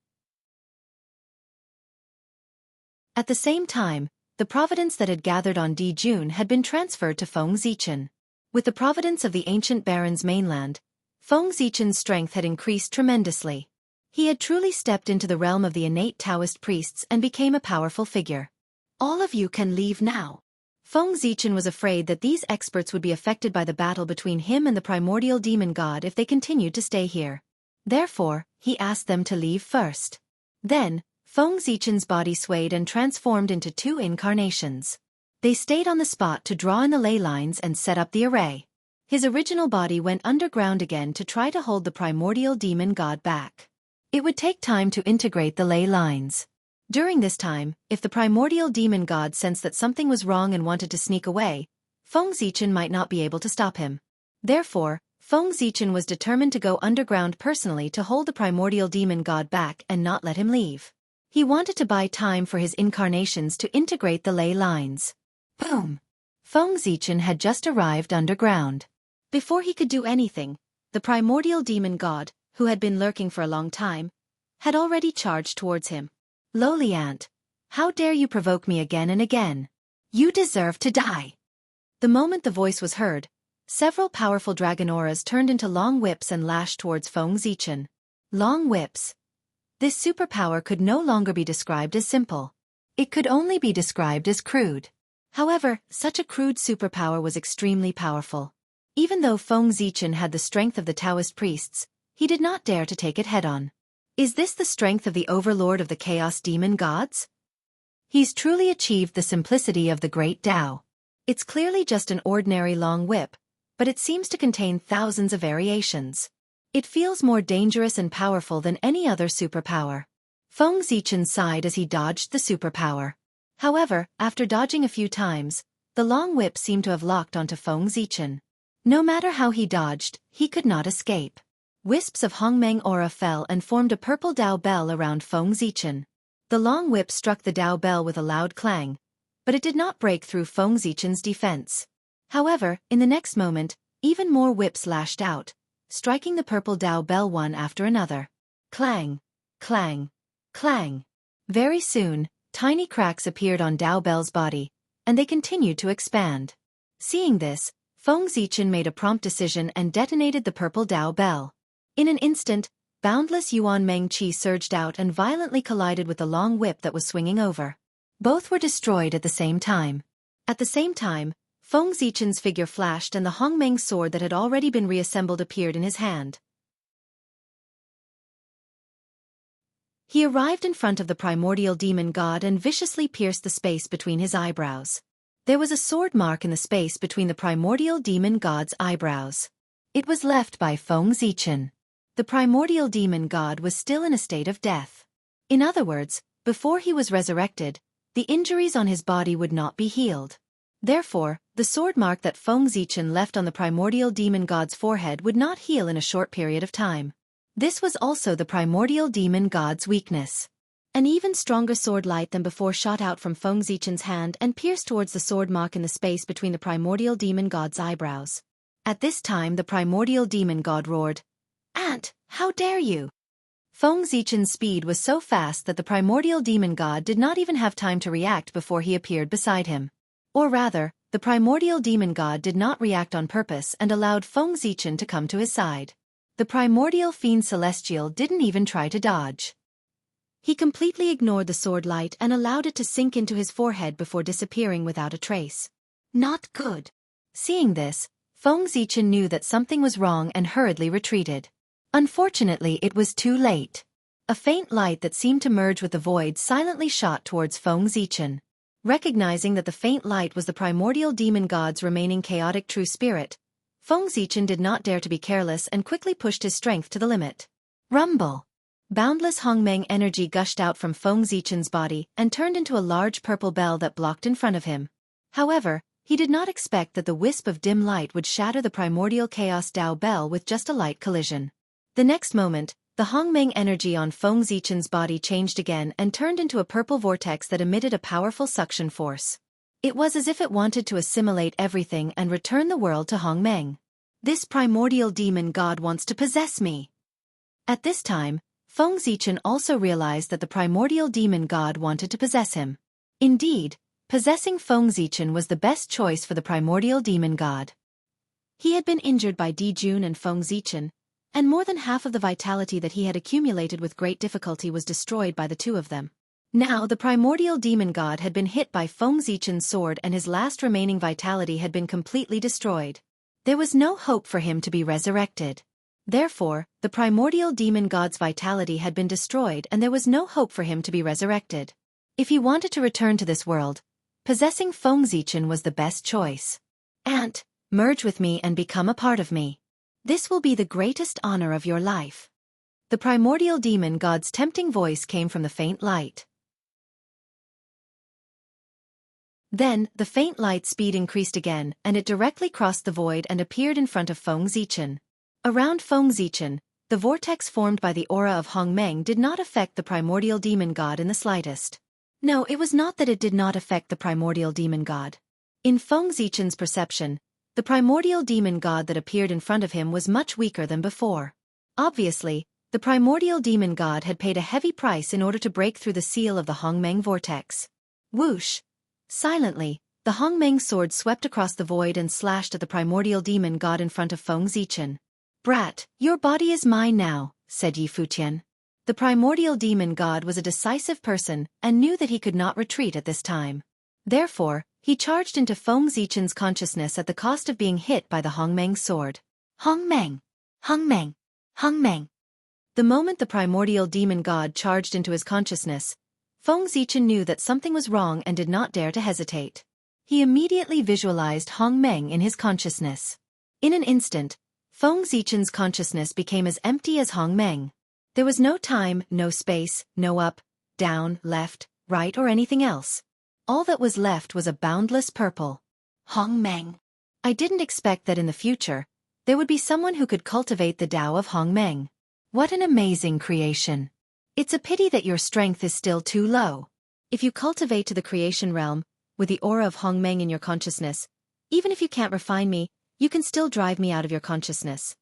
At the same time, the providence that had gathered on Dijun had been transferred to Feng Zichen. With the providence of the ancient Baron's mainland, Feng Zichen's strength had increased tremendously. He had truly stepped into the realm of the innate Taoist priests and became a powerful figure. All of you can leave now. Feng Zichen was afraid that these experts would be affected by the battle between him and the primordial demon god if they continued to stay here. Therefore, he asked them to leave first. Then, Feng Zichen's body swayed and transformed into two incarnations. They stayed on the spot to draw in the ley lines and set up the array. His original body went underground again to try to hold the primordial demon god back. It would take time to integrate the ley lines. During this time, if the primordial demon god sensed that something was wrong and wanted to sneak away, Feng Zichen might not be able to stop him. Therefore, Feng Zichen was determined to go underground personally to hold the primordial demon god back and not let him leave. He wanted to buy time for his incarnations to integrate the ley lines. Boom! Feng Zichen had just arrived underground. Before he could do anything, the primordial demon god, who had been lurking for a long time, had already charged towards him. Lowly ant, how dare you provoke me again and again? You deserve to die. The moment the voice was heard, several powerful dragon auras turned into long whips and lashed towards Feng Zichen. Long whips. This superpower could no longer be described as simple. It could only be described as crude. However, such a crude superpower was extremely powerful. Even though Feng Zichen had the strength of the Taoist priests, he did not dare to take it head-on. Is this the strength of the overlord of the chaos demon gods? He's truly achieved the simplicity of the great Tao. It's clearly just an ordinary long whip, but it seems to contain thousands of variations. It feels more dangerous and powerful than any other superpower. Feng Zichen sighed as he dodged the superpower. However, after dodging a few times, the long whip seemed to have locked onto Feng Zichen. No matter how he dodged, he could not escape. Wisps of Hongmeng aura fell and formed a purple Dao bell around Feng Zichen. The long whip struck the Dao bell with a loud clang, but it did not break through Feng Zichen's defense. However, in the next moment, even more whips lashed out, striking the purple Dao bell one after another. Clang, clang, clang. Very soon, tiny cracks appeared on Dao bell's body, and they continued to expand. Seeing this, Feng Zichen made a prompt decision and detonated the purple Dao bell. In an instant, boundless Yuan Meng Qi surged out and violently collided with the long whip that was swinging over. Both were destroyed at the same time. At the same time, Feng Zichen's figure flashed and the Hongmeng sword that had already been reassembled appeared in his hand. He arrived in front of the primordial demon god and viciously pierced the space between his eyebrows. There was a sword mark in the space between the primordial demon god's eyebrows. It was left by Feng Zichen. The primordial demon god was still in a state of death. In other words, before he was resurrected, the injuries on his body would not be healed. Therefore, the sword mark that Feng Zichen left on the primordial demon god's forehead would not heal in a short period of time. This was also the primordial demon god's weakness. An even stronger sword light than before shot out from Feng Zichen's hand and pierced towards the sword mark in the space between the primordial demon god's eyebrows. At this time the primordial demon god roared, "Ant, how dare you!" Feng Zichen's speed was so fast that the primordial demon god did not even have time to react before he appeared beside him. Or rather, the primordial demon god did not react on purpose and allowed Feng Zichen to come to his side. The primordial fiend celestial didn't even try to dodge. He completely ignored the sword light and allowed it to sink into his forehead before disappearing without a trace. Not good. Seeing this, Feng Zichen knew that something was wrong and hurriedly retreated. Unfortunately, it was too late. A faint light that seemed to merge with the void silently shot towards Feng Zichen. Recognizing that the faint light was the primordial demon god's remaining chaotic true spirit, Feng Zichen did not dare to be careless and quickly pushed his strength to the limit. Rumble! Boundless Hongmeng energy gushed out from Feng Zichen's body and turned into a large purple bell that blocked in front of him. However, He did not expect that the wisp of dim light would shatter the primordial chaos Dao Bell with just a light collision. The next moment, the Hongmeng energy on Feng Zichen's body changed again and turned into a purple vortex that emitted a powerful suction force. It was as if it wanted to assimilate everything and return the world to Hongmeng. This primordial demon god wants to possess me. At this time, Feng Zichen also realized that the primordial demon god wanted to possess him. Indeed, possessing Feng Zichen was the best choice for the primordial demon god. He had been injured by Di Jun and Feng Zichen, and more than half of the vitality that he had accumulated with great difficulty was destroyed by the two of them. Now the primordial demon god had been hit by Feng Zichen's sword and his last remaining vitality had been completely destroyed. There was no hope for him to be resurrected. Therefore, the primordial demon god's vitality had been destroyed and there was no hope for him to be resurrected. If he wanted to return to this world, possessing Feng Zichen was the best choice. "Ant, merge with me and become a part of me. This will be the greatest honor of your life." The primordial demon god's tempting voice came from the faint light. Then, the faint light speed increased again, and it directly crossed the void and appeared in front of Feng Zichen. Around Feng Zichen, the vortex formed by the aura of Hongmeng did not affect the primordial demon god in the slightest. No, it was not that it did not affect the primordial demon god. In Feng Zichen's perception, the primordial demon god that appeared in front of him was much weaker than before. Obviously, the primordial demon god had paid a heavy price in order to break through the seal of the Hongmeng vortex. Whoosh! Silently, the Hongmeng sword swept across the void and slashed at the primordial demon god in front of Feng Zichen. "Brat, your body is mine now," said Yi Futian. The primordial demon god was a decisive person and knew that he could not retreat at this time. Therefore, he charged into Feng Zichen's consciousness at the cost of being hit by the Hongmeng sword. Hongmeng! Hongmeng! Hongmeng! The moment the primordial demon god charged into his consciousness, Feng Zichen knew that something was wrong and did not dare to hesitate. He immediately visualized Hongmeng in his consciousness. In an instant, Feng Zichen's consciousness became as empty as Hongmeng. There was no time, no space, no up, down, left, right or anything else. All that was left was a boundless purple. Hongmeng. I didn't expect that in the future, there would be someone who could cultivate the Tao of Hongmeng. What an amazing creation. It's a pity that your strength is still too low. If you cultivate to the creation realm, with the aura of Hongmeng in your consciousness, even if you can't refine me, you can still drive me out of your consciousness.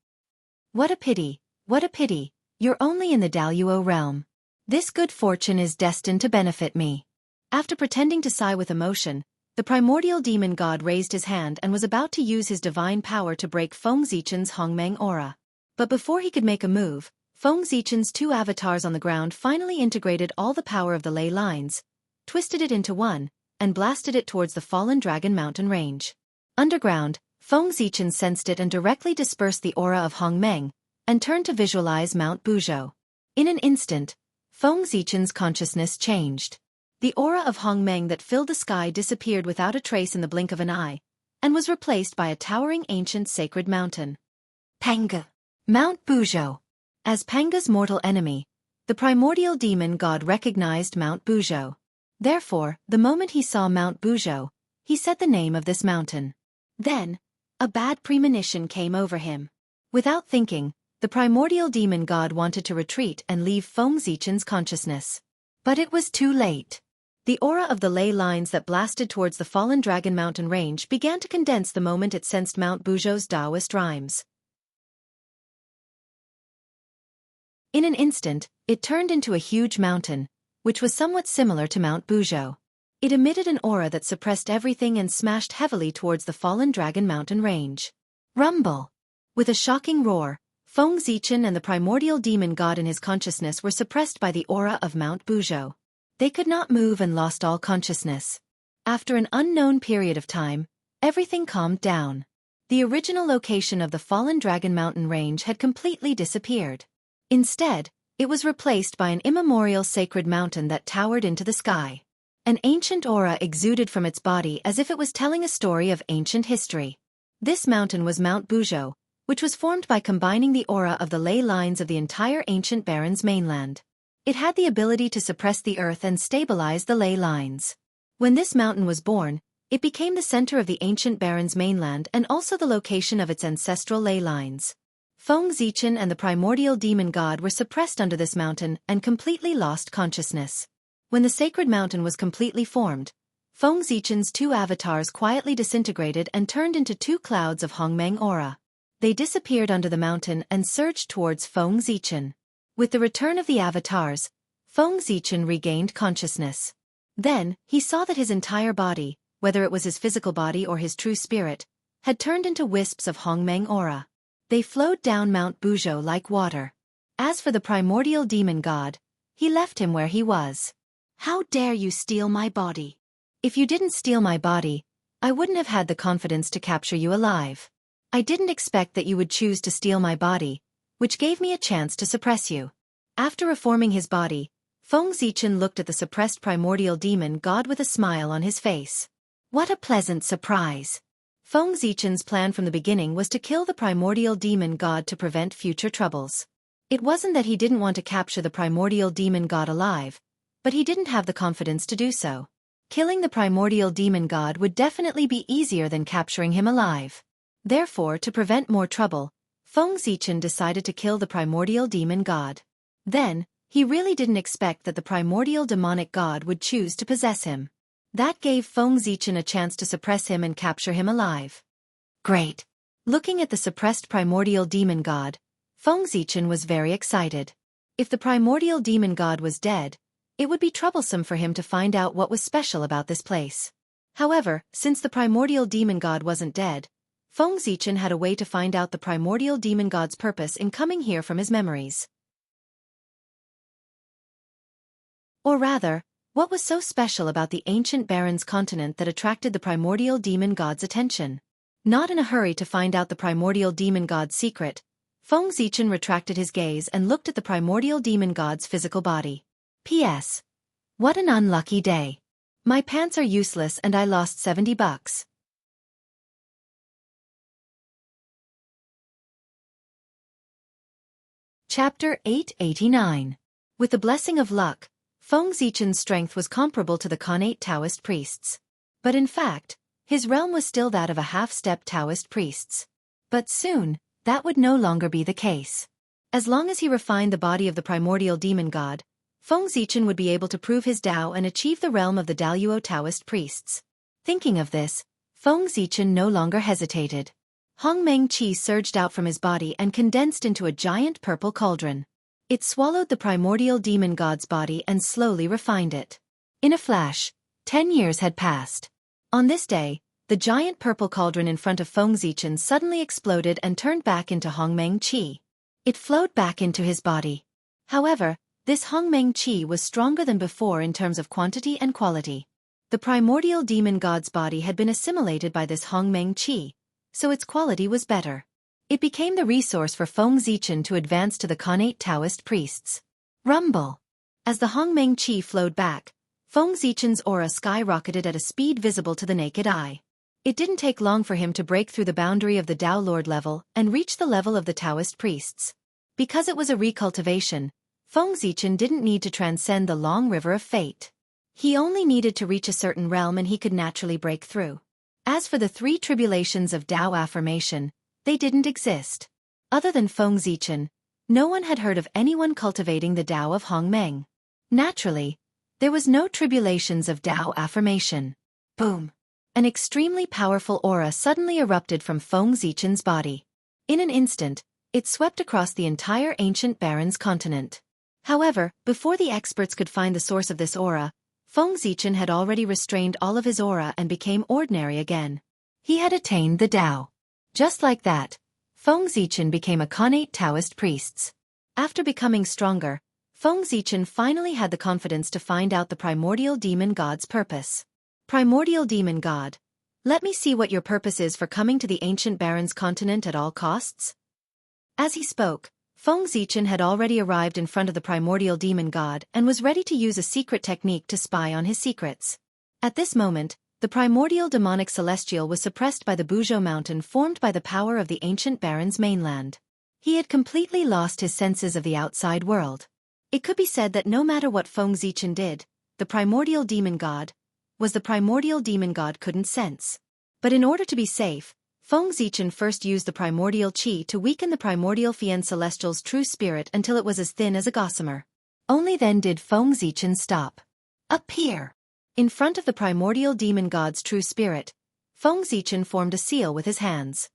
What a pity, what a pity, you're only in the Daluo realm. This good fortune is destined to benefit me. After pretending to sigh with emotion, the primordial demon god raised his hand and was about to use his divine power to break Feng Zichen's Hongmeng aura. But before he could make a move, Feng Zichen's two avatars on the ground finally integrated all the power of the ley lines, twisted it into one, and blasted it towards the fallen dragon mountain range. Underground, Feng Zichen sensed it and directly dispersed the aura of Hongmeng, and turned to visualize Mount Buzhou. In an instant, Feng Zichen's consciousness changed. The aura of Hongmeng that filled the sky disappeared without a trace in the blink of an eye, and was replaced by a towering ancient sacred mountain. Panga! Mount Buzhou! As Panga's mortal enemy, the primordial demon god recognized Mount Buzhou. Therefore, the moment he saw Mount Buzhou, he said the name of this mountain. Then, a bad premonition came over him. Without thinking, the primordial demon god wanted to retreat and leave Feng Zichen's consciousness. But it was too late. The aura of the ley lines that blasted towards the fallen dragon mountain range began to condense the moment it sensed Mount Buzhou's Taoist rhymes. In an instant, it turned into a huge mountain, which was somewhat similar to Mount Buzhou. It emitted an aura that suppressed everything and smashed heavily towards the fallen dragon mountain range. Rumble! With a shocking roar, Feng Zichen and the primordial demon god in his consciousness were suppressed by the aura of Mount Buzhou. They could not move and lost all consciousness. After an unknown period of time, everything calmed down. The original location of the fallen dragon mountain range had completely disappeared. Instead, it was replaced by an immemorial sacred mountain that towered into the sky. An ancient aura exuded from its body as if it was telling a story of ancient history. This mountain was Mount Buzhou, which was formed by combining the aura of the ley lines of the entire ancient Baron's mainland. It had the ability to suppress the earth and stabilize the ley lines. When this mountain was born, It became the center of the ancient baron's mainland and also the location of its ancestral ley lines. Feng Zichen and the primordial demon god were suppressed under this mountain and completely lost consciousness. When the sacred mountain was completely formed, Feng Zichen's two avatars quietly disintegrated and turned into two clouds of Hongmeng aura. They disappeared under the mountain and surged towards Feng Zichen. With the return of the avatars, Feng Zichen regained consciousness. Then, he saw that his entire body, whether it was his physical body or his true spirit, had turned into wisps of Hongmeng aura. They flowed down Mount Buzhou like water. As for the primordial demon god, he left him where he was. How dare you steal my body? If you didn't steal my body, I wouldn't have had the confidence to capture you alive. I didn't expect that you would choose to steal my body, which gave me a chance to suppress you. After reforming his body, Feng Zichen looked at the suppressed primordial demon god with a smile on his face. What a pleasant surprise! Feng Zichen's plan from the beginning was to kill the primordial demon god to prevent future troubles. It wasn't that he didn't want to capture the primordial demon god alive, but he didn't have the confidence to do so. Killing the primordial demon god would definitely be easier than capturing him alive. Therefore, to prevent more trouble, Feng Zichen decided to kill the primordial demon god. Then, he really didn't expect that the primordial demonic god would choose to possess him. That gave Feng Zichen a chance to suppress him and capture him alive. Great! Looking at the suppressed primordial demon god, Feng Zichen was very excited. If the primordial demon god was dead, it would be troublesome for him to find out what was special about this place. However, since the primordial demon god wasn't dead, Feng Zichen had a way to find out the primordial demon god's purpose in coming here from his memories. Or rather, what was so special about the ancient baron's continent that attracted the primordial demon god's attention? Not in a hurry to find out the primordial demon god's secret, Feng Zichen retracted his gaze and looked at the primordial demon god's physical body. P.S. What an unlucky day. My pants are useless and I lost $70. Chapter 889. With the blessing of luck, Feng Zichen's strength was comparable to the Khanate Taoist priests. But in fact, his realm was still that of a half-step Taoist priests. But soon, that would no longer be the case. As long as he refined the body of the primordial demon god, Feng Zichen would be able to prove his Dao and achieve the realm of the Daluo Taoist priests. Thinking of this, Feng Zichen no longer hesitated. Hongmeng Qi surged out from his body and condensed into a giant purple cauldron. It swallowed the primordial demon god's body and slowly refined it. In a flash, 10 years had passed. On this day, the giant purple cauldron in front of Feng Zichen suddenly exploded and turned back into Hongmeng Qi. It flowed back into his body. However, this Hongmeng Qi was stronger than before in terms of quantity and quality. The primordial demon god's body had been assimilated by this Hongmeng Qi, so its quality was better. It became the resource for Feng Zichen to advance to the Khanate Taoist priests. Rumble! As the Hongmeng Qi flowed back, Feng Zichen's aura skyrocketed at a speed visible to the naked eye. It didn't take long for him to break through the boundary of the Dao Lord level and reach the level of the Taoist priests. Because it was a recultivation, Feng Zichen didn't need to transcend the long river of fate. He only needed to reach a certain realm and he could naturally break through. As for the 3 tribulations of Dao affirmation, they didn't exist. Other than Feng Zichen, no one had heard of anyone cultivating the Dao of Hongmeng. Naturally, there was no tribulations of Dao affirmation. Boom! An extremely powerful aura suddenly erupted from Feng Zichen's body. In an instant, it swept across the entire ancient baron's continent. However, before the experts could find the source of this aura, Feng Zichen had already restrained all of his aura and became ordinary again. He had attained the Dao. Just like that, Feng Zichen became a Khanate Taoist priest. After becoming stronger, Feng Zichen finally had the confidence to find out the primordial demon god's purpose. Primordial demon god, let me see what your purpose is for coming to the ancient baron's continent at all costs. As he spoke, Feng Zichen had already arrived in front of the primordial demon god and was ready to use a secret technique to spy on his secrets. At this moment, the primordial demonic celestial was suppressed by the Buzhou mountain formed by the power of the ancient baron's mainland. He had completely lost his senses of the outside world. It could be said that no matter what Feng Zichen did, the primordial demon god, was the primordial demon god couldn't sense. But in order to be safe, Feng Zichen first used the primordial qi to weaken the primordial Fian Celestial's true spirit until it was as thin as a gossamer. Only then did Feng Zichen stop. Up here! In front of the primordial demon god's true spirit, Feng Zichen formed a seal with his hands.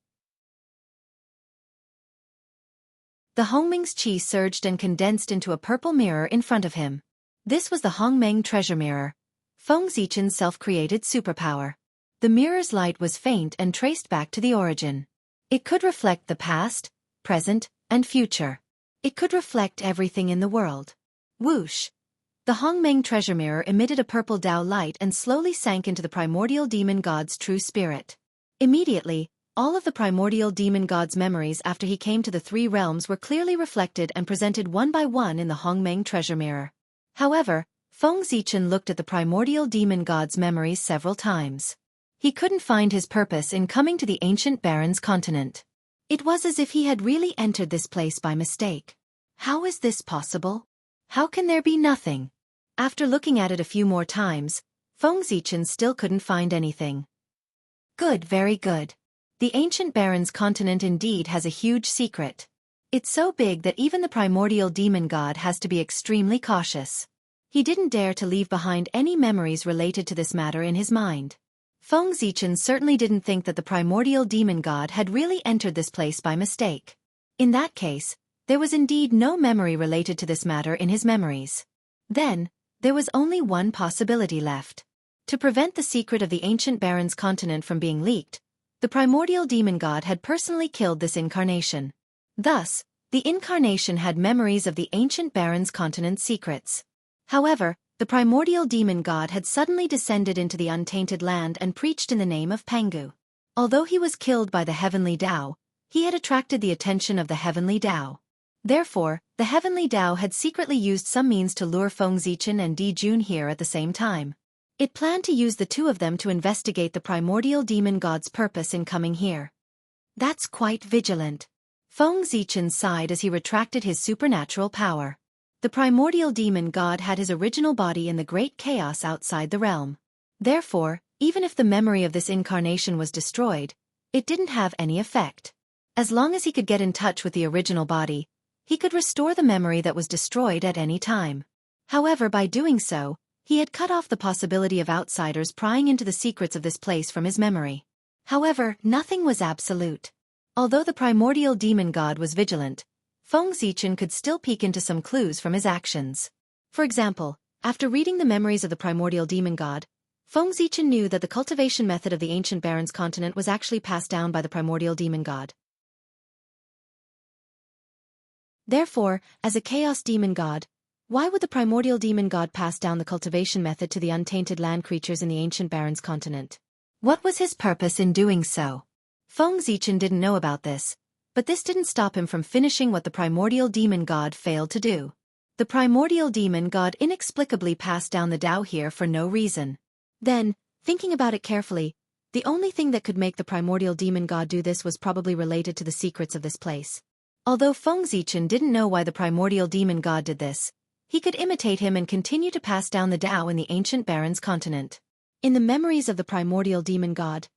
The Hongmeng's qi surged and condensed into a purple mirror in front of him. This was the Hongmeng treasure mirror, Feng Zichen's self-created superpower. The mirror's light was faint and traced back to the origin. It could reflect the past, present, and future. It could reflect everything in the world. Whoosh! The Hongmeng treasure mirror emitted a purple Dao light and slowly sank into the primordial demon god's true spirit. Immediately, all of the primordial demon god's memories after he came to the three realms were clearly reflected and presented one by one in the Hongmeng treasure mirror. However, Feng Zichen looked at the primordial demon god's memories several times. He couldn't find his purpose in coming to the ancient Baron's continent. It was as if he had really entered this place by mistake. How is this possible? How can there be nothing? After looking at it a few more times, Feng Zichen still couldn't find anything. Good, very good. The ancient Baron's continent indeed has a huge secret. It's so big that even the primordial demon god has to be extremely cautious. He didn't dare to leave behind any memories related to this matter in his mind. Feng Zichen certainly didn't think that the primordial demon god had really entered this place by mistake. In that case, there was indeed no memory related to this matter in his memories. Then, there was only one possibility left. To prevent the secret of the ancient Baron's continent from being leaked, the primordial demon god had personally killed this incarnation. Thus, the incarnation had memories of the ancient Baron's continent's secrets. However, the primordial demon god had suddenly descended into the untainted land and preached in the name of Pangu. Although he was killed by the heavenly Dao, he had attracted the attention of the heavenly Dao. Therefore, the heavenly Dao had secretly used some means to lure Feng Zichen and Di Jun here at the same time. It planned to use the two of them to investigate the primordial demon god's purpose in coming here. That's quite vigilant. Feng Zichen sighed as he retracted his supernatural power. The primordial demon god had his original body in the great chaos outside the realm. Therefore, even if the memory of this incarnation was destroyed, it didn't have any effect. As long as he could get in touch with the original body, he could restore the memory that was destroyed at any time. However, by doing so, he had cut off the possibility of outsiders prying into the secrets of this place from his memory. However, nothing was absolute. Although the primordial demon god was vigilant, Feng Zichen could still peek into some clues from his actions. For example, after reading the memories of the primordial demon god, Feng Zichen knew that the cultivation method of the ancient Baron's continent was actually passed down by the primordial demon god. Therefore, as a chaos demon god, why would the primordial demon god pass down the cultivation method to the untainted land creatures in the ancient Baron's continent? What was his purpose in doing so? Feng Zichen didn't know about this, but this didn't stop him from finishing what the primordial demon god failed to do. The primordial demon god inexplicably passed down the Dao here for no reason. Then, thinking about it carefully, the only thing that could make the primordial demon god do this was probably related to the secrets of this place. Although Feng Zichen didn't know why the primordial demon god did this, he could imitate him and continue to pass down the Dao in the ancient Baron's continent. In the memories of the primordial demon god,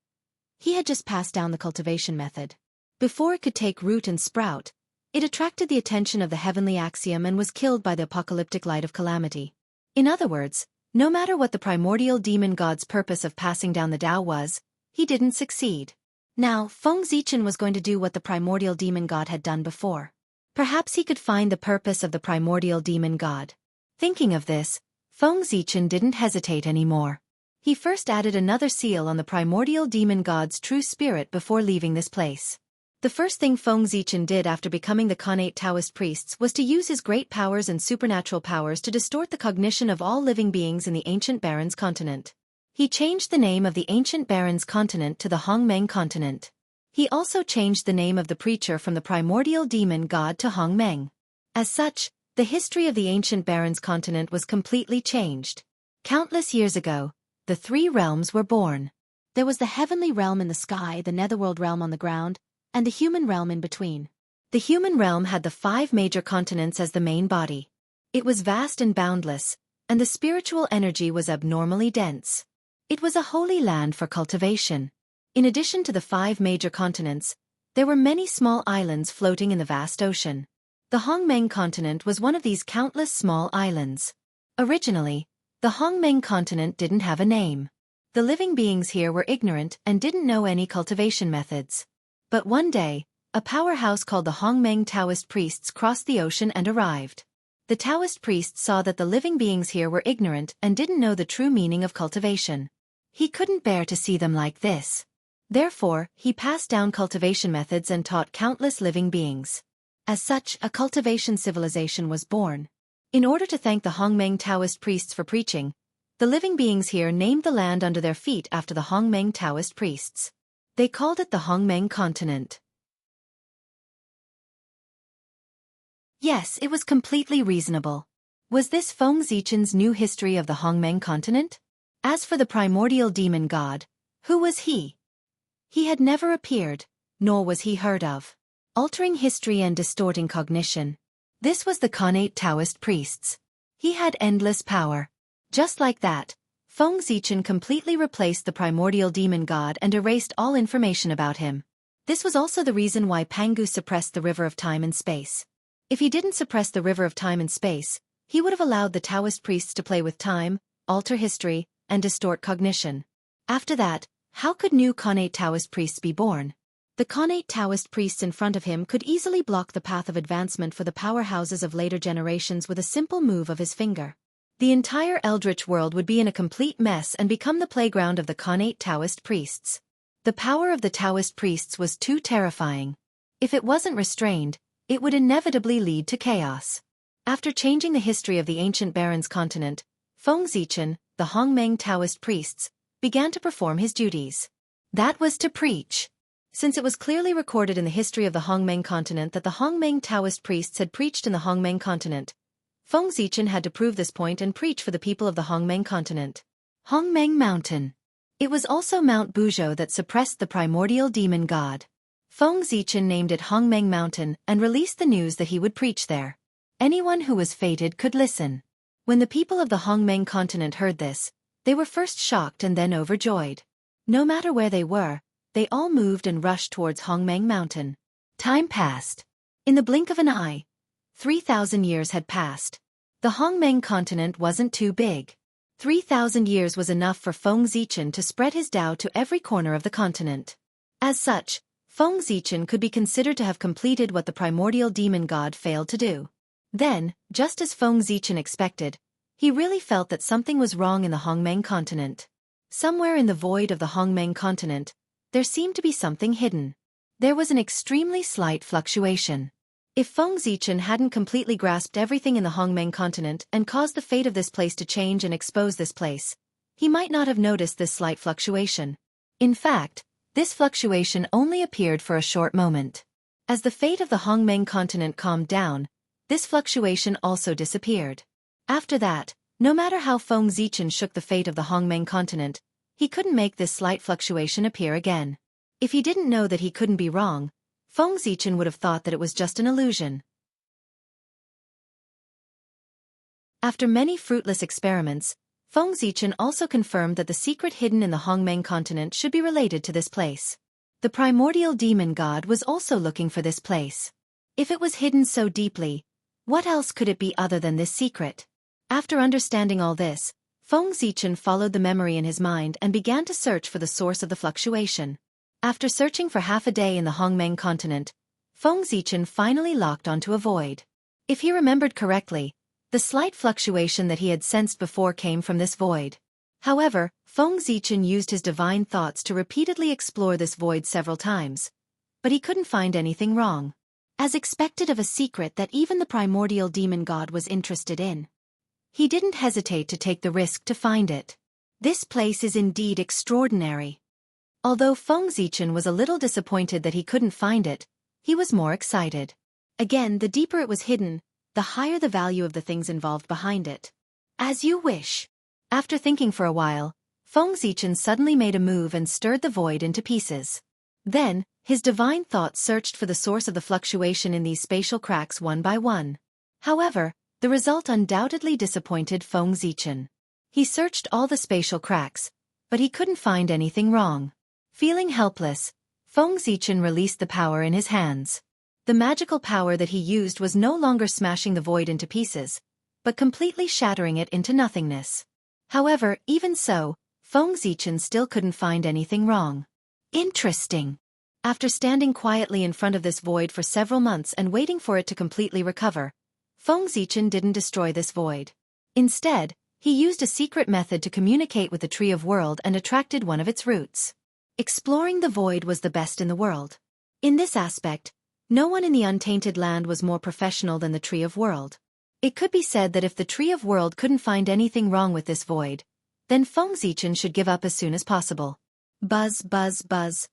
he had just passed down the cultivation method. Before it could take root and sprout, it attracted the attention of the heavenly axiom and was killed by the apocalyptic light of calamity. In other words, no matter what the primordial demon god's purpose of passing down the Dao was, he didn't succeed. Now, Feng Zichen was going to do what the primordial demon god had done before. Perhaps he could find the purpose of the primordial demon god. Thinking of this, Feng Zichen didn't hesitate anymore. He first added another seal on the primordial demon god's true spirit before leaving this place. The first thing Feng Zichen did after becoming the Khanate Taoist priests was to use his great powers and supernatural powers to distort the cognition of all living beings in the ancient Baron's continent. He changed the name of the ancient Baron's continent to the Hongmeng continent. He also changed the name of the preacher from the primordial demon god to Hongmeng. As such, the history of the ancient Baron's continent was completely changed. Countless years ago, the three realms were born. There was the heavenly realm in the sky, the netherworld realm on the ground, and the human realm in between. The human realm had the 5 major continents as the main body. It was vast and boundless, and the spiritual energy was abnormally dense. It was a holy land for cultivation. In addition to the 5 major continents, there were many small islands floating in the vast ocean. The Hongmeng continent was one of these countless small islands. Originally, the Hongmeng continent didn't have a name. The living beings here were ignorant and didn't know any cultivation methods. But one day, a powerhouse called the Hongmeng Taoist priests crossed the ocean and arrived. The Taoist priests saw that the living beings here were ignorant and didn't know the true meaning of cultivation. He couldn't bear to see them like this. Therefore, he passed down cultivation methods and taught countless living beings. As such, a cultivation civilization was born. In order to thank the Hongmeng Taoist priests for preaching, the living beings here named the land under their feet after the Hongmeng Taoist priests. They called it the Hongmeng continent. Yes, it was completely reasonable. Was this Feng Zichen's new history of the Hongmeng continent? As for the primordial demon god, who was he? He had never appeared, nor was he heard of. Altering history and distorting cognition. This was the Khanate Taoist priests. He had endless power. Just like that, Feng Zichen completely replaced the primordial demon god and erased all information about him. This was also the reason why Pangu suppressed the river of time and space. If he didn't suppress the river of time and space, he would have allowed the Taoist priests to play with time, alter history, and distort cognition. After that, how could new Khanate Taoist priests be born? The Khanate Taoist priests in front of him could easily block the path of advancement for the powerhouses of later generations with a simple move of his finger. The entire Eldritch world would be in a complete mess and become the playground of the Khanate Taoist priests. The power of the Taoist priests was too terrifying. If it wasn't restrained, it would inevitably lead to chaos. After changing the history of the ancient Barons continent, Feng Zichen, the Hongmeng Taoist priests, began to perform his duties. That was to preach. Since it was clearly recorded in the history of the Hongmeng continent that the Hongmeng Taoist priests had preached in the Hongmeng continent, Feng Zichen had to prove this point and preach for the people of the Hongmeng continent. Hongmeng Mountain. It was also Mount Buzhou that suppressed the primordial demon god. Feng Zichen named it Hongmeng Mountain and released the news that he would preach there. Anyone who was fated could listen. When the people of the Hongmeng continent heard this, they were first shocked and then overjoyed. No matter where they were, they all moved and rushed towards Hongmeng Mountain. Time passed. In the blink of an eye, 3,000 years had passed. The Hongmeng continent wasn't too big. 3,000 years was enough for Feng Zichen to spread his Tao to every corner of the continent. As such, Feng Zichen could be considered to have completed what the primordial demon god failed to do. Then, just as Feng Zichen expected, he really felt that something was wrong in the Hongmeng continent. Somewhere in the void of the Hongmeng continent, there seemed to be something hidden. There was an extremely slight fluctuation. If Feng Zichen hadn't completely grasped everything in the Hongmeng continent and caused the fate of this place to change and expose this place, he might not have noticed this slight fluctuation. In fact, this fluctuation only appeared for a short moment. As the fate of the Hongmeng continent calmed down, this fluctuation also disappeared. After that, no matter how Feng Zichen shook the fate of the Hongmeng continent, he couldn't make this slight fluctuation appear again. If he didn't know that he couldn't be wrong, Feng Zichen would have thought that it was just an illusion. After many fruitless experiments, Feng Zichen also confirmed that the secret hidden in the Hongmeng continent should be related to this place. The primordial demon god was also looking for this place. If it was hidden so deeply, what else could it be other than this secret? After understanding all this, Feng Zichen followed the memory in his mind and began to search for the source of the fluctuation. After searching for half a day in the Hongmeng continent, Feng Zichen finally locked onto a void. If he remembered correctly, the slight fluctuation that he had sensed before came from this void. However, Feng Zichen used his divine thoughts to repeatedly explore this void several times, but he couldn't find anything wrong. As expected of a secret that even the primordial demon god was interested in, he didn't hesitate to take the risk to find it. This place is indeed extraordinary. Although Feng Zichen was a little disappointed that he couldn't find it, he was more excited. Again, the deeper it was hidden, the higher the value of the things involved behind it. As you wish. After thinking for a while, Feng Zichen suddenly made a move and stirred the void into pieces. Then, his divine thoughts searched for the source of the fluctuation in these spatial cracks one by one. However, the result undoubtedly disappointed Feng Zichen. He searched all the spatial cracks, but he couldn't find anything wrong. Feeling helpless, Feng Zichen released the power in his hands. The magical power that he used was no longer smashing the void into pieces, but completely shattering it into nothingness. However, even so, Feng Zichen still couldn't find anything wrong. Interesting. After standing quietly in front of this void for several months and waiting for it to completely recover, Feng Zichen didn't destroy this void. Instead, he used a secret method to communicate with the Tree of World and attracted one of its roots. Exploring the void was the best in the world. In this aspect, no one in the Untainted Land was more professional than the Tree of World. It could be said that if the Tree of World couldn't find anything wrong with this void, then Feng Zichen should give up as soon as possible. Buzz, buzz, buzz.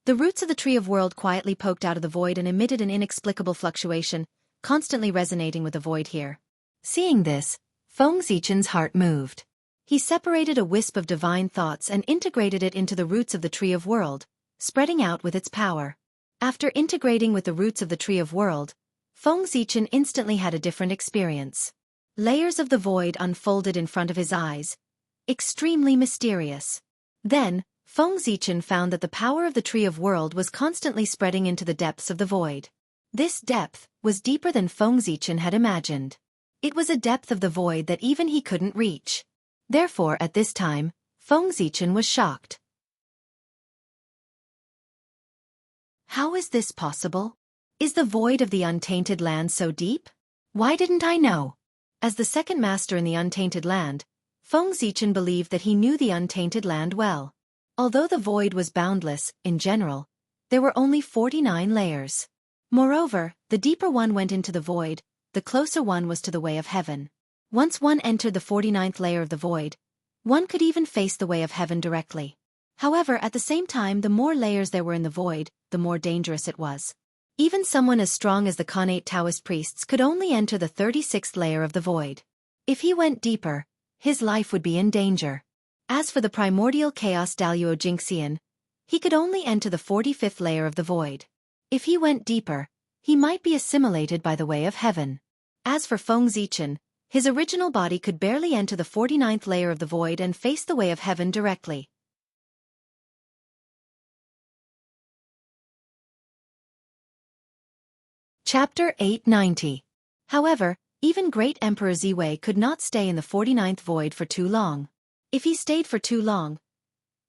The roots of the Tree of World quietly poked out of the void and emitted an inexplicable fluctuation, constantly resonating with the void here. Seeing this, Feng Zichen's heart moved. He separated a wisp of divine thoughts and integrated it into the roots of the Tree of World, spreading out with its power. After integrating with the roots of the Tree of World, Feng Zichen instantly had a different experience. Layers of the void unfolded in front of his eyes, extremely mysterious. Then, Feng Zichen found that the power of the Tree of World was constantly spreading into the depths of the void. This depth was deeper than Feng Zichen had imagined. It was a depth of the void that even he couldn't reach. Therefore, at this time, Feng Zichen was shocked. How is this possible? Is the void of the Untainted Land so deep? Why didn't I know? As the second master in the Untainted Land, Feng Zichen believed that he knew the Untainted Land well. Although the void was boundless, in general, there were only 49 layers. Moreover, the deeper one went into the void, the closer one was to the way of heaven. Once one entered the 49th layer of the void, one could even face the way of heaven directly. However, at the same time, the more layers there were in the void, the more dangerous it was. Even someone as strong as the Khanate Taoist priests could only enter the 36th layer of the void. If he went deeper, his life would be in danger. As for the primordial chaos Daluo Jingxian, he could only enter the 45th layer of the void. If he went deeper, he might be assimilated by the way of heaven. As for Feng Zichen, his original body could barely enter the 49th layer of the void and face the way of heaven directly. Chapter 890. However, even great Emperor Ziwei could not stay in the 49th void for too long. If he stayed for too long,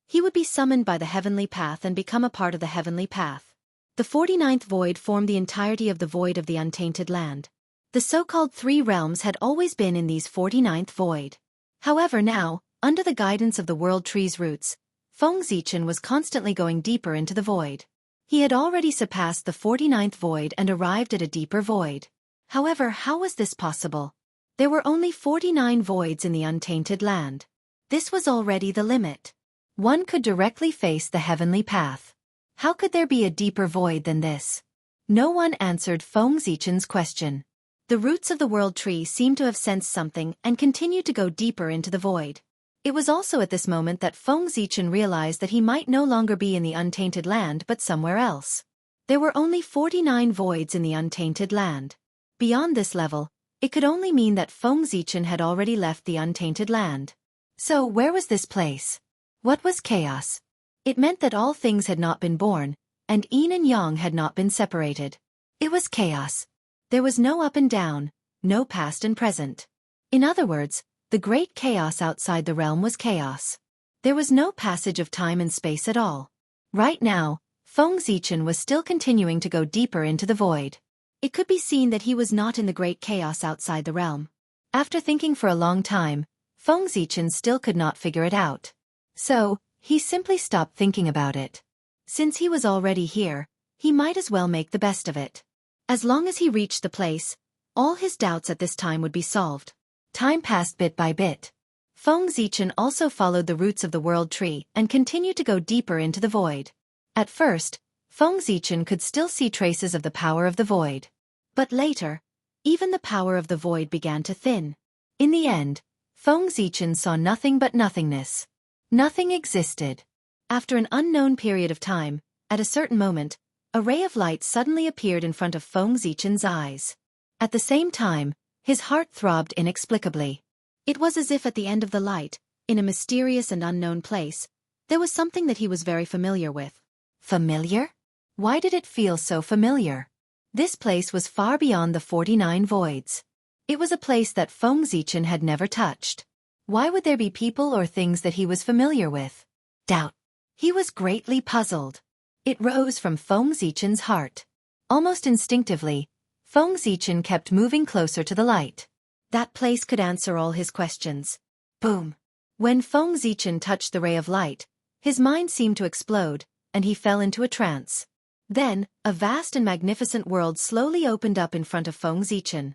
he would be summoned by the heavenly path and become a part of the heavenly path. The 49th void formed the entirety of the void of the Untainted Land. The so-called three realms had always been in these 49th void. However now, under the guidance of the World Tree's roots, Feng Zichen was constantly going deeper into the void. He had already surpassed the 49th void and arrived at a deeper void. However, how was this possible? There were only 49 voids in the Untainted Land. This was already the limit. One could directly face the heavenly path. How could there be a deeper void than this? No one answered Feng Zichen's question. The roots of the World Tree seemed to have sensed something and continued to go deeper into the void. It was also at this moment that Feng Zichen realized that he might no longer be in the Untainted Land but somewhere else. There were only 49 voids in the Untainted Land. Beyond this level, it could only mean that Feng Zichen had already left the Untainted Land. So where was this place? What was chaos? It meant that all things had not been born, and yin and yang had not been separated. It was chaos. There was no up and down, no past and present. In other words, the great chaos outside the realm was chaos. There was no passage of time and space at all. Right now, Feng Zichen was still continuing to go deeper into the void. It could be seen that he was not in the great chaos outside the realm. After thinking for a long time, Feng Zichen still could not figure it out. So, he simply stopped thinking about it. Since he was already here, he might as well make the best of it. As long as he reached the place, all his doubts at this time would be solved. Time passed bit by bit. Feng Zichen also followed the roots of the World Tree and continued to go deeper into the void. At first, Feng Zichen could still see traces of the power of the void. But later, even the power of the void began to thin. In the end, Feng Zichen saw nothing but nothingness. Nothing existed. After an unknown period of time, at a certain moment, a ray of light suddenly appeared in front of Feng Zichen's eyes. At the same time, his heart throbbed inexplicably. It was as if at the end of the light, In a mysterious and unknown place, there was something that he was very familiar with. Familiar? Why did it feel so familiar? This place was far beyond the 49 voids. It was a place that Feng Zichen had never touched. Why would there be people or things that he was familiar with? Doubt. He was greatly puzzled. It rose from Feng Zichen's heart. Almost instinctively, Feng Zichen kept moving closer to the light. That place could answer all his questions. Boom! When Feng Zichen touched the ray of light, his mind seemed to explode, and he fell into a trance. Then, a vast and magnificent world slowly opened up in front of Feng Zichen.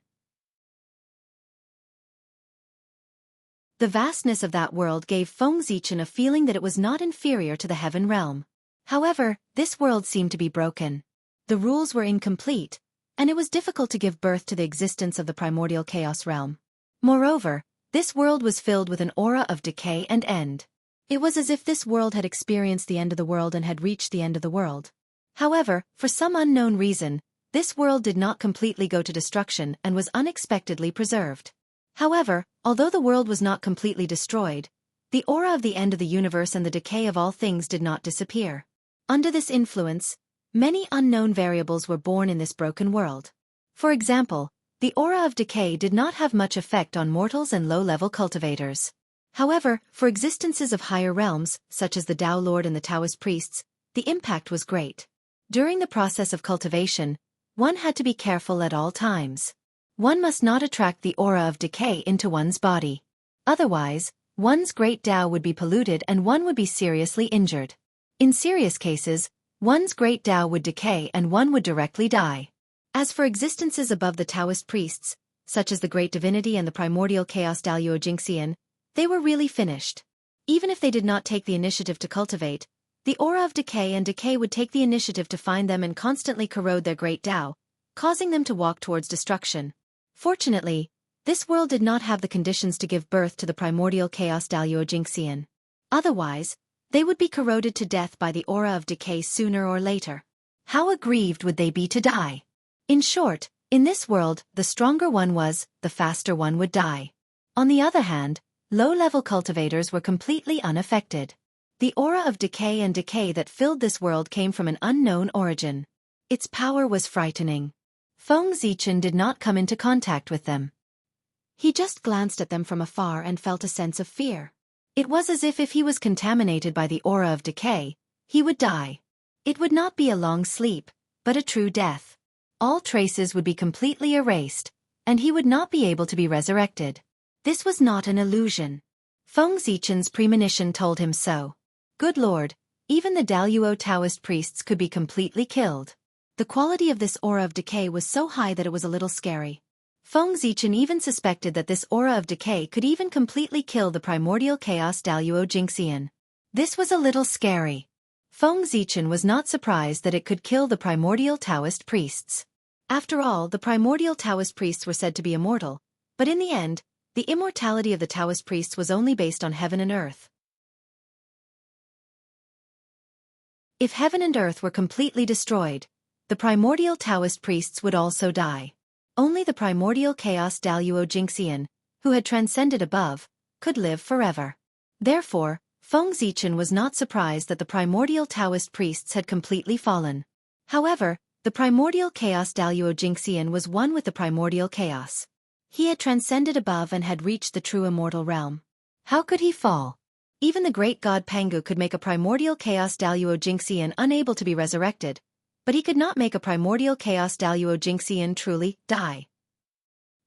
The vastness of that world gave Feng Zichen a feeling that it was not inferior to the heaven realm. However, this world seemed to be broken. The rules were incomplete, and it was difficult to give birth to the existence of the primordial chaos realm. Moreover, this world was filled with an aura of decay and end. It was as if this world had experienced the end of the world and had reached the end of the world. However, for some unknown reason, this world did not completely go to destruction and was unexpectedly preserved. However, although the world was not completely destroyed, the aura of the end of the universe and the decay of all things did not disappear. Under this influence, many unknown variables were born in this broken world. For example, the aura of decay did not have much effect on mortals and low-level cultivators. However, for existences of higher realms, such as the Tao Lord and the Taoist priests, the impact was great. During the process of cultivation, one had to be careful at all times. One must not attract the aura of decay into one's body. Otherwise, one's great Tao would be polluted and one would be seriously injured. In serious cases, one's great Tao would decay and one would directly die. As for existences above the Taoist priests, such as the Great Divinity and the Primordial Chaos Daluo Jingxian, they were really finished. Even if they did not take the initiative to cultivate, the aura of decay and decay would take the initiative to find them and constantly corrode their great Tao, causing them to walk towards destruction. Fortunately, this world did not have the conditions to give birth to the Primordial Chaos Daluo Jingxian. Otherwise, they would be corroded to death by the aura of decay sooner or later. How aggrieved would they be to die? In short, in this world, the stronger one was, the faster one would die. On the other hand, low-level cultivators were completely unaffected. The aura of decay and decay that filled this world came from an unknown origin. Its power was frightening. Feng Zichen did not come into contact with them. He just glanced at them from afar and felt a sense of fear. It was as if he was contaminated by the aura of decay, he would die. It would not be a long sleep, but a true death. All traces would be completely erased, and he would not be able to be resurrected. This was not an illusion. Feng Zichen's premonition told him so. Good Lord, even the Daluo Taoist priests could be completely killed. The quality of this aura of decay was so high that it was a little scary. Feng Zichen even suspected that this aura of decay could even completely kill the Primordial Chaos Daluo Jingxian. This was a little scary. Feng Zichen was not surprised that it could kill the Primordial Taoist priests. After all, the Primordial Taoist priests were said to be immortal, but in the end, the immortality of the Taoist priests was only based on heaven and earth. If heaven and earth were completely destroyed, the primordial Taoist priests would also die. Only the primordial chaos Daluo Jingxian, who had transcended above, could live forever. Therefore, Feng Zichen was not surprised that the primordial Taoist priests had completely fallen. However, the primordial chaos Daluo Jingxian was one with the primordial chaos. He had transcended above and had reached the true immortal realm. How could he fall? Even the great god Pangu could make a primordial chaos Daluo Jingxian unable to be resurrected, but he could not make a primordial chaos Daluo Jingxian truly die.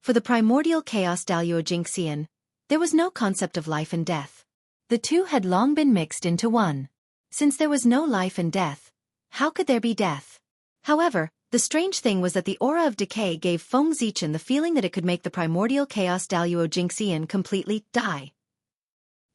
For the primordial chaos Daluo Jingxian, there was no concept of life and death. The two had long been mixed into one. Since there was no life and death, how could there be death? However, the strange thing was that the aura of decay gave Feng Zichen the feeling that it could make the primordial chaos Daluo Jingxian completely die.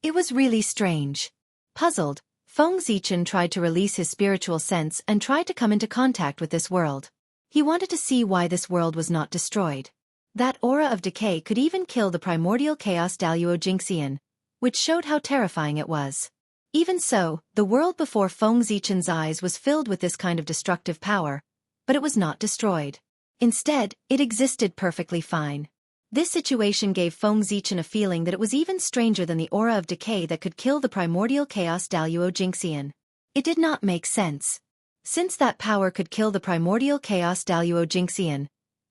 It was really strange. Puzzled, Feng Zichen tried to release his spiritual sense and tried to come into contact with this world. He wanted to see why this world was not destroyed. That aura of decay could even kill the primordial chaos Daluo Jingxian, which showed how terrifying it was. Even so, the world before Feng Zichen's eyes was filled with this kind of destructive power, but it was not destroyed. Instead, it existed perfectly fine. This situation gave Feng Zichen a feeling that it was even stranger than the aura of decay that could kill the primordial chaos Daluo Jingxian. It did not make sense. Since that power could kill the primordial chaos Daluo Jingxian,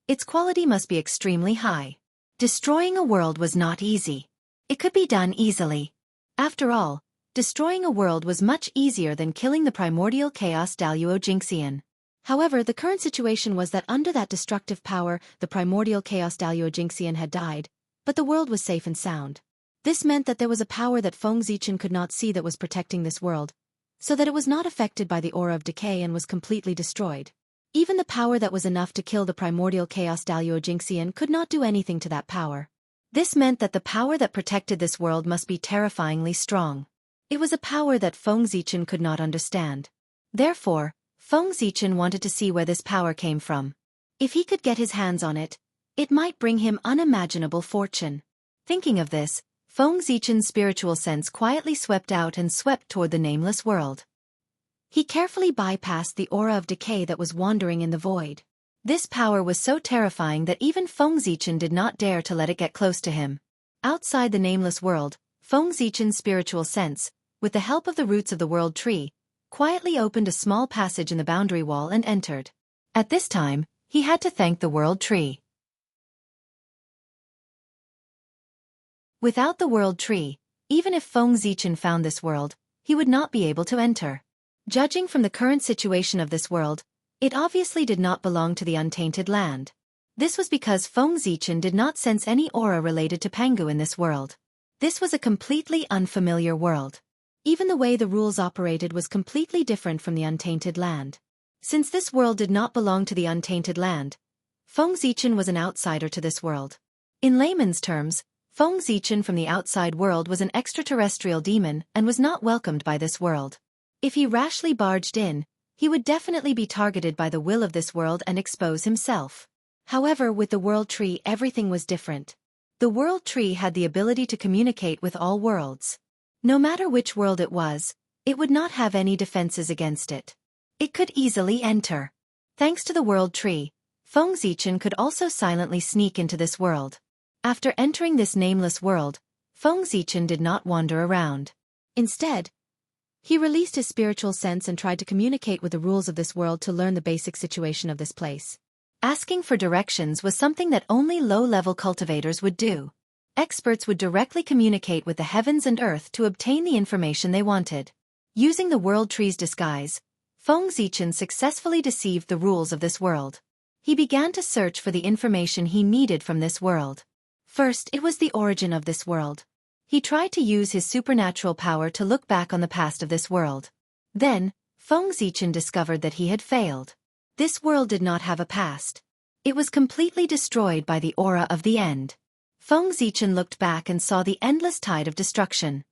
its quality must be extremely high. Destroying a world was not easy. It could be done easily. After all, destroying a world was much easier than killing the primordial chaos Daluo Jingxian. However, the current situation was that under that destructive power, the primordial chaos Daluo Jingxian had died, but the world was safe and sound. This meant that there was a power that Feng Zichen could not see that was protecting this world, so that it was not affected by the aura of decay and was completely destroyed. Even the power that was enough to kill the primordial chaos Daluo Jingxian could not do anything to that power. This meant that the power that protected this world must be terrifyingly strong. It was a power that Feng Zichen could not understand. Therefore, Feng Zichen wanted to see where this power came from. If he could get his hands on it, it might bring him unimaginable fortune. Thinking of this, Feng Zichen's spiritual sense quietly swept out and swept toward the nameless world. He carefully bypassed the aura of decay that was wandering in the void. This power was so terrifying that even Feng Zichen did not dare to let it get close to him. Outside the nameless world, Feng Zichen's spiritual sense, with the help of the roots of the world tree, quietly opened a small passage in the boundary wall and entered. At this time, he had to thank the world tree. Without the world tree, even if Feng Zichen found this world, he would not be able to enter. Judging from the current situation of this world, it obviously did not belong to the untainted land. This was because Feng Zichen did not sense any aura related to Pangu in this world. This was a completely unfamiliar world. Even the way the rules operated was completely different from the untainted land. Since this world did not belong to the untainted land, Feng Zichen was an outsider to this world. In layman's terms, Feng Zichen from the outside world was an extraterrestrial demon and was not welcomed by this world. If he rashly barged in, he would definitely be targeted by the will of this world and expose himself. However, with the world tree everything was different. The world tree had the ability to communicate with all worlds. No matter which world it was, it would not have any defenses against it. It could easily enter. Thanks to the world tree, Feng Zichen could also silently sneak into this world. After entering this nameless world, Feng Zichen did not wander around. Instead, he released his spiritual sense and tried to communicate with the rules of this world to learn the basic situation of this place. Asking for directions was something that only low-level cultivators would do. Experts would directly communicate with the heavens and earth to obtain the information they wanted. Using the world tree's disguise, Feng Zichen successfully deceived the rules of this world. He began to search for the information he needed from this world. First, it was the origin of this world. He tried to use his supernatural power to look back on the past of this world. Then, Feng Zichen discovered that he had failed. This world did not have a past. It was completely destroyed by the aura of the end. Feng Zichen looked back and saw the endless tide of destruction.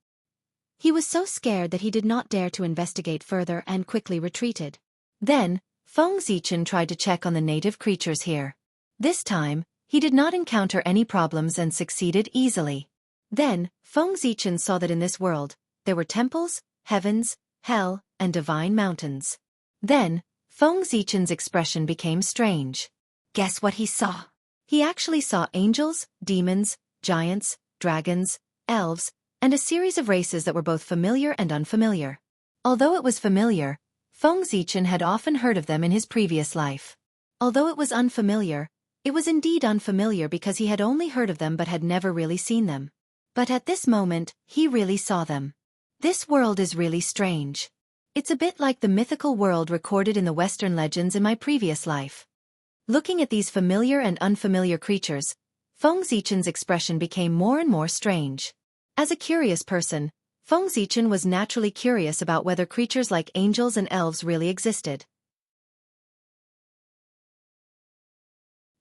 He was so scared that he did not dare to investigate further and quickly retreated. Then, Feng Zichen tried to check on the native creatures here. This time, he did not encounter any problems and succeeded easily. Then, Feng Zichen saw that in this world, there were temples, heavens, hell, and divine mountains. Then, Feng Zichen's expression became strange. Guess what he saw? He actually saw angels, demons, giants, dragons, elves, and a series of races that were both familiar and unfamiliar. Although it was familiar, Feng Zichen had often heard of them in his previous life. Although it was unfamiliar, it was indeed unfamiliar because he had only heard of them but had never really seen them. But at this moment, he really saw them. This world is really strange. It's a bit like the mythical world recorded in the Western legends in my previous life. Looking at these familiar and unfamiliar creatures, Feng Zichen's expression became more and more strange. As a curious person, Feng Zichen was naturally curious about whether creatures like angels and elves really existed.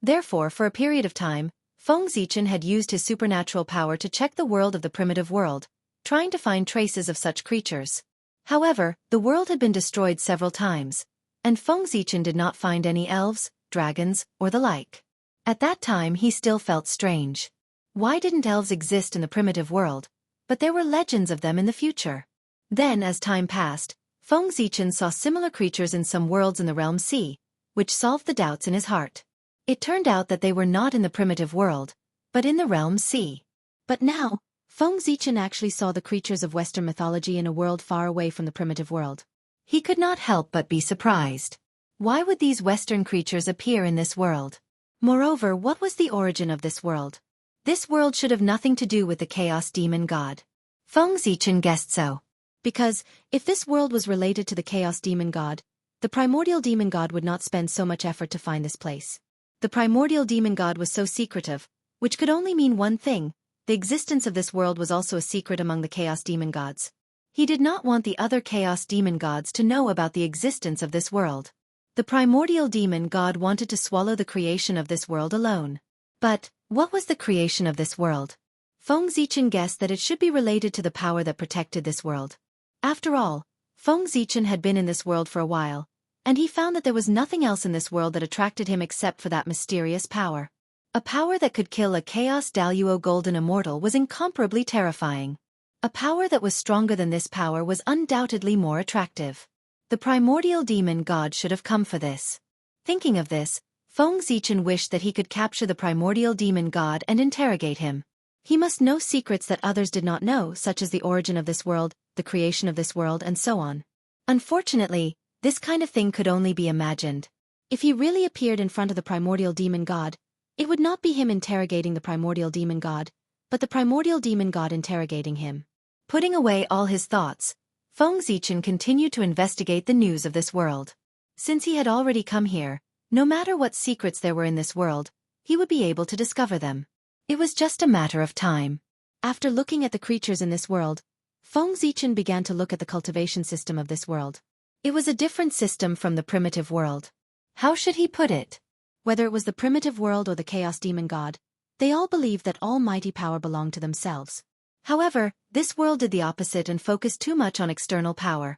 Therefore, for a period of time, Feng Zichen had used his supernatural power to check the world of the primitive world, trying to find traces of such creatures. However, the world had been destroyed several times, and Feng Zichen did not find any elves, dragons, or the like. At that time he still felt strange. Why didn't elves exist in the primitive world, but there were legends of them in the future? Then, as time passed, Feng Zichen saw similar creatures in some worlds in the realm C, which solved the doubts in his heart. It turned out that they were not in the primitive world, but in the realm sea. But now, Feng Zichen actually saw the creatures of Western mythology in a world far away from the primitive world. He could not help but be surprised. Why would these Western creatures appear in this world? Moreover, what was the origin of this world? This world should have nothing to do with the Chaos Demon God. Feng Zichen guessed so. Because, if this world was related to the Chaos Demon God, the Primordial Demon God would not spend so much effort to find this place. The Primordial Demon God was so secretive, which could only mean one thing: the existence of this world was also a secret among the Chaos Demon Gods. He did not want the other Chaos Demon Gods to know about the existence of this world. The Primordial Demon God wanted to swallow the creation of this world alone. But, what was the creation of this world? Feng Zichen guessed that it should be related to the power that protected this world. After all, Feng Zichen had been in this world for a while, and he found that there was nothing else in this world that attracted him except for that mysterious power. A power that could kill a Chaos Daluo Golden Immortal was incomparably terrifying. A power that was stronger than this power was undoubtedly more attractive. The Primordial Demon God should have come for this. Thinking of this, Feng Zichen wished that he could capture the Primordial Demon God and interrogate him. He must know secrets that others did not know, such as the origin of this world, the creation of this world, and so on. Unfortunately, this kind of thing could only be imagined. If he really appeared in front of the Primordial Demon God, it would not be him interrogating the Primordial Demon God, but the Primordial Demon God interrogating him. Putting away all his thoughts, Feng Zichen continued to investigate the news of this world. Since he had already come here, no matter what secrets there were in this world, he would be able to discover them. It was just a matter of time. After looking at the creatures in this world, Feng Zichen began to look at the cultivation system of this world. It was a different system from the primitive world. How should he put it? Whether it was the primitive world or the Chaos Demon God, they all believed that almighty power belonged to themselves. However, this world did the opposite and focused too much on external power.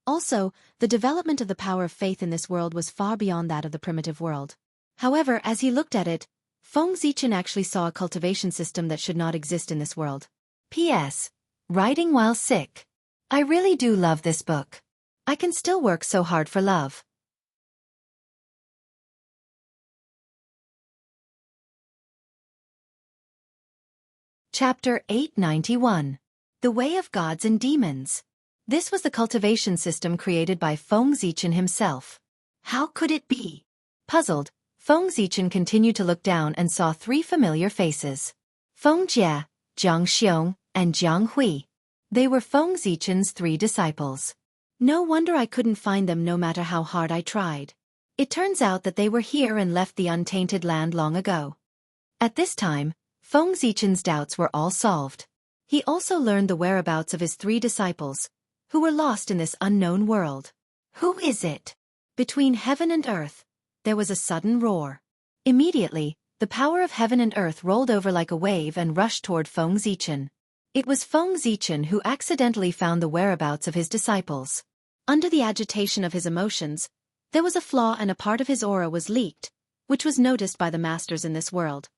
Also, the development of the power of faith in this world was far beyond that of the primitive world. However, as he looked at it, Feng Zichen actually saw a cultivation system that should not exist in this world. P.S. Writing while sick. I really do love this book. I can still work so hard for love. Chapter 891. The Way of Gods and Demons. This was the cultivation system created by Feng Zichen himself. How could it be? Puzzled, Feng Zichen continued to look down and saw three familiar faces. Feng Jie, Jianghu, and Jianghu. They were Feng Zichen's three disciples. No wonder I couldn't find them no matter how hard I tried. It turns out that they were here and left the untainted land long ago. At this time, Feng Zichen's doubts were all solved. He also learned the whereabouts of his three disciples, who were lost in this unknown world. Who is it? Between heaven and earth, there was a sudden roar. Immediately, the power of heaven and earth rolled over like a wave and rushed toward Feng Zichen. It was Feng Zichen who accidentally found the whereabouts of his disciples. Under the agitation of his emotions, there was a flaw and a part of his aura was leaked, which was noticed by the masters in this world.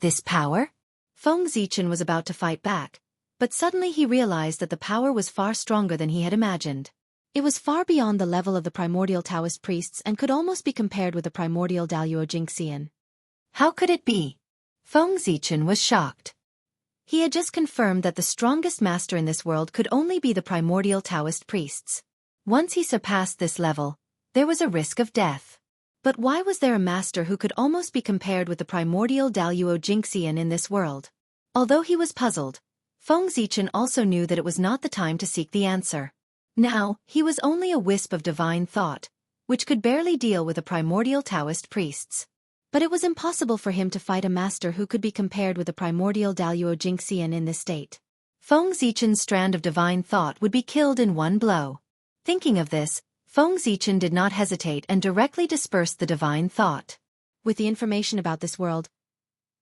This power? Feng Zichen was about to fight back, but suddenly he realized that the power was far stronger than he had imagined. It was far beyond the level of the primordial Taoist priests and could almost be compared with the primordial Daluo Jiangxian. How could it be? Feng Zichen was shocked. He had just confirmed that the strongest master in this world could only be the primordial Taoist priests. Once he surpassed this level, there was a risk of death. But why was there a master who could almost be compared with the primordial Daluo Jiangxian in this world? Although he was puzzled, Feng Zichen also knew that it was not the time to seek the answer. Now, he was only a wisp of divine thought, which could barely deal with the primordial Taoist priests. But it was impossible for him to fight a master who could be compared with the primordial Daluo Jiangxian in this state. Feng Zichen's strand of divine thought would be killed in one blow. Thinking of this, Feng Zichen did not hesitate and directly dispersed the divine thought. With the information about this world,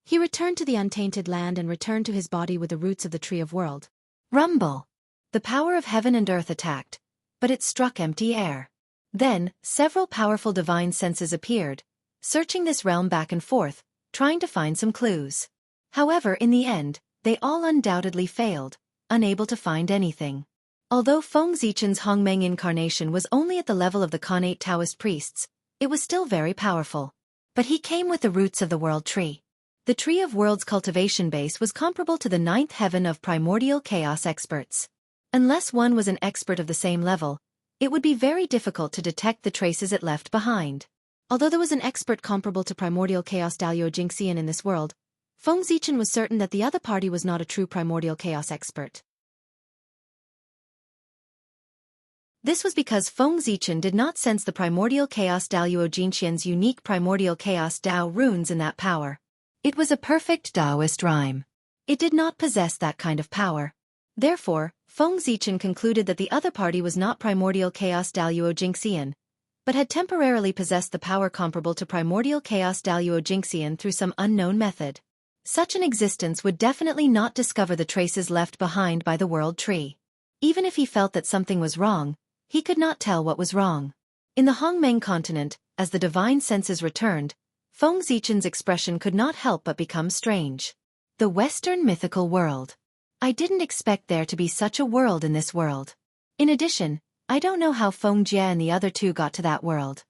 he returned to the untainted land and returned to his body with the roots of the tree of world. Rumble! The power of heaven and earth attacked, but it struck empty air. Then, several powerful divine senses appeared, searching this realm back and forth, trying to find some clues. However, in the end, they all undoubtedly failed, unable to find anything. Although Feng Zichen's Hongmeng incarnation was only at the level of the Khanate Taoist priests, it was still very powerful. But he came with the roots of the world tree. The Tree of Worlds cultivation base was comparable to the ninth heaven of primordial chaos experts. Unless one was an expert of the same level, it would be very difficult to detect the traces it left behind. Although there was an expert comparable to primordial chaos Dalio Jingxian in this world, Feng Zichen was certain that the other party was not a true primordial chaos expert. This was because Feng Zichen did not sense the primordial chaos Dalio Jingxian's unique primordial chaos Dao runes in that power. It was a perfect Taoist rhyme. It did not possess that kind of power. Therefore, Feng Zichen concluded that the other party was not primordial chaos Dalio Jingxian, but had temporarily possessed the power comparable to primordial chaos Dalio Jingxian through some unknown method. Such an existence would definitely not discover the traces left behind by the world tree. Even if he felt that something was wrong, he could not tell what was wrong. In the Hongmeng continent, as the divine senses returned, Feng Zichen's expression could not help but become strange. The Western mythical world. I didn't expect there to be such a world in this world. In addition, I don't know how Feng Jie and the other two got to that world.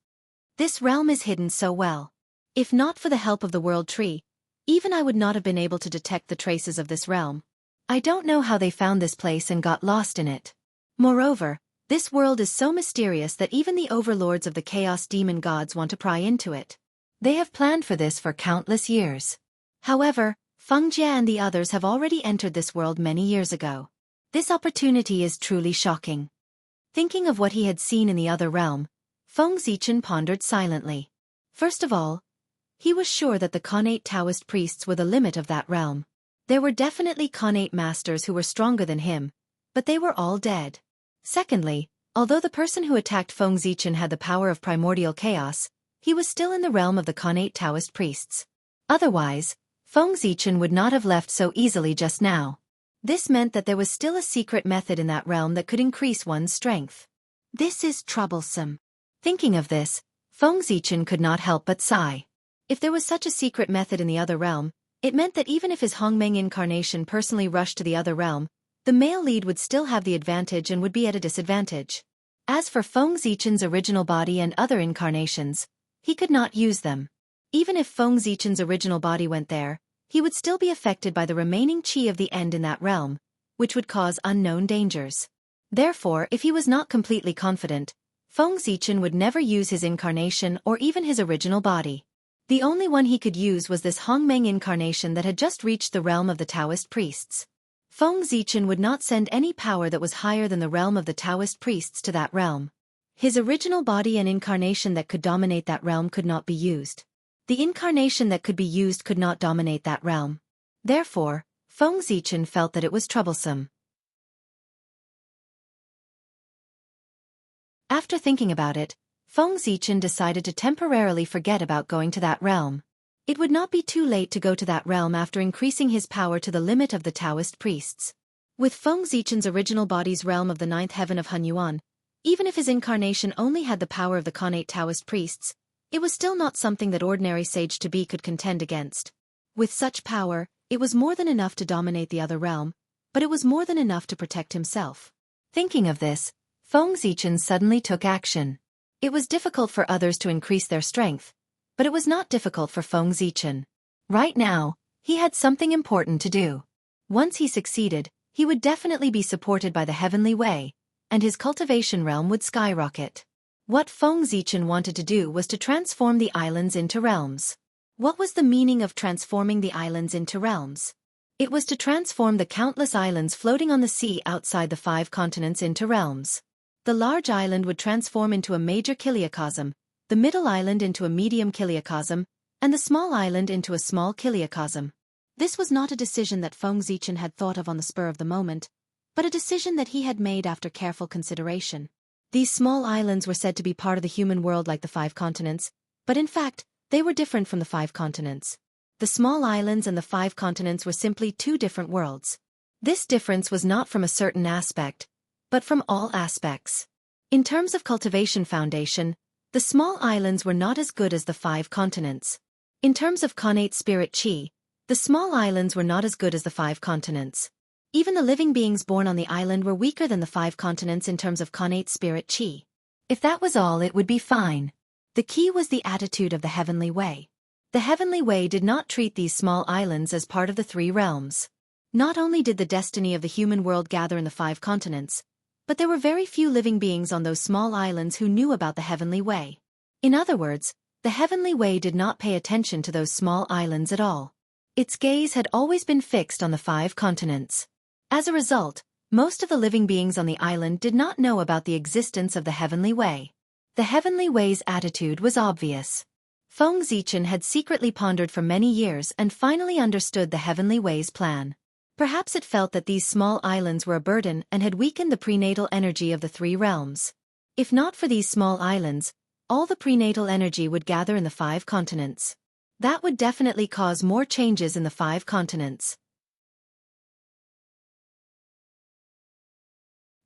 This realm is hidden so well. If not for the help of the world tree, even I would not have been able to detect the traces of this realm. I don't know how they found this place and got lost in it. Moreover, this world is so mysterious that even the overlords of the chaos demon gods want to pry into it. They have planned for this for countless years. However, Feng Jie and the others have already entered this world many years ago. This opportunity is truly shocking. Thinking of what he had seen in the other realm, Feng Zichen pondered silently. First of all, he was sure that the Khanate Taoist priests were the limit of that realm. There were definitely Khanate masters who were stronger than him, but they were all dead. Secondly, although the person who attacked Feng Zichen had the power of primordial chaos, he was still in the realm of the Khanate Taoist priests. Otherwise, Feng Zichen would not have left so easily just now. This meant that there was still a secret method in that realm that could increase one's strength. This is troublesome. Thinking of this, Feng Zichen could not help but sigh. If there was such a secret method in the other realm, it meant that even if his Hongmeng incarnation personally rushed to the other realm, the male lead would still have the advantage and would be at a disadvantage. As for Feng Zichen's original body and other incarnations, he could not use them. Even if Feng Zichen's original body went there, he would still be affected by the remaining qi of the end in that realm, which would cause unknown dangers. Therefore, if he was not completely confident, Feng Zichen would never use his incarnation or even his original body. The only one he could use was this Hongmeng incarnation that had just reached the realm of the Taoist priests. Feng Zichen would not send any power that was higher than the realm of the Taoist priests to that realm. His original body and incarnation that could dominate that realm could not be used. The incarnation that could be used could not dominate that realm. Therefore, Feng Zichen felt that it was troublesome. After thinking about it, Feng Zichen decided to temporarily forget about going to that realm. It would not be too late to go to that realm after increasing his power to the limit of the Taoist priests. With Feng Zichen's original body's realm of the ninth heaven of Hunyuan, even if his incarnation only had the power of the Khanate Taoist priests, it was still not something that ordinary sage to be could contend against. With such power, it was more than enough to dominate the other realm, but it was more than enough to protect himself. Thinking of this, Feng Zichen suddenly took action. It was difficult for others to increase their strength, but it was not difficult for Feng Zichen. Right now, he had something important to do. Once he succeeded, he would definitely be supported by the heavenly way, and his cultivation realm would skyrocket. What Feng Zichen wanted to do was to transform the islands into realms. What was the meaning of transforming the islands into realms? It was to transform the countless islands floating on the sea outside the 5 continents into realms. The large island would transform into a major kiliacosm, the middle island into a medium kiliacosm, and the small island into a small kiliacosm. This was not a decision that Feng Zichen had thought of on the spur of the moment, but a decision that he had made after careful consideration. These small islands were said to be part of the human world like the 5 continents, but in fact, they were different from the 5 continents. The small islands and the 5 continents were simply 2 different worlds. This difference was not from a certain aspect, but from all aspects. In terms of cultivation foundation, the small islands were not as good as the 5 continents. In terms of Khanate spirit qi, the small islands were not as good as the 5 continents. Even the living beings born on the island were weaker than the 5 continents in terms of Khanate spirit qi. If that was all, it would be fine. The key was the attitude of the heavenly way. The Heavenly Way did not treat these small islands as part of the three realms. Not only did the destiny of the human world gather in the 5 continents, but there were very few living beings on those small islands who knew about the Heavenly Way. In other words, the Heavenly Way did not pay attention to those small islands at all. Its gaze had always been fixed on the 5 continents. As a result, most of the living beings on the island did not know about the existence of the Heavenly Way. The Heavenly Way's attitude was obvious. Feng Zichen had secretly pondered for many years and finally understood the Heavenly Way's plan. Perhaps it felt that these small islands were a burden and had weakened the prenatal energy of the 3 realms. If not for these small islands, all the prenatal energy would gather in the 5 continents. That would definitely cause more changes in the 5 continents.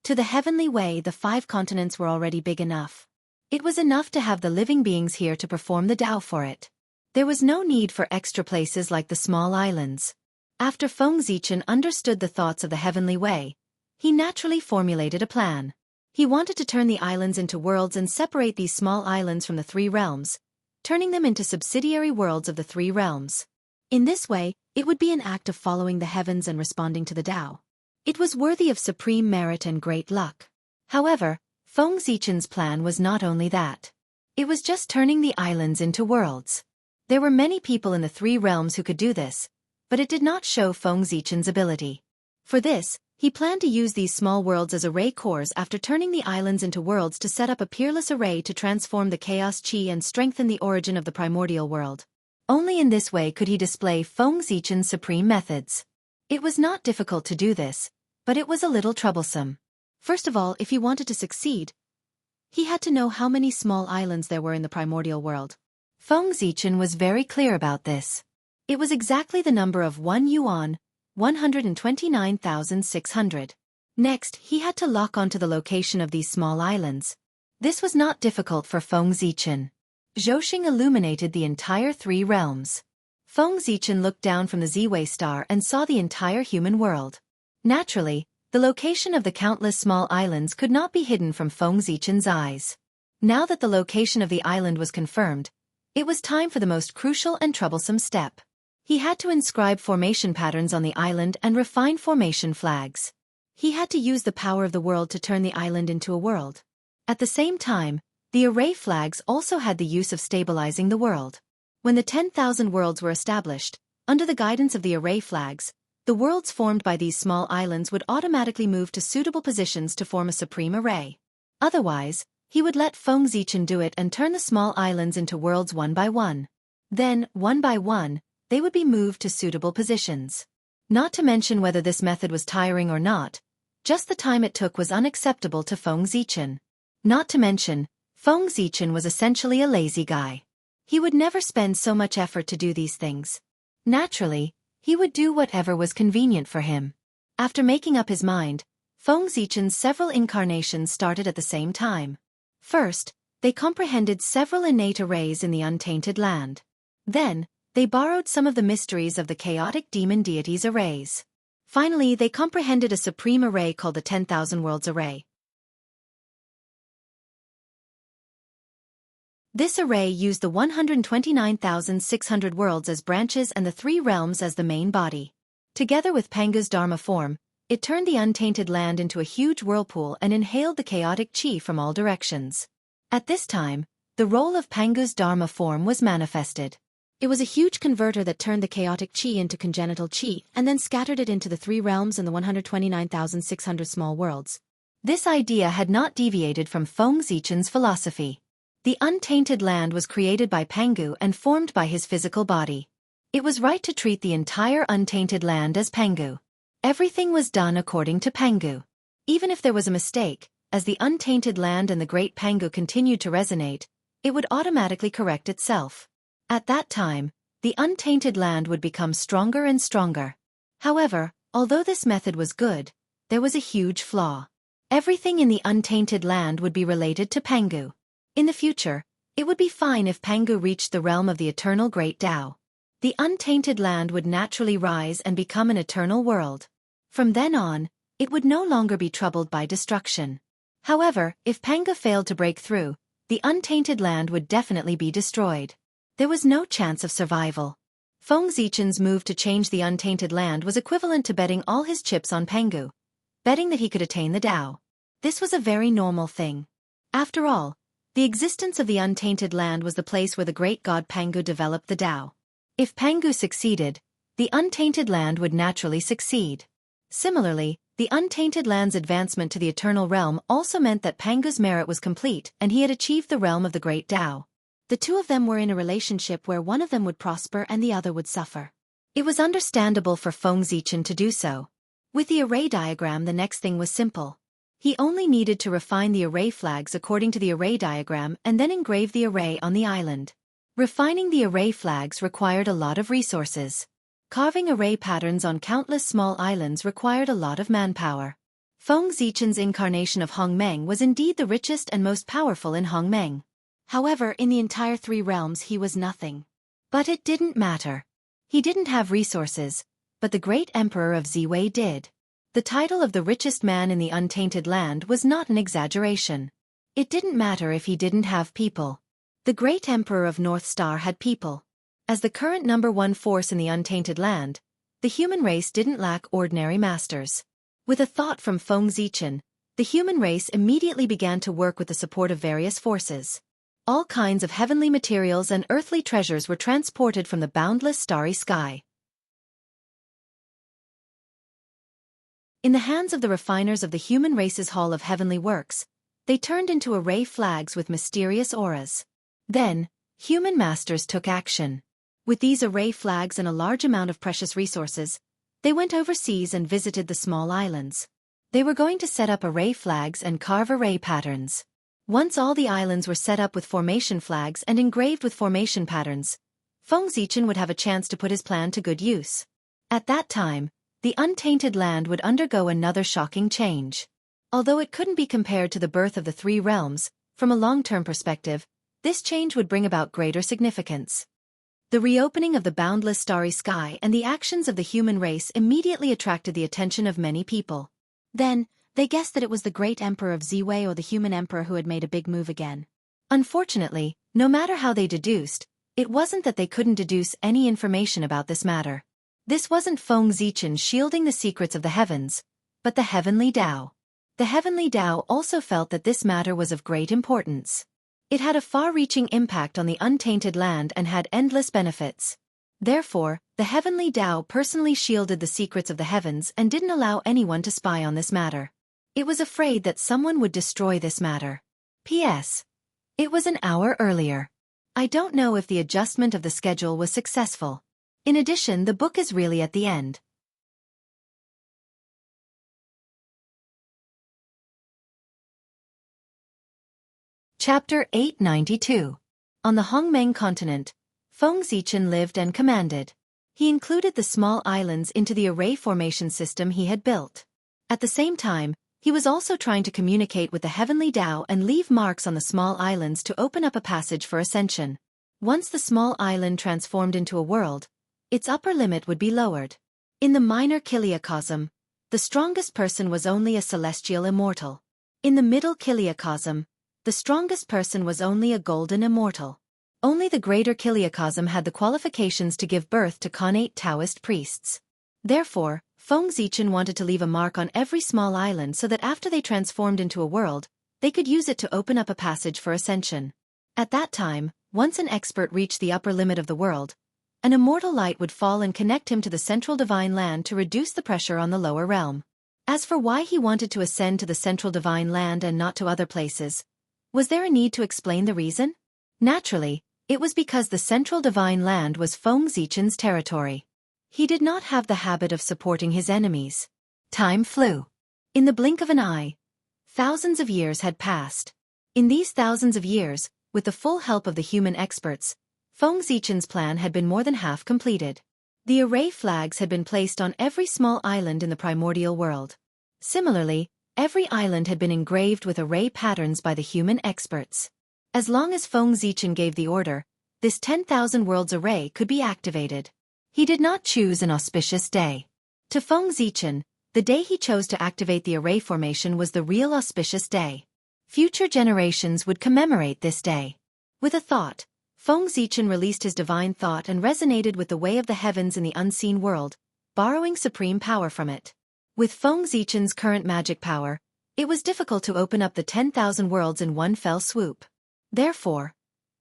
To the Heavenly Way, the 5 continents were already big enough. It was enough to have the living beings here to perform the Tao for it. There was no need for extra places like the small islands. After Feng Zichen understood the thoughts of the Heavenly Way, he naturally formulated a plan. He wanted to turn the islands into worlds and separate these small islands from the 3 realms, turning them into subsidiary worlds of the 3 realms. In this way, it would be an act of following the heavens and responding to the Tao. It was worthy of supreme merit and great luck. However, Feng Zichen's plan was not only that. It was just turning the islands into worlds. There were many people in the 3 realms who could do this, but it did not show Feng Zichen's ability. For this, he planned to use these small worlds as array cores after turning the islands into worlds to set up a peerless array to transform the chaos chi and strengthen the origin of the primordial world. Only in this way could he display Feng Zichen's supreme methods. It was not difficult to do this, but it was a little troublesome. First of all, if he wanted to succeed, he had to know how many small islands there were in the primordial world. Feng Zichen was very clear about this. It was exactly the number of 1 yuan, 129,600. Next, he had to lock onto the location of these small islands. This was not difficult for Feng Zichen. Zhouxing illuminated the entire 3 realms. Feng Zichen looked down from the Ziwei star and saw the entire human world. Naturally, the location of the countless small islands could not be hidden from Feng Zichen's eyes. Now that the location of the island was confirmed, it was time for the most crucial and troublesome step. He had to inscribe formation patterns on the island and refine formation flags. He had to use the power of the world to turn the island into a world. At the same time, the array flags also had the use of stabilizing the world. When the 10,000 worlds were established, under the guidance of the array flags, the worlds formed by these small islands would automatically move to suitable positions to form a supreme array. Otherwise, he would let Feng Zichen do it and turn the small islands into worlds one by one. Then, one by one, they would be moved to suitable positions. Not to mention whether this method was tiring or not, just the time it took was unacceptable to Feng Zichen. Not to mention, Feng Zichen was essentially a lazy guy. He would never spend so much effort to do these things. Naturally, he would do whatever was convenient for him. After making up his mind, Feng Zichen's several incarnations started at the same time. First, they comprehended several innate arrays in the untainted land. Then, they borrowed some of the mysteries of the chaotic demon deities' arrays. Finally, they comprehended a supreme array called the 10,000 Worlds Array. This array used the 129,600 worlds as branches and the 3 realms as the main body. Together with Pangu's Dharma form, it turned the untainted land into a huge whirlpool and inhaled the chaotic chi from all directions. At this time, the role of Pangu's Dharma form was manifested. It was a huge converter that turned the chaotic chi into congenital chi and then scattered it into the 3 realms and the 129,600 small worlds. This idea had not deviated from Feng Zichen's philosophy. The untainted land was created by Pangu and formed by his physical body. It was right to treat the entire untainted land as Pangu. Everything was done according to Pangu. Even if there was a mistake, as the untainted land and the great Pangu continued to resonate, it would automatically correct itself. At that time, the untainted land would become stronger and stronger. However, although this method was good, there was a huge flaw. Everything in the untainted land would be related to Pangu. In the future, it would be fine if Pangu reached the realm of the eternal Great Tao. The untainted land would naturally rise and become an eternal world. From then on, it would no longer be troubled by destruction. However, if Pangu failed to break through, the untainted land would definitely be destroyed. There was no chance of survival. Feng Zichen's move to change the untainted land was equivalent to betting all his chips on Pangu, betting that he could attain the Tao. This was a very normal thing. After all, the existence of the untainted land was the place where the great god Pangu developed the Tao. If Pangu succeeded, the untainted land would naturally succeed. Similarly, the untainted land's advancement to the eternal realm also meant that Pangu's merit was complete and he had achieved the realm of the great Tao. The two of them were in a relationship where one of them would prosper and the other would suffer. It was understandable for Feng Zichen to do so. With the array diagram, the next thing was simple. He only needed to refine the array flags according to the array diagram and then engrave the array on the island. Refining the array flags required a lot of resources. Carving array patterns on countless small islands required a lot of manpower. Feng Zichen's incarnation of Hongmeng was indeed the richest and most powerful in Hongmeng. However, in the entire 3 realms he was nothing. But it didn't matter. He didn't have resources, but the great emperor of Ziwei did. The title of the richest man in the untainted land was not an exaggeration. It didn't matter if he didn't have people. The great emperor of North Star had people. As the current #1 force in the untainted land, the human race didn't lack ordinary masters. With a thought from Feng Zichen, the human race immediately began to work with the support of various forces. All kinds of heavenly materials and earthly treasures were transported from the boundless starry sky. In the hands of the refiners of the human race's Hall of Heavenly Works, they turned into array flags with mysterious auras. Then, human masters took action. With these array flags and a large amount of precious resources, they went overseas and visited the small islands. They were going to set up array flags and carve array patterns. Once all the islands were set up with formation flags and engraved with formation patterns, Feng Zichen would have a chance to put his plan to good use. At that time, the untainted land would undergo another shocking change. Although it couldn't be compared to the birth of the 3 realms, from a long-term perspective, this change would bring about greater significance. The reopening of the boundless starry sky and the actions of the human race immediately attracted the attention of many people. Then, they guessed that it was the great emperor of Ziwei or the human emperor who had made a big move again. Unfortunately, no matter how they deduced, it wasn't that they couldn't deduce any information about this matter. This wasn't Feng Zichen shielding the secrets of the heavens, but the heavenly Tao. The heavenly Tao also felt that this matter was of great importance. It had a far-reaching impact on the untainted land and had endless benefits. Therefore, the heavenly Tao personally shielded the secrets of the heavens and didn't allow anyone to spy on this matter. It was afraid that someone would destroy this matter. P.S. It was an hour earlier. I don't know if the adjustment of the schedule was successful. In addition, the book is really at the end. Chapter 892. On the Hongmeng continent, Feng Zichen lived and commanded. He included the small islands into the array formation system he had built. At the same time, he was also trying to communicate with the heavenly Tao and leave marks on the small islands to open up a passage for ascension. Once the small island transformed into a world, its upper limit would be lowered. In the minor kiliacosm, the strongest person was only a celestial immortal. In the middle kiliacosm, the strongest person was only a golden immortal. Only the greater kiliacosm had the qualifications to give birth to connate Taoist priests. Therefore, Feng Zichen wanted to leave a mark on every small island so that after they transformed into a world, they could use it to open up a passage for ascension. At that time, once an expert reached the upper limit of the world, an immortal light would fall and connect him to the central divine land to reduce the pressure on the lower realm. As for why he wanted to ascend to the central divine land and not to other places, was there a need to explain the reason? Naturally, it was because the central divine land was Feng Zichen's territory. He did not have the habit of supporting his enemies. Time flew. In the blink of an eye, thousands of years had passed. In these thousands of years, with the full help of the human experts, Feng Zichen's plan had been more than half completed. The array flags had been placed on every small island in the primordial world. Similarly, every island had been engraved with array patterns by the human experts. As long as Feng Zichen gave the order, this 10,000 worlds array could be activated. He did not choose an auspicious day. To Feng Zichen, the day he chose to activate the array formation was the real auspicious day. Future generations would commemorate this day. With a thought, Feng Zichen released his divine thought and resonated with the way of the heavens in the unseen world, borrowing supreme power from it. With Feng Zichen's current magic power, it was difficult to open up the 10,000 worlds in one fell swoop. Therefore,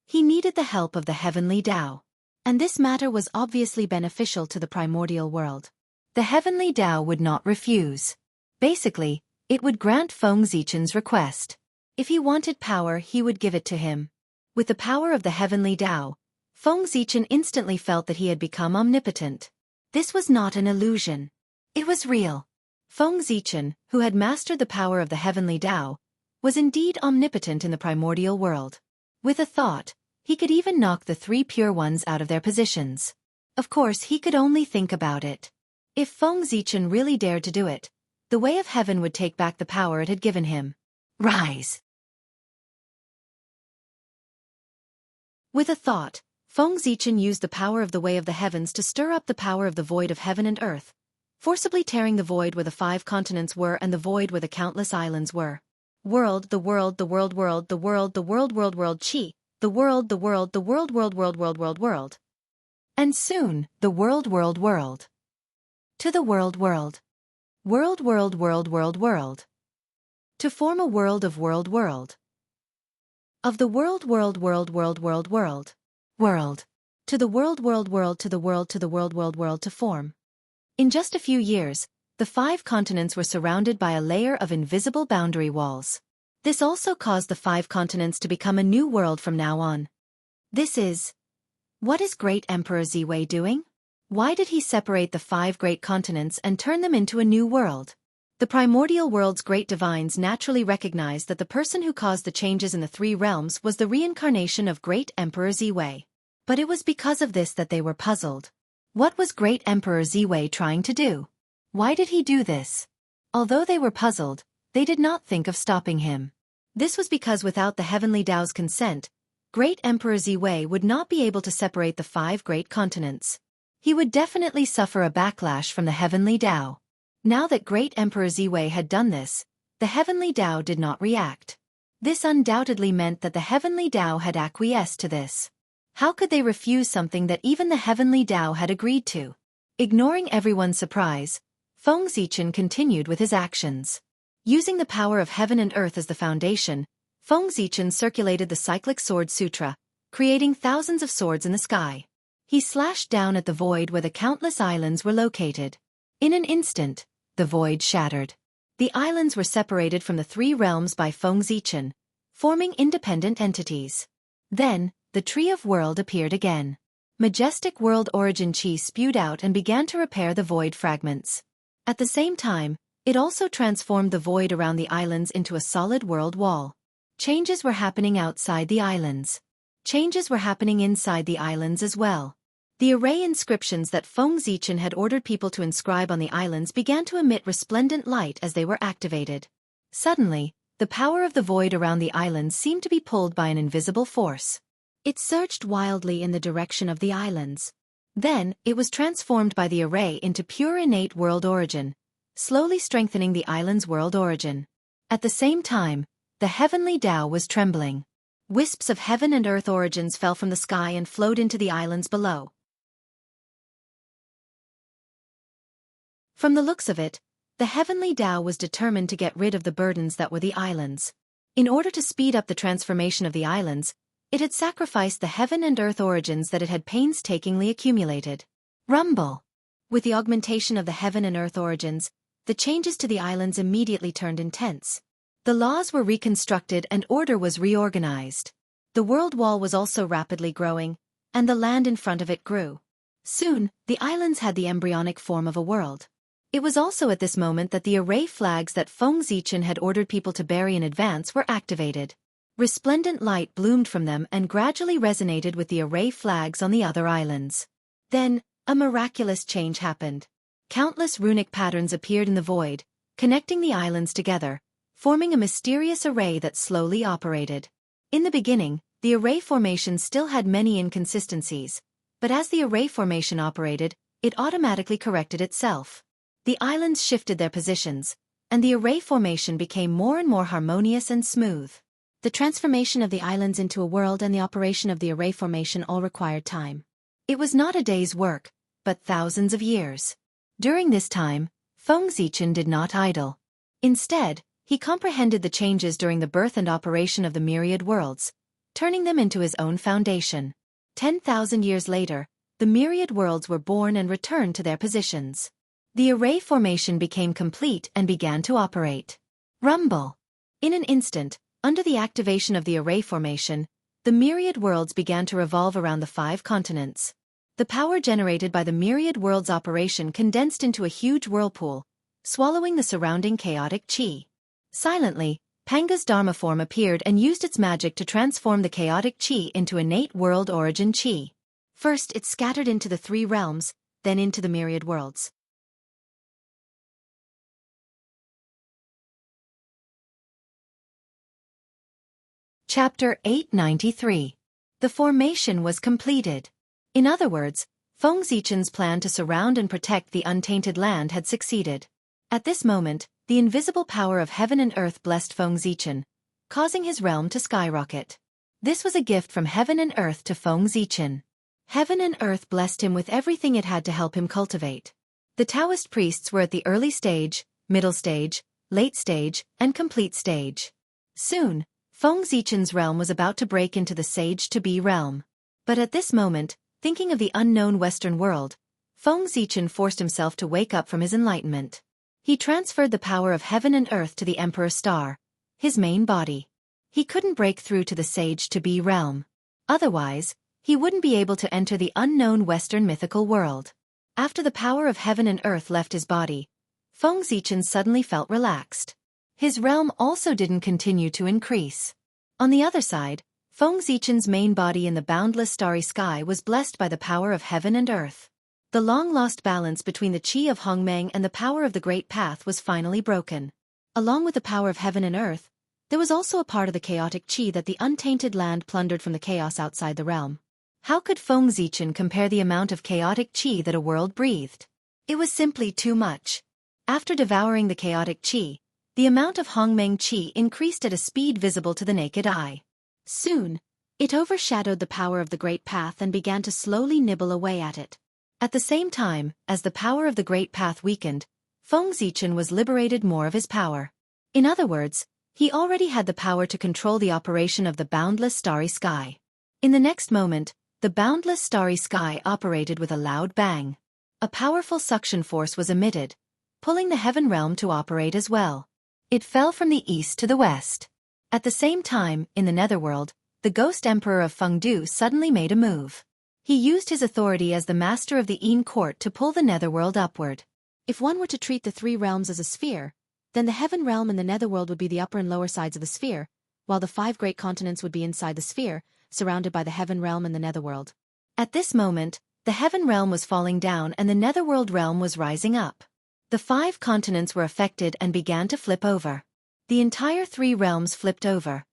he needed the help of the heavenly Tao. And this matter was obviously beneficial to the primordial world. The heavenly Tao would not refuse. Basically, it would grant Feng Zichen's request. If he wanted power, he would give it to him. With the power of the heavenly Tao, Feng Zichen instantly felt that he had become omnipotent. This was not an illusion. It was real. Feng Zichen, who had mastered the power of the heavenly Tao, was indeed omnipotent in the primordial world. With a thought, he could even knock the 3 pure ones out of their positions. Of course, he could only think about it. If Feng Zichen really dared to do it, the way of heaven would take back the power it had given him. Rise! With a thought, Feng Zichen used the power of the way of the heavens to stir up the power of the void of heaven and earth, forcibly tearing the void where the 5 continents were and the void where the countless islands were. World, the world, the world, world, the world, the world, world, world, chi, the world, the world, the world, world, world, world, world, world. And soon, the world, world, world. To the world, world. World, world, world, world, world. To form a world of world, world. Of the world, world, world, world, world, world. World. To the world, world, world, to the world, world, world to form. In just a few years, the 5 continents were surrounded by a layer of invisible boundary walls. This also caused the 5 continents to become a new world from now on. What is Great Emperor Ziwei doing? Why did he separate the 5 great continents and turn them into a new world? The primordial world's great divines naturally recognized that the person who caused the changes in the 3 realms was the reincarnation of Great Emperor Ziwei. But it was because of this that they were puzzled. What was Great Emperor Ziwei trying to do? Why did he do this? Although they were puzzled, they did not think of stopping him. This was because without the heavenly Tao's consent, Great Emperor Ziwei would not be able to separate the 5 great continents. He would definitely suffer a backlash from the heavenly Tao. Now that Great Emperor Ziwei had done this, the heavenly Tao did not react. This undoubtedly meant that the heavenly Tao had acquiesced to this. How could they refuse something that even the heavenly Tao had agreed to? Ignoring everyone's surprise, Feng Zichen continued with his actions. Using the power of heaven and earth as the foundation, Feng Zichen circulated the cyclic sword sutra, creating thousands of swords in the sky. He slashed down at the void where the countless islands were located. In an instant, the void shattered. The islands were separated from the 3 realms by Feng Zichen, forming independent entities. Then, the Tree of World appeared again. Majestic world origin chi spewed out and began to repair the void fragments. At the same time, it also transformed the void around the islands into a solid world wall. Changes were happening outside the islands. Changes were happening inside the islands as well. The array inscriptions that Feng Zichen had ordered people to inscribe on the islands began to emit resplendent light as they were activated. Suddenly, the power of the void around the islands seemed to be pulled by an invisible force. It surged wildly in the direction of the islands. Then, it was transformed by the array into pure innate world origin, slowly strengthening the island's world origin. At the same time, the heavenly Tao was trembling. Wisps of heaven and earth origins fell from the sky and flowed into the islands below. From the looks of it, the heavenly Tao was determined to get rid of the burdens that were the islands. In order to speed up the transformation of the islands, it had sacrificed the heaven and earth origins that it had painstakingly accumulated. Rumble! With the augmentation of the heaven and earth origins, the changes to the islands immediately turned intense. The laws were reconstructed and order was reorganized. The world wall was also rapidly growing, and the land in front of it grew. Soon, the islands had the embryonic form of a world. It was also at this moment that the array flags that Feng Zichen had ordered people to bury in advance were activated. Resplendent light bloomed from them and gradually resonated with the array flags on the other islands. Then, a miraculous change happened. Countless runic patterns appeared in the void, connecting the islands together, forming a mysterious array that slowly operated. In the beginning, the array formation still had many inconsistencies, but as the array formation operated, it automatically corrected itself. The islands shifted their positions, and the array formation became more and more harmonious and smooth. The transformation of the islands into a world and the operation of the array formation all required time. It was not a day's work, but thousands of years. During this time, Feng Zichen did not idle. Instead, he comprehended the changes during the birth and operation of the myriad worlds, turning them into his own foundation. 10,000 years later, the myriad worlds were born and returned to their positions. The array formation became complete and began to operate. Rumble. In an instant, under the activation of the array formation, the myriad worlds began to revolve around the 5 continents. The power generated by the myriad worlds operation condensed into a huge whirlpool, swallowing the surrounding chaotic chi. Silently, Panga's Dharma form appeared and used its magic to transform the chaotic chi into innate world origin chi. First it scattered into the 3 realms, then into the myriad worlds. Chapter 893. The formation was completed. In other words, Feng Zichen's plan to surround and protect the untainted land had succeeded. At this moment, the invisible power of heaven and earth blessed Feng Zichen, causing his realm to skyrocket. This was a gift from heaven and earth to Feng Zichen. Heaven and earth blessed him with everything it had to help him cultivate. The Taoist priests were at the early stage, middle stage, late stage, and complete stage. Soon, Feng Zichen's realm was about to break into the sage-to-be realm. But at this moment, thinking of the unknown Western world, Feng Zichen forced himself to wake up from his enlightenment. He transferred the power of heaven and earth to the Emperor Star, his main body. He couldn't break through to the sage-to-be realm. Otherwise, he wouldn't be able to enter the unknown Western mythical world. After the power of heaven and earth left his body, Feng Zichen suddenly felt relaxed. His realm also didn't continue to increase. On the other side, Feng Zichen's main body in the boundless starry sky was blessed by the power of heaven and earth. The long-lost balance between the chi of Hongmeng and the power of the Great Path was finally broken. Along with the power of heaven and earth, there was also a part of the chaotic chi that the untainted land plundered from the chaos outside the realm. How could Feng Zichen compare the amount of chaotic chi that a world breathed? It was simply too much. After devouring the chaotic chi, the amount of Hongmeng chi increased at a speed visible to the naked eye. Soon, it overshadowed the power of the Great Path and began to slowly nibble away at it. At the same time, as the power of the Great Path weakened, Feng Zichen was liberated more of his power. In other words, he already had the power to control the operation of the boundless starry sky. In the next moment, the boundless starry sky operated with a loud bang. A powerful suction force was emitted, pulling the heaven realm to operate as well. It fell from the east to the west. At the same time, in the netherworld, the ghost emperor of Fengdu suddenly made a move. He used his authority as the master of the Yin court to pull the netherworld upward. If one were to treat the 3 realms as a sphere, then the heaven realm and the netherworld would be the upper and lower sides of the sphere, while the 5 great continents would be inside the sphere, surrounded by the heaven realm and the netherworld. At this moment, the heaven realm was falling down and the netherworld realm was rising up. The 5 continents were affected and began to flip over. The entire 3 realms flipped over,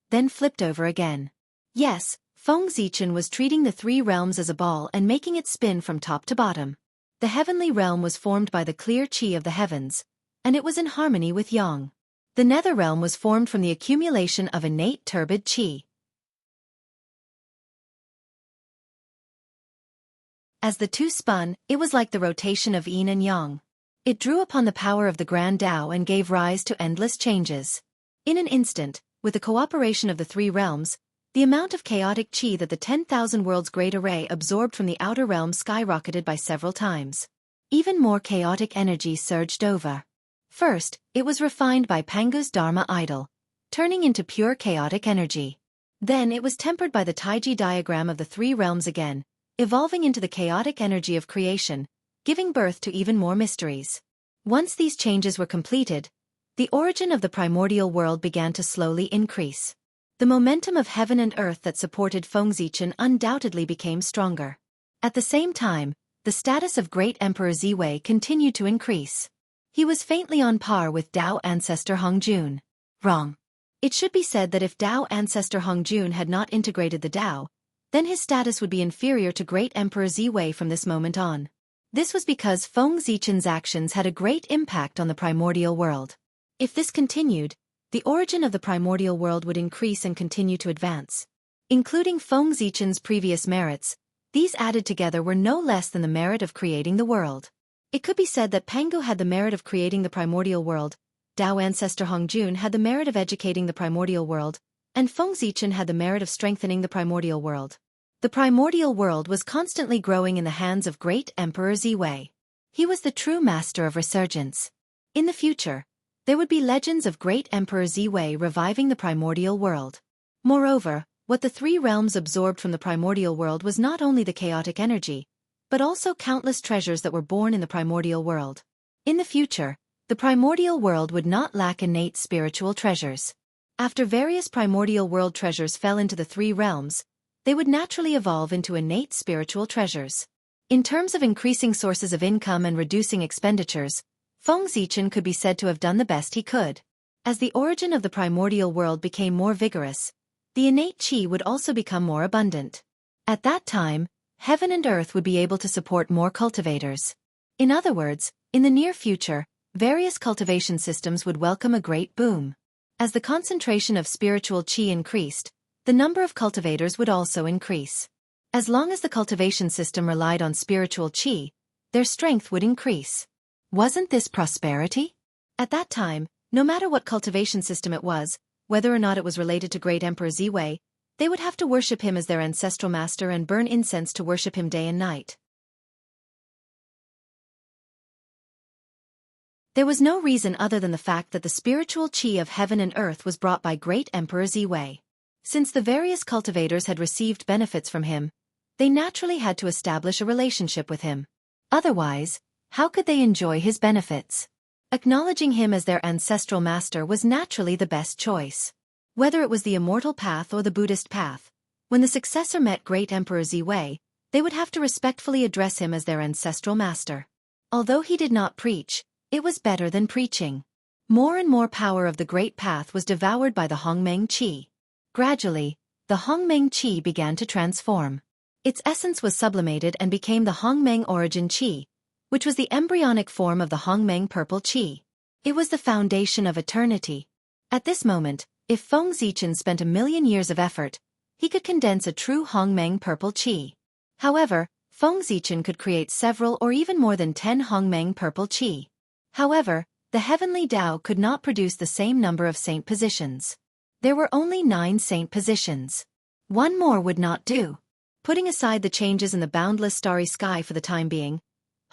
then flipped over again. Yes, Feng Zichen was treating the 3 realms as a ball and making it spin from top to bottom. The heavenly realm was formed by the clear chi of the heavens, and it was in harmony with Yang. The nether realm was formed from the accumulation of innate turbid chi. As the 2 spun, it was like the rotation of yin and yang. It drew upon the power of the Grand Tao and gave rise to endless changes. In an instant, with the cooperation of the 3 realms, the amount of chaotic chi that the 10,000 worlds great array absorbed from the outer realm skyrocketed by several times. Even more chaotic energy surged over. First, it was refined by Pangu's Dharma idol, turning into pure chaotic energy. Then it was tempered by the Taiji diagram of the 3 realms again, evolving into the chaotic energy of creation, giving birth to even more mysteries. Once these changes were completed, the origin of the primordial world began to slowly increase. The momentum of heaven and earth that supported Feng Zichen undoubtedly became stronger. At the same time, the status of Great Emperor Ziwei continued to increase. He was faintly on par with Tao ancestor Hongjun. Wrong. It should be said that if Tao ancestor Hongjun had not integrated the Tao, then his status would be inferior to Great Emperor Ziwei from this moment on. This was because Feng Zichen's actions had a great impact on the primordial world. If this continued, the origin of the primordial world would increase and continue to advance. Including Feng Zichen's previous merits, these added together were no less than the merit of creating the world. It could be said that Pangu had the merit of creating the primordial world, Dao ancestor Hongjun had the merit of educating the primordial world, and Feng Zichen had the merit of strengthening the primordial world. The primordial world was constantly growing in the hands of great Emperor Ziwei. He was the true master of resurgence. In the future, there would be legends of great Emperor Ziwei reviving the primordial world. Moreover, what the three realms absorbed from the primordial world was not only the chaotic energy, but also countless treasures that were born in the primordial world. In the future, the primordial world would not lack innate spiritual treasures. After various primordial world treasures fell into the three realms, they would naturally evolve into innate spiritual treasures. In terms of increasing sources of income and reducing expenditures, Feng Zichen could be said to have done the best he could. As the origin of the primordial world became more vigorous, the innate qi would also become more abundant. At that time, heaven and earth would be able to support more cultivators. In other words, in the near future, various cultivation systems would welcome a great boom. As the concentration of spiritual qi increased, the number of cultivators would also increase. As long as the cultivation system relied on spiritual qi, their strength would increase. Wasn't this prosperity? At that time, no matter what cultivation system it was, whether or not it was related to great Emperor Ziwei, they would have to worship him as their ancestral master and burn incense to worship him day and night. There was no reason other than the fact that the spiritual qi of heaven and earth was brought by great Emperor Ziwei. Since the various cultivators had received benefits from him, they naturally had to establish a relationship with him. Otherwise, how could they enjoy his benefits? Acknowledging him as their ancestral master was naturally the best choice. Whether it was the immortal path or the Buddhist path, when the successor met great Emperor Ziwei, they would have to respectfully address him as their ancestral master. Although he did not preach, it was better than preaching. More and more power of the great path was devoured by the Hongmeng qi. Gradually, the Hongmeng qi began to transform. Its essence was sublimated and became the Hongmeng origin qi, which was the embryonic form of the Hongmeng purple qi. It was the foundation of eternity. At this moment, if Feng Zichen spent 1,000,000 years of effort, he could condense a true Hongmeng purple qi. However, Feng Zichen could create several or even more than 10 Hongmeng purple qi. However, the heavenly Tao could not produce the same number of saint positions. There were only 9 saint positions. One more would not do. Putting aside the changes in the boundless starry sky for the time being,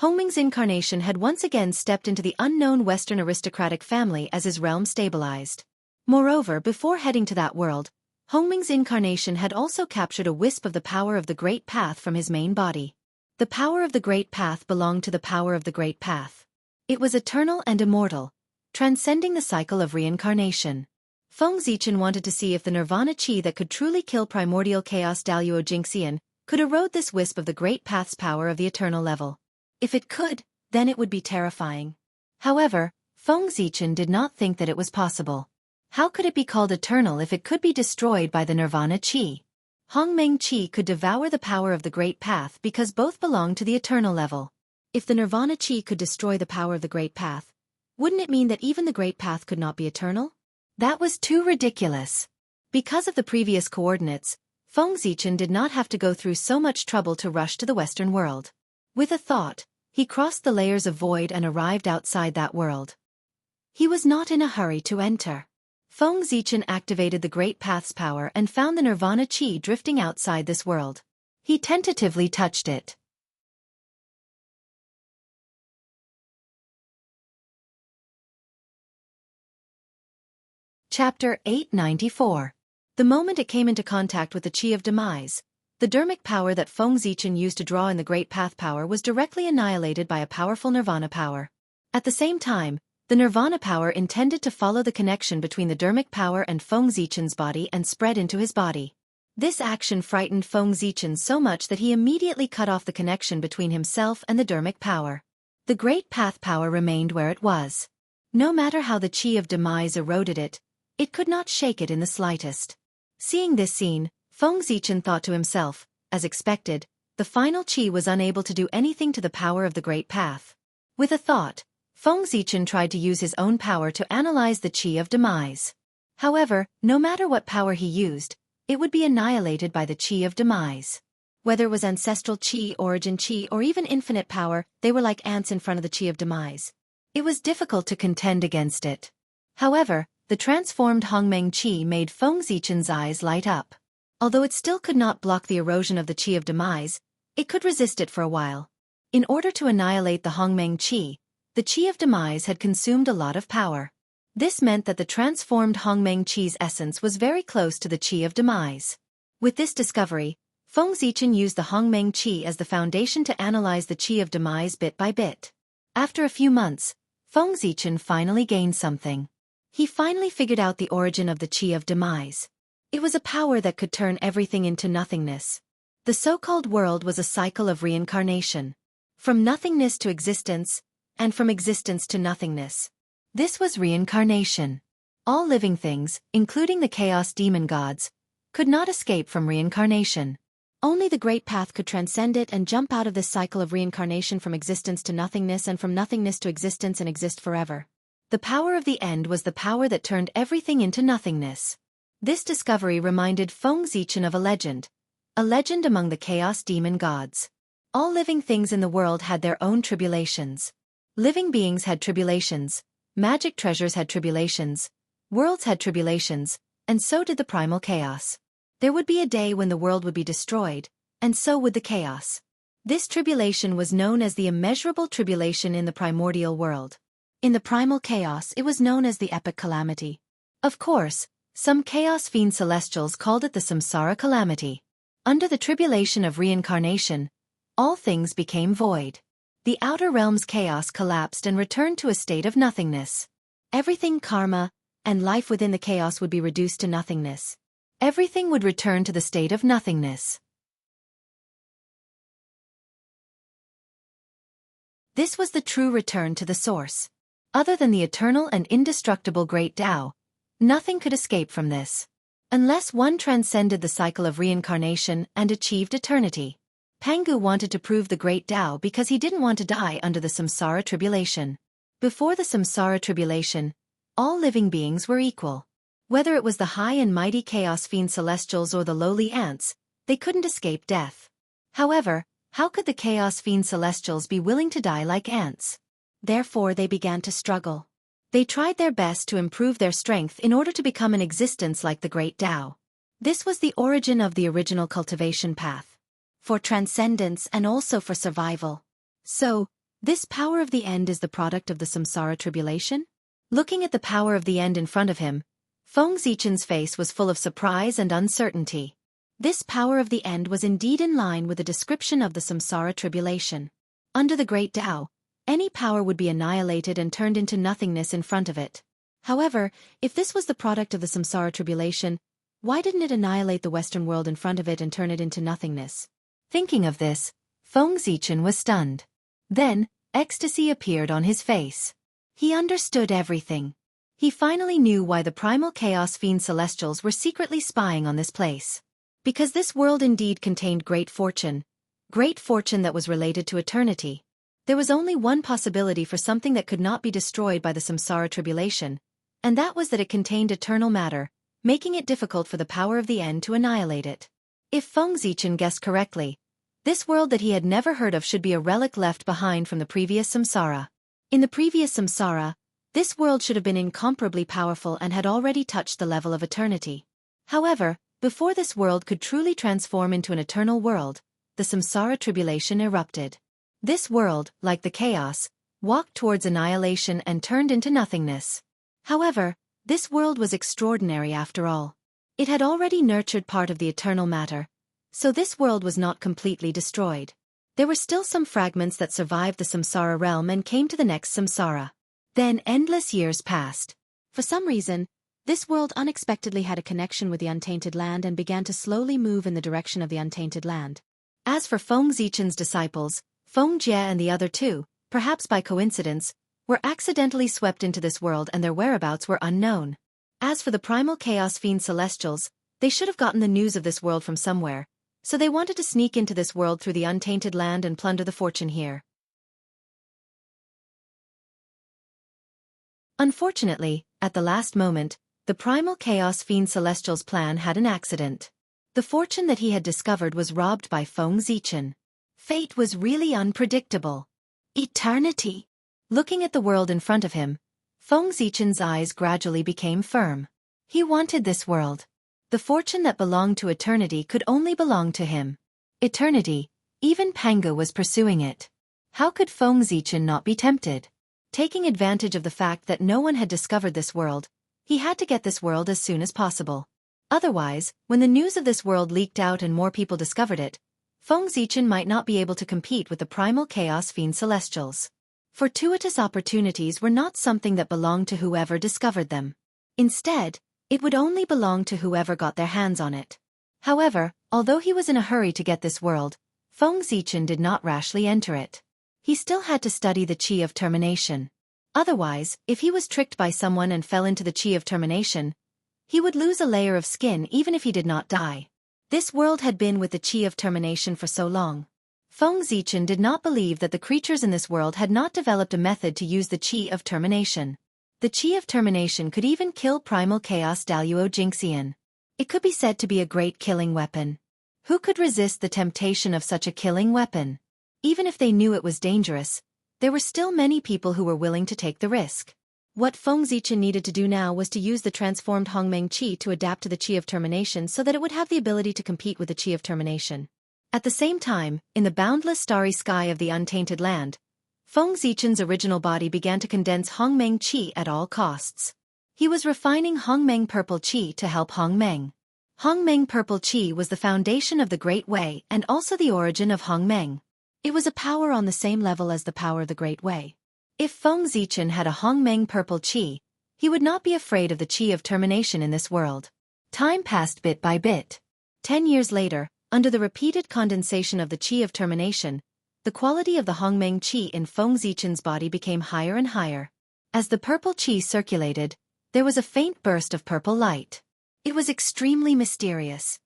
Hongmeng's incarnation had once again stepped into the unknown Western aristocratic family as his realm stabilized. Moreover, before heading to that world, Hongmeng's incarnation had also captured a wisp of the power of the Great Path from his main body. The power of the Great Path belonged to the power of the Great Path. It was eternal and immortal, transcending the cycle of reincarnation. Feng Zichen wanted to see if the nirvana qi that could truly kill primordial chaos Daluo Jingxian could erode this wisp of the Great Path's power of the eternal level. If it could, then it would be terrifying. However, Feng Zichen did not think that it was possible. How could it be called eternal if it could be destroyed by the nirvana qi? Hongmeng qi could devour the power of the Great Path because both belonged to the eternal level. If the nirvana qi could destroy the power of the Great Path, wouldn't it mean that even the Great Path could not be eternal? That was too ridiculous. Because of the previous coordinates, Feng Zichen did not have to go through so much trouble to rush to the Western world. With a thought, he crossed the layers of void and arrived outside that world. He was not in a hurry to enter. Feng Zichen activated the Great Path's power and found the nirvana qi drifting outside this world. He tentatively touched it. Chapter 894. The moment it came into contact with the Qi of Demise, the dermic power that Feng Zichen used to draw in the Great Path power was directly annihilated by a powerful nirvana power. At the same time, the nirvana power intended to follow the connection between the dermic power and Feng Zichen's body and spread into his body. This action frightened Feng Zichen so much that he immediately cut off the connection between himself and the dermic power. The Great Path power remained where it was. No matter how the Qi of Demise eroded it, it could not shake it in the slightest. Seeing this scene, Feng Zichen thought to himself, as expected, the final Qi was unable to do anything to the power of the Great Path. With a thought, Feng Zichen tried to use his own power to analyze the Qi of Demise. However, no matter what power he used, it would be annihilated by the Qi of Demise. Whether it was ancestral Qi, origin Qi, or even infinite power, they were like ants in front of the Qi of Demise. It was difficult to contend against it. However, the transformed Hongmeng Qi made Feng Zichen's eyes light up. Although it still could not block the erosion of the Qi of Demise, it could resist it for a while. In order to annihilate the Hongmeng Qi, the Qi of Demise had consumed a lot of power. This meant that the transformed Hongmeng Qi's essence was very close to the Qi of Demise. With this discovery, Feng Zichen used the Hongmeng Qi as the foundation to analyze the Qi of Demise bit by bit. After a few months, Feng Zichen finally gained something. He finally figured out the origin of the Qi of Demise. It was a power that could turn everything into nothingness. The so-called world was a cycle of reincarnation. From nothingness to existence, and from existence to nothingness. This was reincarnation. All living things, including the chaos demon gods, could not escape from reincarnation. Only the Great Path could transcend it and jump out of this cycle of reincarnation from existence to nothingness and from nothingness to existence and exist forever. The power of the end was the power that turned everything into nothingness. This discovery reminded Feng Zichen of a legend among the chaos demon gods. All living things in the world had their own tribulations. Living beings had tribulations, magic treasures had tribulations, worlds had tribulations, and so did the primal chaos. There would be a day when the world would be destroyed, and so would the chaos. This tribulation was known as the immeasurable tribulation in the primordial world. In the primal chaos it was known as the epic calamity. Of course, some chaos fiend celestials called it the samsara calamity. Under the tribulation of reincarnation, all things became void. The outer realm's chaos collapsed and returned to a state of nothingness. Everything karma and life within the chaos would be reduced to nothingness. Everything would return to the state of nothingness. This was the true return to the source. Other than the eternal and indestructible Great Tao, nothing could escape from this. Unless one transcended the cycle of reincarnation and achieved eternity. Pangu wanted to prove the Great Tao because he didn't want to die under the samsara tribulation. Before the samsara tribulation, all living beings were equal. Whether it was the high and mighty chaos fiend celestials or the lowly ants, they couldn't escape death. However, how could the chaos fiend celestials be willing to die like ants? Therefore they began to struggle. They tried their best to improve their strength in order to become an existence like the Great Tao. This was the origin of the original cultivation path. For transcendence and also for survival. So, this power of the end is the product of the samsara tribulation? Looking at the power of the end in front of him, Feng Zichen's face was full of surprise and uncertainty. This power of the end was indeed in line with the description of the samsara tribulation. Under the Great Tao, any power would be annihilated and turned into nothingness in front of it. However, if this was the product of the samsara tribulation, why didn't it annihilate the Western world in front of it and turn it into nothingness? Thinking of this, Feng Zichen was stunned. Then, ecstasy appeared on his face. He understood everything. He finally knew why the primal chaos fiend celestials were secretly spying on this place. Because this world indeed contained great fortune that was related to eternity. There was only one possibility for something that could not be destroyed by the samsara tribulation, and that was that it contained eternal matter, making it difficult for the power of the end to annihilate it. If Feng Zichen guessed correctly, this world that he had never heard of should be a relic left behind from the previous samsara. In the previous samsara, this world should have been incomparably powerful and had already touched the level of eternity. However, before this world could truly transform into an eternal world, the samsara tribulation erupted. This world, like the chaos, walked towards annihilation and turned into nothingness. However, this world was extraordinary after all. It had already nurtured part of the eternal matter, so this world was not completely destroyed. There were still some fragments that survived the samsara realm and came to the next samsara. Then endless years passed. For some reason, this world unexpectedly had a connection with the untainted land and began to slowly move in the direction of the untainted land. As for Feng Zichen's disciples, Feng Jie and the other two, perhaps by coincidence, were accidentally swept into this world and their whereabouts were unknown. As for the primal chaos fiend celestials, they should have gotten the news of this world from somewhere, so they wanted to sneak into this world through the untainted land and plunder the fortune here. Unfortunately, at the last moment, the primal chaos fiend Celestial's plan had an accident. The fortune that he had discovered was robbed by Feng Zichen. Fate was really unpredictable. Eternity. Looking at the world in front of him, Feng Zichen's eyes gradually became firm. He wanted this world. The fortune that belonged to eternity could only belong to him. Eternity, even Pangu was pursuing it. How could Feng Zichen not be tempted? Taking advantage of the fact that no one had discovered this world, he had to get this world as soon as possible. Otherwise, when the news of this world leaked out and more people discovered it, Feng Zichen might not be able to compete with the primal chaos fiend Celestials. Fortuitous opportunities were not something that belonged to whoever discovered them. Instead, it would only belong to whoever got their hands on it. However, although he was in a hurry to get this world, Feng Zichen did not rashly enter it. He still had to study the Qi of Termination. Otherwise, if he was tricked by someone and fell into the Qi of Termination, he would lose a layer of skin even if he did not die. This world had been with the Qi of Termination for so long. Feng Zichen did not believe that the creatures in this world had not developed a method to use the Qi of Termination. The Qi of Termination could even kill primal chaos Daluo Jingxian. It could be said to be a great killing weapon. Who could resist the temptation of such a killing weapon? Even if they knew it was dangerous, there were still many people who were willing to take the risk. What Feng Zichen needed to do now was to use the transformed Hongmeng Qi to adapt to the Qi of Termination so that it would have the ability to compete with the Qi of Termination. At the same time, in the boundless starry sky of the untainted land, Feng Zichen's original body began to condense Hongmeng Qi at all costs. He was refining Hongmeng Purple Qi to help Hongmeng. Hongmeng Purple Qi was the foundation of the Great Way and also the origin of Hongmeng. It was a power on the same level as the power of the Great Way. If Feng Zichen had a Hongmeng Purple Qi, he would not be afraid of the Qi of Termination in this world. Time passed bit by bit. 10 years later, under the repeated condensation of the Qi of Termination, the quality of the Hongmeng Qi in Feng Zichen's body became higher and higher. As the purple Qi circulated, there was a faint burst of purple light. It was extremely mysterious.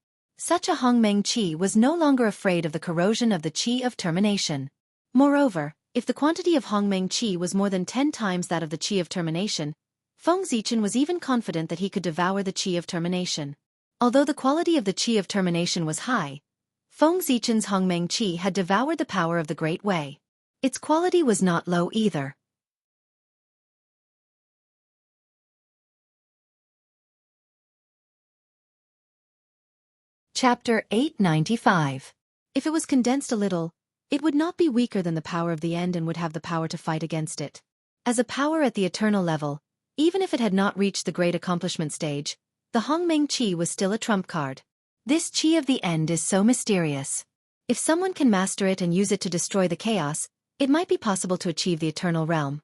Such a Hongmeng Qi was no longer afraid of the corrosion of the Qi of Termination. Moreover, if the quantity of Hongmeng Qi was more than 10 times that of the Qi of Termination, Feng Zichen was even confident that he could devour the Qi of Termination. Although the quality of the Qi of Termination was high, Feng Zichen's Hongmeng Qi had devoured the power of the Great Way. Its quality was not low either. Chapter 895. If it was condensed a little, it would not be weaker than the power of the end and would have the power to fight against it. As a power at the eternal level, even if it had not reached the great accomplishment stage, the Hongmeng Qi was still a trump card. This Qi of the end is so mysterious. If someone can master it and use it to destroy the chaos, it might be possible to achieve the eternal realm.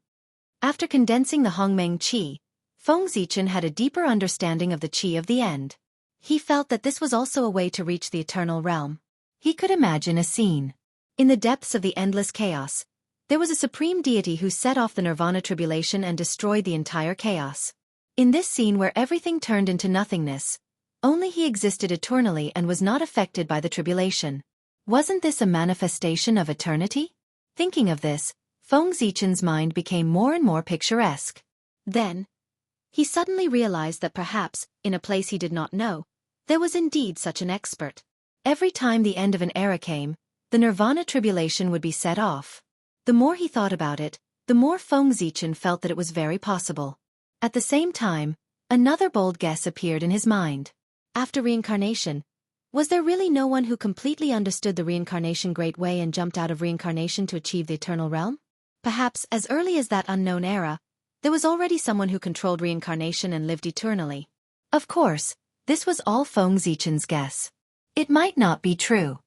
After condensing the Hongmeng Qi, Feng Zichen had a deeper understanding of the Qi of the end. He felt that this was also a way to reach the eternal realm. He could imagine a scene. In the depths of the endless chaos, there was a supreme deity who set off the nirvana tribulation and destroyed the entire chaos. In this scene where everything turned into nothingness, only he existed eternally and was not affected by the tribulation. Wasn't this a manifestation of eternity? Thinking of this, Feng Zichen's mind became more and more picturesque. Then, he suddenly realized that perhaps, in a place he did not know, there was indeed such an expert. Every time the end of an era came, the nirvana tribulation would be set off. The more he thought about it, the more Feng Zichen felt that it was very possible. At the same time, another bold guess appeared in his mind. After reincarnation, was there really no one who completely understood the reincarnation Great Way and jumped out of reincarnation to achieve the eternal realm? Perhaps, as early as that unknown era, there was already someone who controlled reincarnation and lived eternally. Of course, this was all Feng Zichen's guess. It might not be true.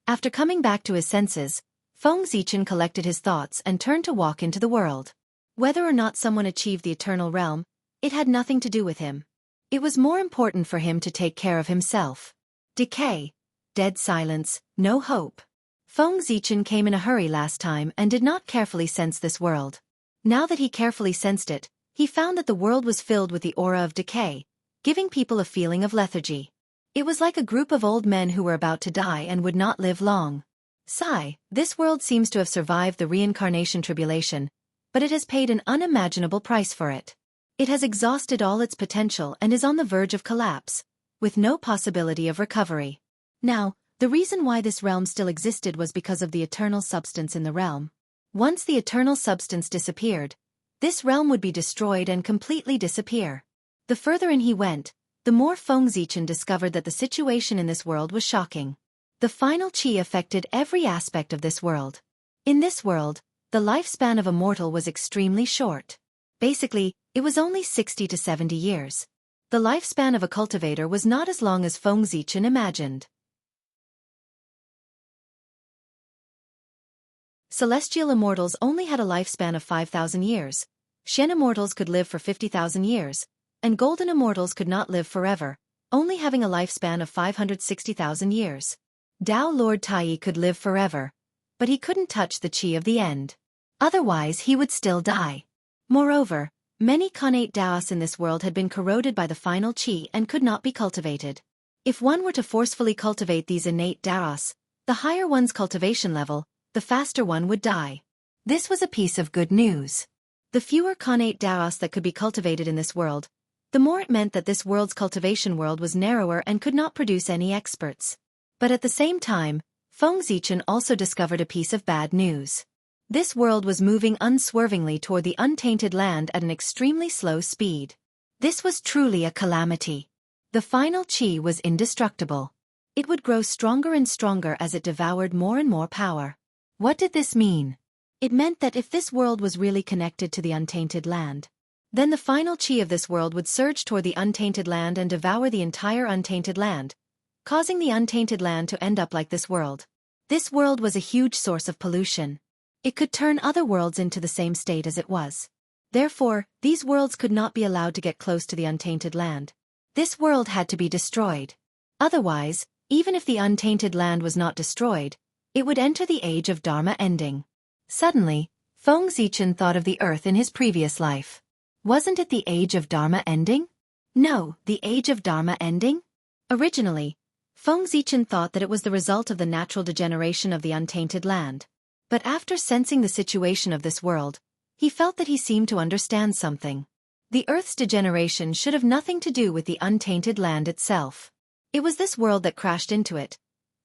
After coming back to his senses, Feng Zichen collected his thoughts and turned to walk into the world. Whether or not someone achieved the eternal realm, it had nothing to do with him. It was more important for him to take care of himself. Decay, dead silence, no hope. Feng Zichen came in a hurry last time and did not carefully sense this world. Now that he carefully sensed it, he found that the world was filled with the aura of decay, giving people a feeling of lethargy. It was like a group of old men who were about to die and would not live long. Sigh, this world seems to have survived the reincarnation tribulation, but it has paid an unimaginable price for it. It has exhausted all its potential and is on the verge of collapse, with no possibility of recovery. Now, the reason why this realm still existed was because of the eternal substance in the realm. Once the eternal substance disappeared, this realm would be destroyed and completely disappear. The further in he went, the more Feng Zichen discovered that the situation in this world was shocking. The final qi affected every aspect of this world. In this world, the lifespan of a mortal was extremely short. Basically, it was only 60 to 70 years. The lifespan of a cultivator was not as long as Feng Zichen imagined. Celestial immortals only had a lifespan of 5,000 years. Xian immortals could live for 50,000 years, and golden immortals could not live forever, only having a lifespan of 560,000 years. Dao Lord Tai could live forever, but he couldn't touch the qi of the end. Otherwise he would still die. Moreover, many connate Daos in this world had been corroded by the final qi and could not be cultivated. If one were to forcefully cultivate these innate Daos, the higher one's cultivation level, the faster one would die. This was a piece of good news. The fewer connate Daos that could be cultivated in this world, the more it meant that this world's cultivation world was narrower and could not produce any experts. But at the same time, Feng Zichen also discovered a piece of bad news. This world was moving unswervingly toward the untainted land at an extremely slow speed. This was truly a calamity. The final qi was indestructible. It would grow stronger and stronger as it devoured more and more power. What did this mean? It meant that if this world was really connected to the untainted land, then the final qi of this world would surge toward the untainted land and devour the entire untainted land, causing the untainted land to end up like this world. This world was a huge source of pollution. It could turn other worlds into the same state as it was. Therefore, these worlds could not be allowed to get close to the untainted land. This world had to be destroyed. Otherwise, even if the untainted land was not destroyed, it would enter the age of Dharma ending. Suddenly, Feng Zichen thought of the earth in his previous life. Wasn't it the age of Dharma ending? No, the age of Dharma ending? Originally, Feng Zichen thought that it was the result of the natural degeneration of the untainted land. But after sensing the situation of this world, he felt that he seemed to understand something. The Earth's degeneration should have nothing to do with the untainted land itself. It was this world that crashed into it,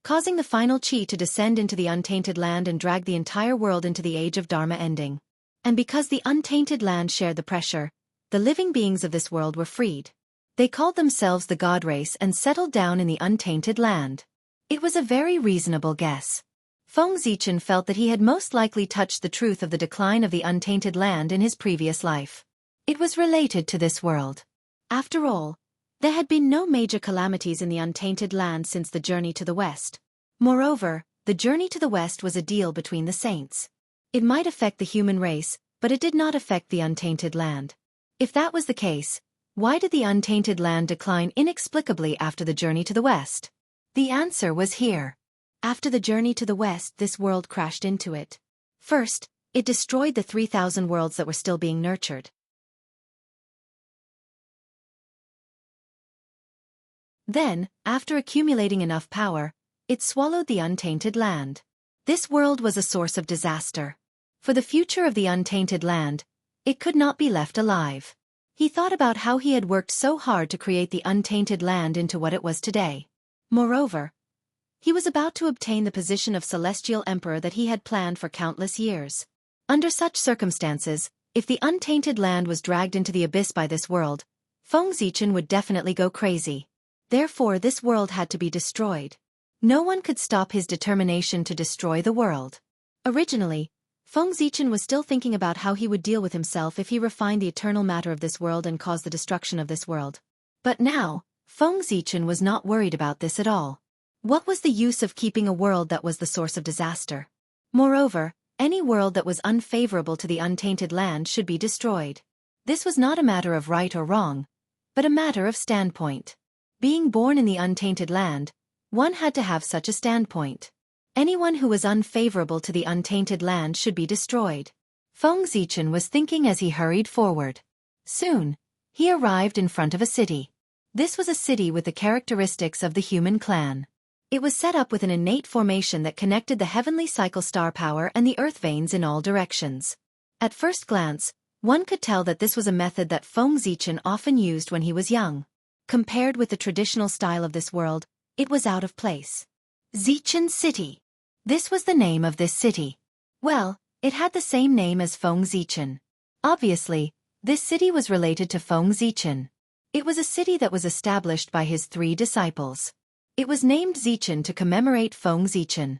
causing the final qi to descend into the untainted land and drag the entire world into the age of Dharma ending. And because the untainted land shared the pressure, the living beings of this world were freed. They called themselves the God race and settled down in the untainted land. It was a very reasonable guess. Feng Zichen felt that he had most likely touched the truth of the decline of the untainted land in his previous life. It was related to this world. After all, there had been no major calamities in the untainted land since the journey to the west. Moreover, the journey to the west was a deal between the saints. It might affect the human race, but it did not affect the untainted land. If that was the case, why did the untainted land decline inexplicably after the journey to the west? The answer was here. After the journey to the west, this world crashed into it. First, it destroyed the 3,000 worlds that were still being nurtured. Then, after accumulating enough power, it swallowed the untainted land. This world was a source of disaster. For the future of the untainted land, it could not be left alive. He thought about how he had worked so hard to create the untainted land into what it was today. Moreover, he was about to obtain the position of Celestial Emperor that he had planned for countless years. Under such circumstances, if the untainted land was dragged into the abyss by this world, Feng Zichen would definitely go crazy. Therefore this world had to be destroyed. No one could stop his determination to destroy the world. Originally, Feng Zichen was still thinking about how he would deal with himself if he refined the eternal matter of this world and caused the destruction of this world. But now, Feng Zichen was not worried about this at all. What was the use of keeping a world that was the source of disaster? Moreover, any world that was unfavorable to the untainted land should be destroyed. This was not a matter of right or wrong, but a matter of standpoint. Being born in the untainted land, one had to have such a standpoint. Anyone who was unfavorable to the untainted land should be destroyed. Feng Zichen was thinking as he hurried forward. Soon, he arrived in front of a city. This was a city with the characteristics of the human clan. It was set up with an innate formation that connected the heavenly cycle star power and the earth veins in all directions. At first glance, One could tell that this was a method that Feng Zichen often used when he was young. Compared with the traditional style of this world, it was out of place. Zichen City. This was the name of this city. Well, it had the same name as Feng Zichen. Obviously, this city was related to Feng Zichen. It was a city that was established by his 3 disciples. It was named Zichen to commemorate Feng Zichen.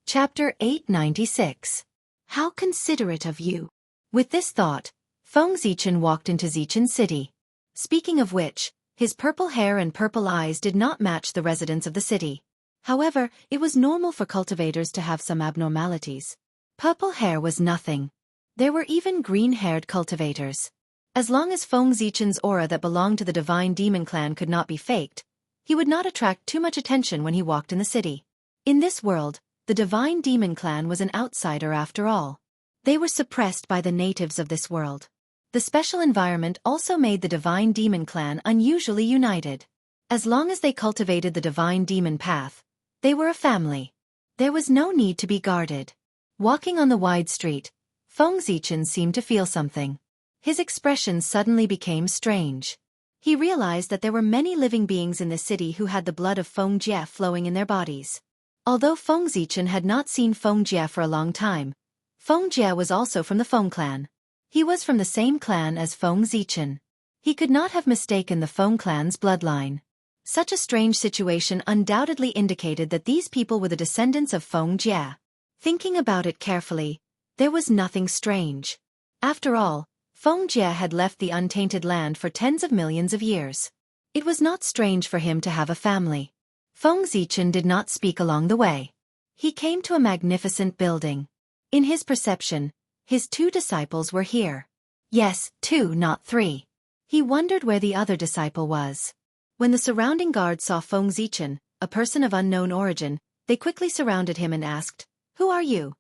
Chapter 896. How considerate of you. With this thought, Feng Zichen walked into Zichen City. Speaking of which, his purple hair and purple eyes did not match the residents of the city. However, it was normal for cultivators to have some abnormalities. Purple hair was nothing. There were even green-haired cultivators. As long as Feng Zichen's aura that belonged to the divine demon clan could not be faked, he would not attract too much attention when he walked in the city. In this world, the divine demon clan was an outsider after all. They were suppressed by the natives of this world. The special environment also made the divine demon clan unusually united. As long as they cultivated the divine demon path, they were a family. There was no need to be guarded. Walking on the wide street, Feng Zichen seemed to feel something. His expression suddenly became strange. He realized that there were many living beings in the city who had the blood of Feng Jie flowing in their bodies. Although Feng Zichen had not seen Feng Jie for a long time, Feng Jie was also from the Feng clan. He was from the same clan as Feng Zichen. He could not have mistaken the Feng clan's bloodline. Such a strange situation undoubtedly indicated that these people were the descendants of Feng Jie. Thinking about it carefully, there was nothing strange. After all, Feng Jie had left the untainted land for tens of millions of years. It was not strange for him to have a family. Feng Zichen did not speak along the way. He came to a magnificent building. In his perception, his 2 disciples were here. Yes, 2, not 3. He wondered where the other disciple was. When the surrounding guards saw Feng Zichen, a person of unknown origin, they quickly surrounded him and asked, "Who are you?"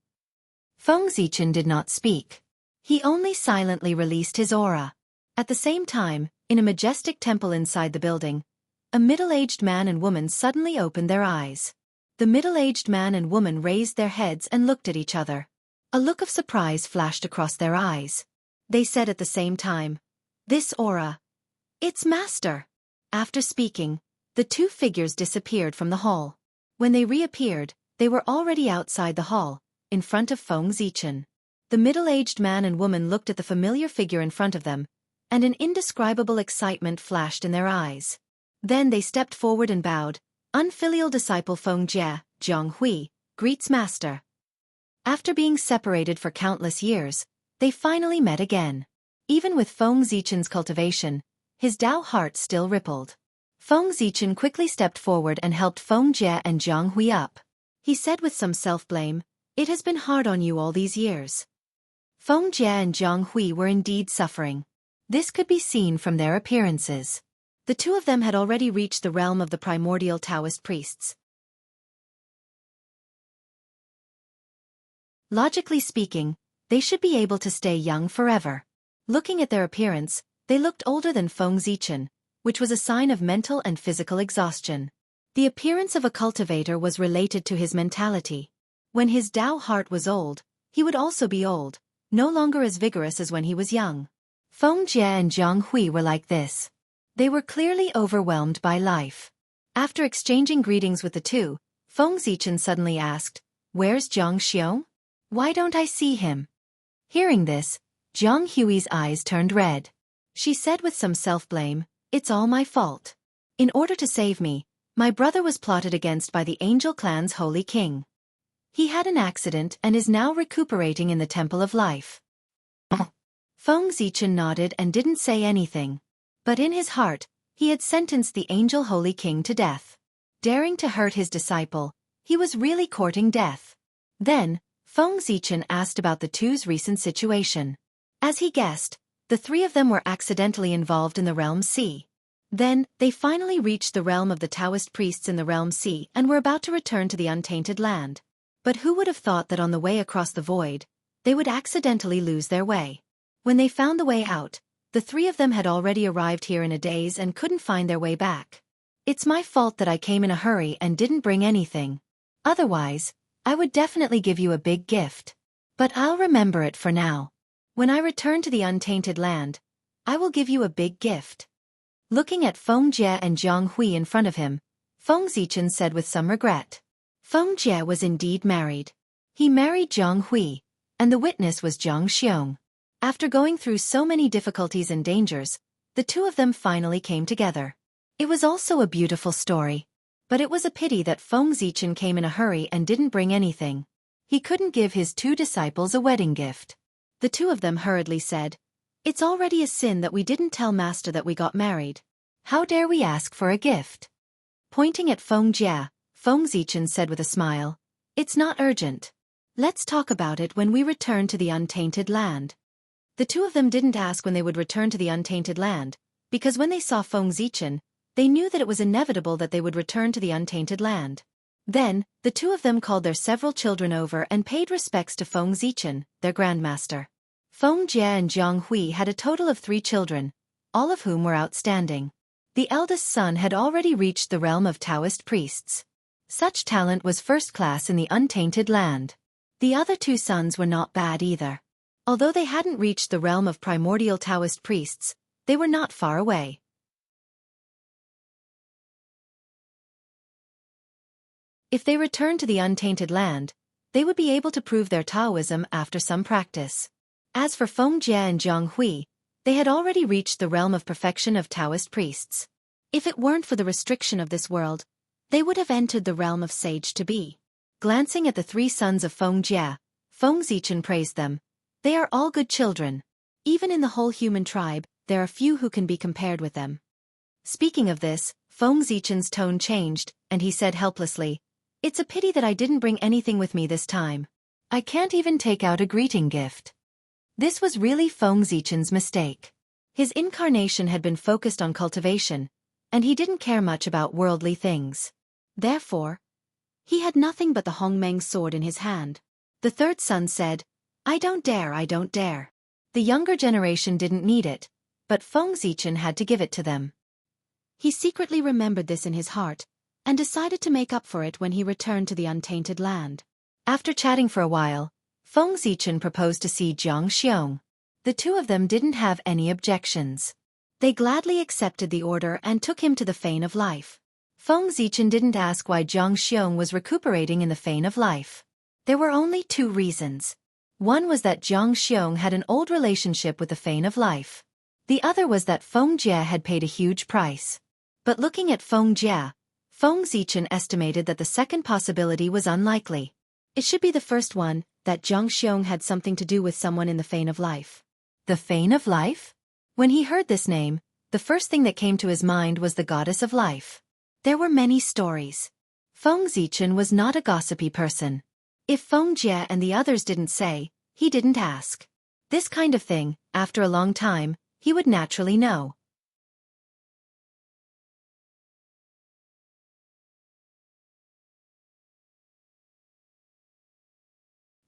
Feng Zichen did not speak. He only silently released his aura. At the same time, in a majestic temple inside the building, a middle-aged man and woman suddenly opened their eyes. The middle-aged man and woman raised their heads and looked at each other. A look of surprise flashed across their eyes. They said at the same time, "This aura. It's Master." After speaking, the 2 figures disappeared from the hall. When they reappeared, they were already outside the hall, in front of Feng Zichen. The middle-aged man and woman looked at the familiar figure in front of them, and an indescribable excitement flashed in their eyes. Then they stepped forward and bowed. "Unfilial disciple Feng Jie, Jianghu, greets Master." After being separated for countless years, they finally met again. Even with Feng Zichen's cultivation, his Tao heart still rippled. Feng Zichen quickly stepped forward and helped Feng Jie and Jianghu up. He said with some self-blame, "It has been hard on you all these years." Feng Jie and Jianghu were indeed suffering. This could be seen from their appearances. The 2 of them had already reached the realm of the primordial Taoist priests. Logically speaking, they should be able to stay young forever. Looking at their appearance, they looked older than Feng Zichen, which was a sign of mental and physical exhaustion. The appearance of a cultivator was related to his mentality. When his Tao heart was old, he would also be old, no longer as vigorous as when he was young. Feng Jie and Jianghu were like this. They were clearly overwhelmed by life. After exchanging greetings with the 2, Feng Zichen suddenly asked, "Where's Xianxia? Why don't I see him?" Hearing this, Jianghui's eyes turned red. She said with some self-blame, "It's all my fault. In order to save me, my brother was plotted against by the Angel Clan's Holy King. He had an accident and is now recuperating in the Temple of Life." Feng Zichen nodded and didn't say anything. But in his heart, he had sentenced the Angel Holy King to death. Daring to hurt his disciple, he was really courting death. Then, Feng Zichen asked about the 2's recent situation. As he guessed, the 3 of them were accidentally involved in the Realm C. Then, they finally reached the realm of the Taoist priests in the Realm C and were about to return to the untainted land. But who would have thought that on the way across the void, they would accidentally lose their way? When they found the way out, the 3 of them had already arrived here in a daze and couldn't find their way back. It's my fault that I came in a hurry and didn't bring anything. Otherwise, I would definitely give you a big gift. But I'll remember it for now. When I return to the untainted land, I will give you a big gift. Looking at Feng Jie and Jianghu in front of him, Feng Zichen said with some regret. Feng Jie was indeed married. He married Jianghu, and the witness was Jiang Xiong. After going through so many difficulties and dangers, the two of them finally came together. It was also a beautiful story. But it was a pity that Feng Zichen came in a hurry and didn't bring anything. He couldn't give his two disciples a wedding gift. The two of them hurriedly said, "It's already a sin that we didn't tell Master that we got married. How dare we ask for a gift?" Pointing at Feng Jie, Feng Zichen said with a smile, "It's not urgent. Let's talk about it when we return to the untainted land." The two of them didn't ask when they would return to the untainted land, because when they saw Feng Zichen, they knew that it was inevitable that they would return to the untainted land. Then, the two of them called their several children over and paid respects to Feng Zichen, their grandmaster. Feng Jie and Jianghu had a total of 3 children, all of whom were outstanding. The eldest son had already reached the realm of Taoist priests. Such talent was first class in the untainted land. The other 2 sons were not bad either. Although they hadn't reached the realm of primordial Taoist priests, they were not far away. If they returned to the untainted land, they would be able to prove their Taoism after some practice. As for Feng Jie and Jianghu, they had already reached the realm of perfection of Taoist priests. If it weren't for the restriction of this world, they would have entered the realm of sage to be. Glancing at the 3 sons of Feng Jie, Feng Zichen praised them. They are all good children. Even in the whole human tribe, there are few who can be compared with them. Speaking of this, Feng Zichen's tone changed, and he said helplessly, "It's a pity that I didn't bring anything with me this time. I can't even take out a greeting gift." This was really Feng Zichen's mistake. His incarnation had been focused on cultivation, and he didn't care much about worldly things. Therefore, he had nothing but the Hongmeng sword in his hand. The 3rd son said, I don't dare. The younger generation didn't need it, but Feng Zichen had to give it to them. He secretly remembered this in his heart, and decided to make up for it when he returned to the untainted land. After chatting for a while, Feng Zichen proposed to see Jiang Xiong. The 2 of them didn't have any objections. They gladly accepted the order and took him to the Fane of Life. Feng Zichen didn't ask why Jiang Xiong was recuperating in the Fane of Life. There were only 2 reasons. One was that Jiang Xiong had an old relationship with the Fane of Life. The other was that Feng Jie had paid a huge price. But looking at Feng Jie, Feng Zichen estimated that the second possibility was unlikely. It should be the first one, that Jiang Xiong had something to do with someone in the Fane of Life. The Fane of Life? When he heard this name, the first thing that came to his mind was the goddess of life. There were many stories. Feng Zichen was not a gossipy person. If Feng Jie and the others didn't say, he didn't ask. This kind of thing, after a long time, he would naturally know.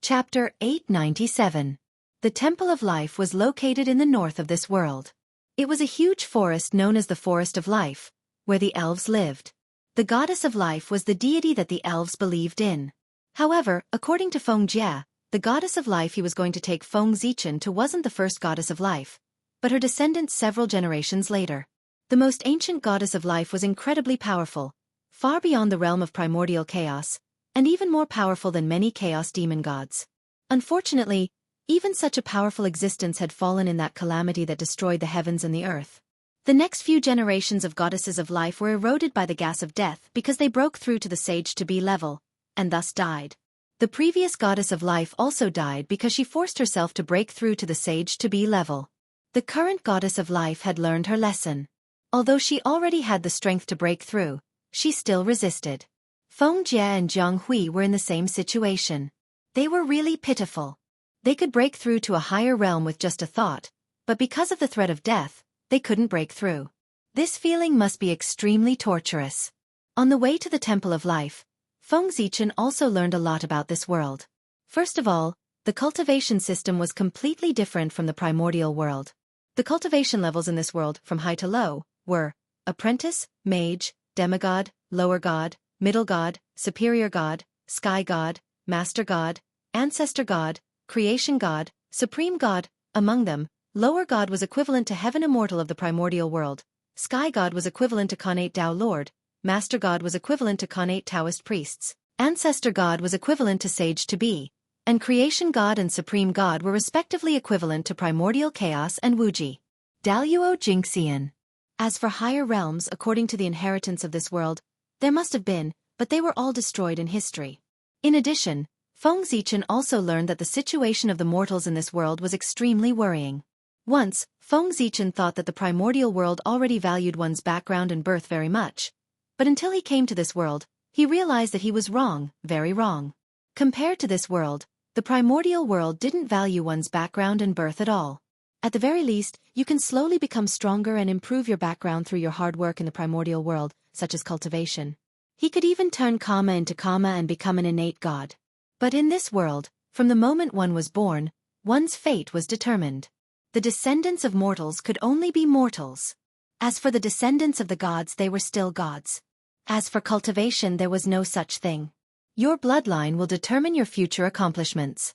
Chapter 897. The Temple of Life was located in the north of this world. It was a huge forest known as the Forest of Life, where the elves lived. The goddess of life was the deity that the elves believed in. However, according to Feng Jie, the goddess of life he was going to take Feng Zichen to wasn't the first goddess of life, but her descendants several generations later. The most ancient goddess of life was incredibly powerful, far beyond the realm of primordial chaos, and even more powerful than many chaos demon gods. Unfortunately, even such a powerful existence had fallen in that calamity that destroyed the heavens and the earth. The next few generations of goddesses of life were eroded by the gas of death because they broke through to the sage-to-be level, and thus died. The previous goddess of life also died because she forced herself to break through to the sage-to-be level. The current goddess of life had learned her lesson. Although she already had the strength to break through, she still resisted. Feng Jie and Jianghu were in the same situation. They were really pitiful. They could break through to a higher realm with just a thought, but because of the threat of death, they couldn't break through. This feeling must be extremely torturous. On the way to the Temple of Life, Feng Zichen also learned a lot about this world. First of all, the cultivation system was completely different from the primordial world. The cultivation levels in this world, from high to low, were apprentice, mage, demigod, lower god, middle god, superior god, sky god, master god, ancestor god, creation god, supreme god. Among them, lower god was equivalent to heaven immortal of the primordial world, sky god was equivalent to Khanate Tao Lord, master god was equivalent to Khanate Taoist priests, ancestor god was equivalent to sage to be, and creation god and supreme god were respectively equivalent to primordial chaos and Wuji. Daluo Jingxian. As for higher realms according to the inheritance of this world, there must have been, but they were all destroyed in history. In addition, Feng Zichen also learned that the situation of the mortals in this world was extremely worrying. Once, Feng Zichen thought that the primordial world already valued one's background and birth very much, but until he came to this world, he realized that he was wrong, very wrong. Compared to this world, the primordial world didn't value one's background and birth at all. At the very least, you can slowly become stronger and improve your background through your hard work in the primordial world, such as cultivation. He could even turn karma into karma and become an innate god. But in this world, from the moment one was born, one's fate was determined. The descendants of mortals could only be mortals. As for the descendants of the gods, they were still gods. As for cultivation, there was no such thing. Your bloodline will determine your future accomplishments.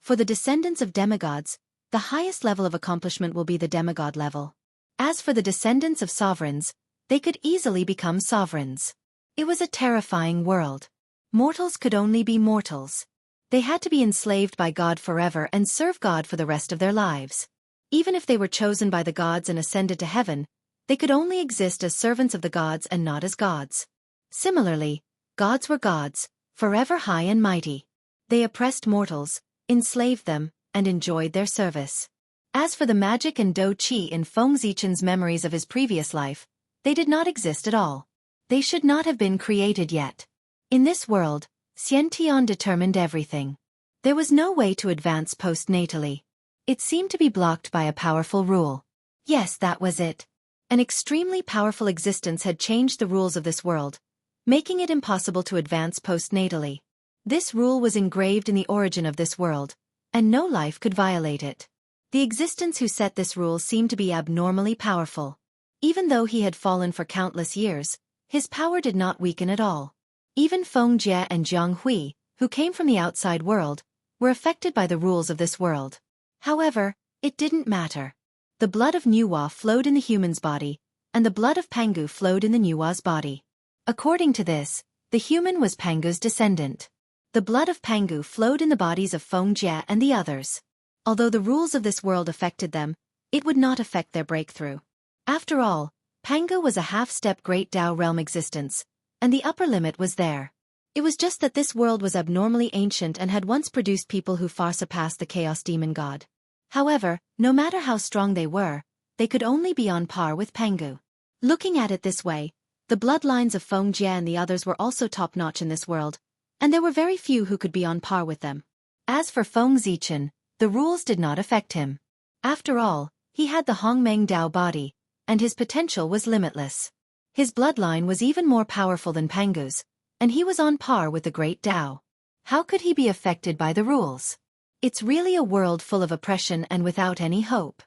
For the descendants of demigods, the highest level of accomplishment will be the demigod level. As for the descendants of sovereigns, they could easily become sovereigns. It was a terrifying world. Mortals could only be mortals. They had to be enslaved by God forever and serve God for the rest of their lives. Even if they were chosen by the gods and ascended to heaven, they could only exist as servants of the gods and not as gods. Similarly, gods were gods, forever high and mighty. They oppressed mortals, enslaved them, and enjoyed their service. As for the magic and dou qi in Feng Zichen's memories of his previous life, they did not exist at all. They should not have been created yet. In this world, Xianxia determined everything. There was no way to advance postnatally. It seemed to be blocked by a powerful rule. Yes, that was it. An extremely powerful existence had changed the rules of this world, making it impossible to advance postnatally. This rule was engraved in the origin of this world, and no life could violate it. The existence who set this rule seemed to be abnormally powerful. Even though he had fallen for countless years, his power did not weaken at all. Even Feng Jie and Jianghu, who came from the outside world, were affected by the rules of this world. However, it didn't matter. The blood of Nuwa flowed in the human's body, and the blood of Pangu flowed in the Nuwa's body. According to this, the human was Pangu's descendant. The blood of Pangu flowed in the bodies of Feng Jie and the others. Although the rules of this world affected them, it would not affect their breakthrough. After all, Pangu was a half-step Great Tao realm existence, and the upper limit was there. It was just that this world was abnormally ancient and had once produced people who far surpassed the Chaos Demon God. However, no matter how strong they were, they could only be on par with Pangu. Looking at it this way, the bloodlines of Feng Jie and the others were also top-notch in this world, and there were very few who could be on par with them. As for Feng Zichen, the rules did not affect him. After all, he had the Hongmeng Dao body, and his potential was limitless. His bloodline was even more powerful than Pangu's, and he was on par with the Great Tao. How could he be affected by the rules? It's really a world full of oppression and without any hope.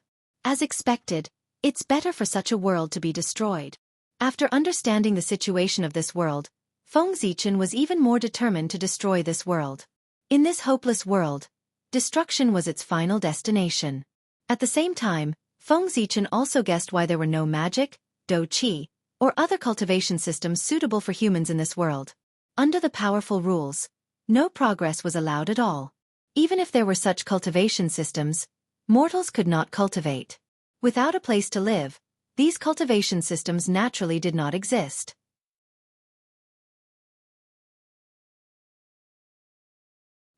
As expected, it's better for such a world to be destroyed. After understanding the situation of this world, Feng Zichen was even more determined to destroy this world. In this hopeless world, destruction was its final destination. At the same time, Feng Zichen also guessed why there were no magic, dou qi, or other cultivation systems suitable for humans in this world. Under the powerful rules, no progress was allowed at all. Even if there were such cultivation systems, mortals could not cultivate. Without a place to live, these cultivation systems naturally did not exist.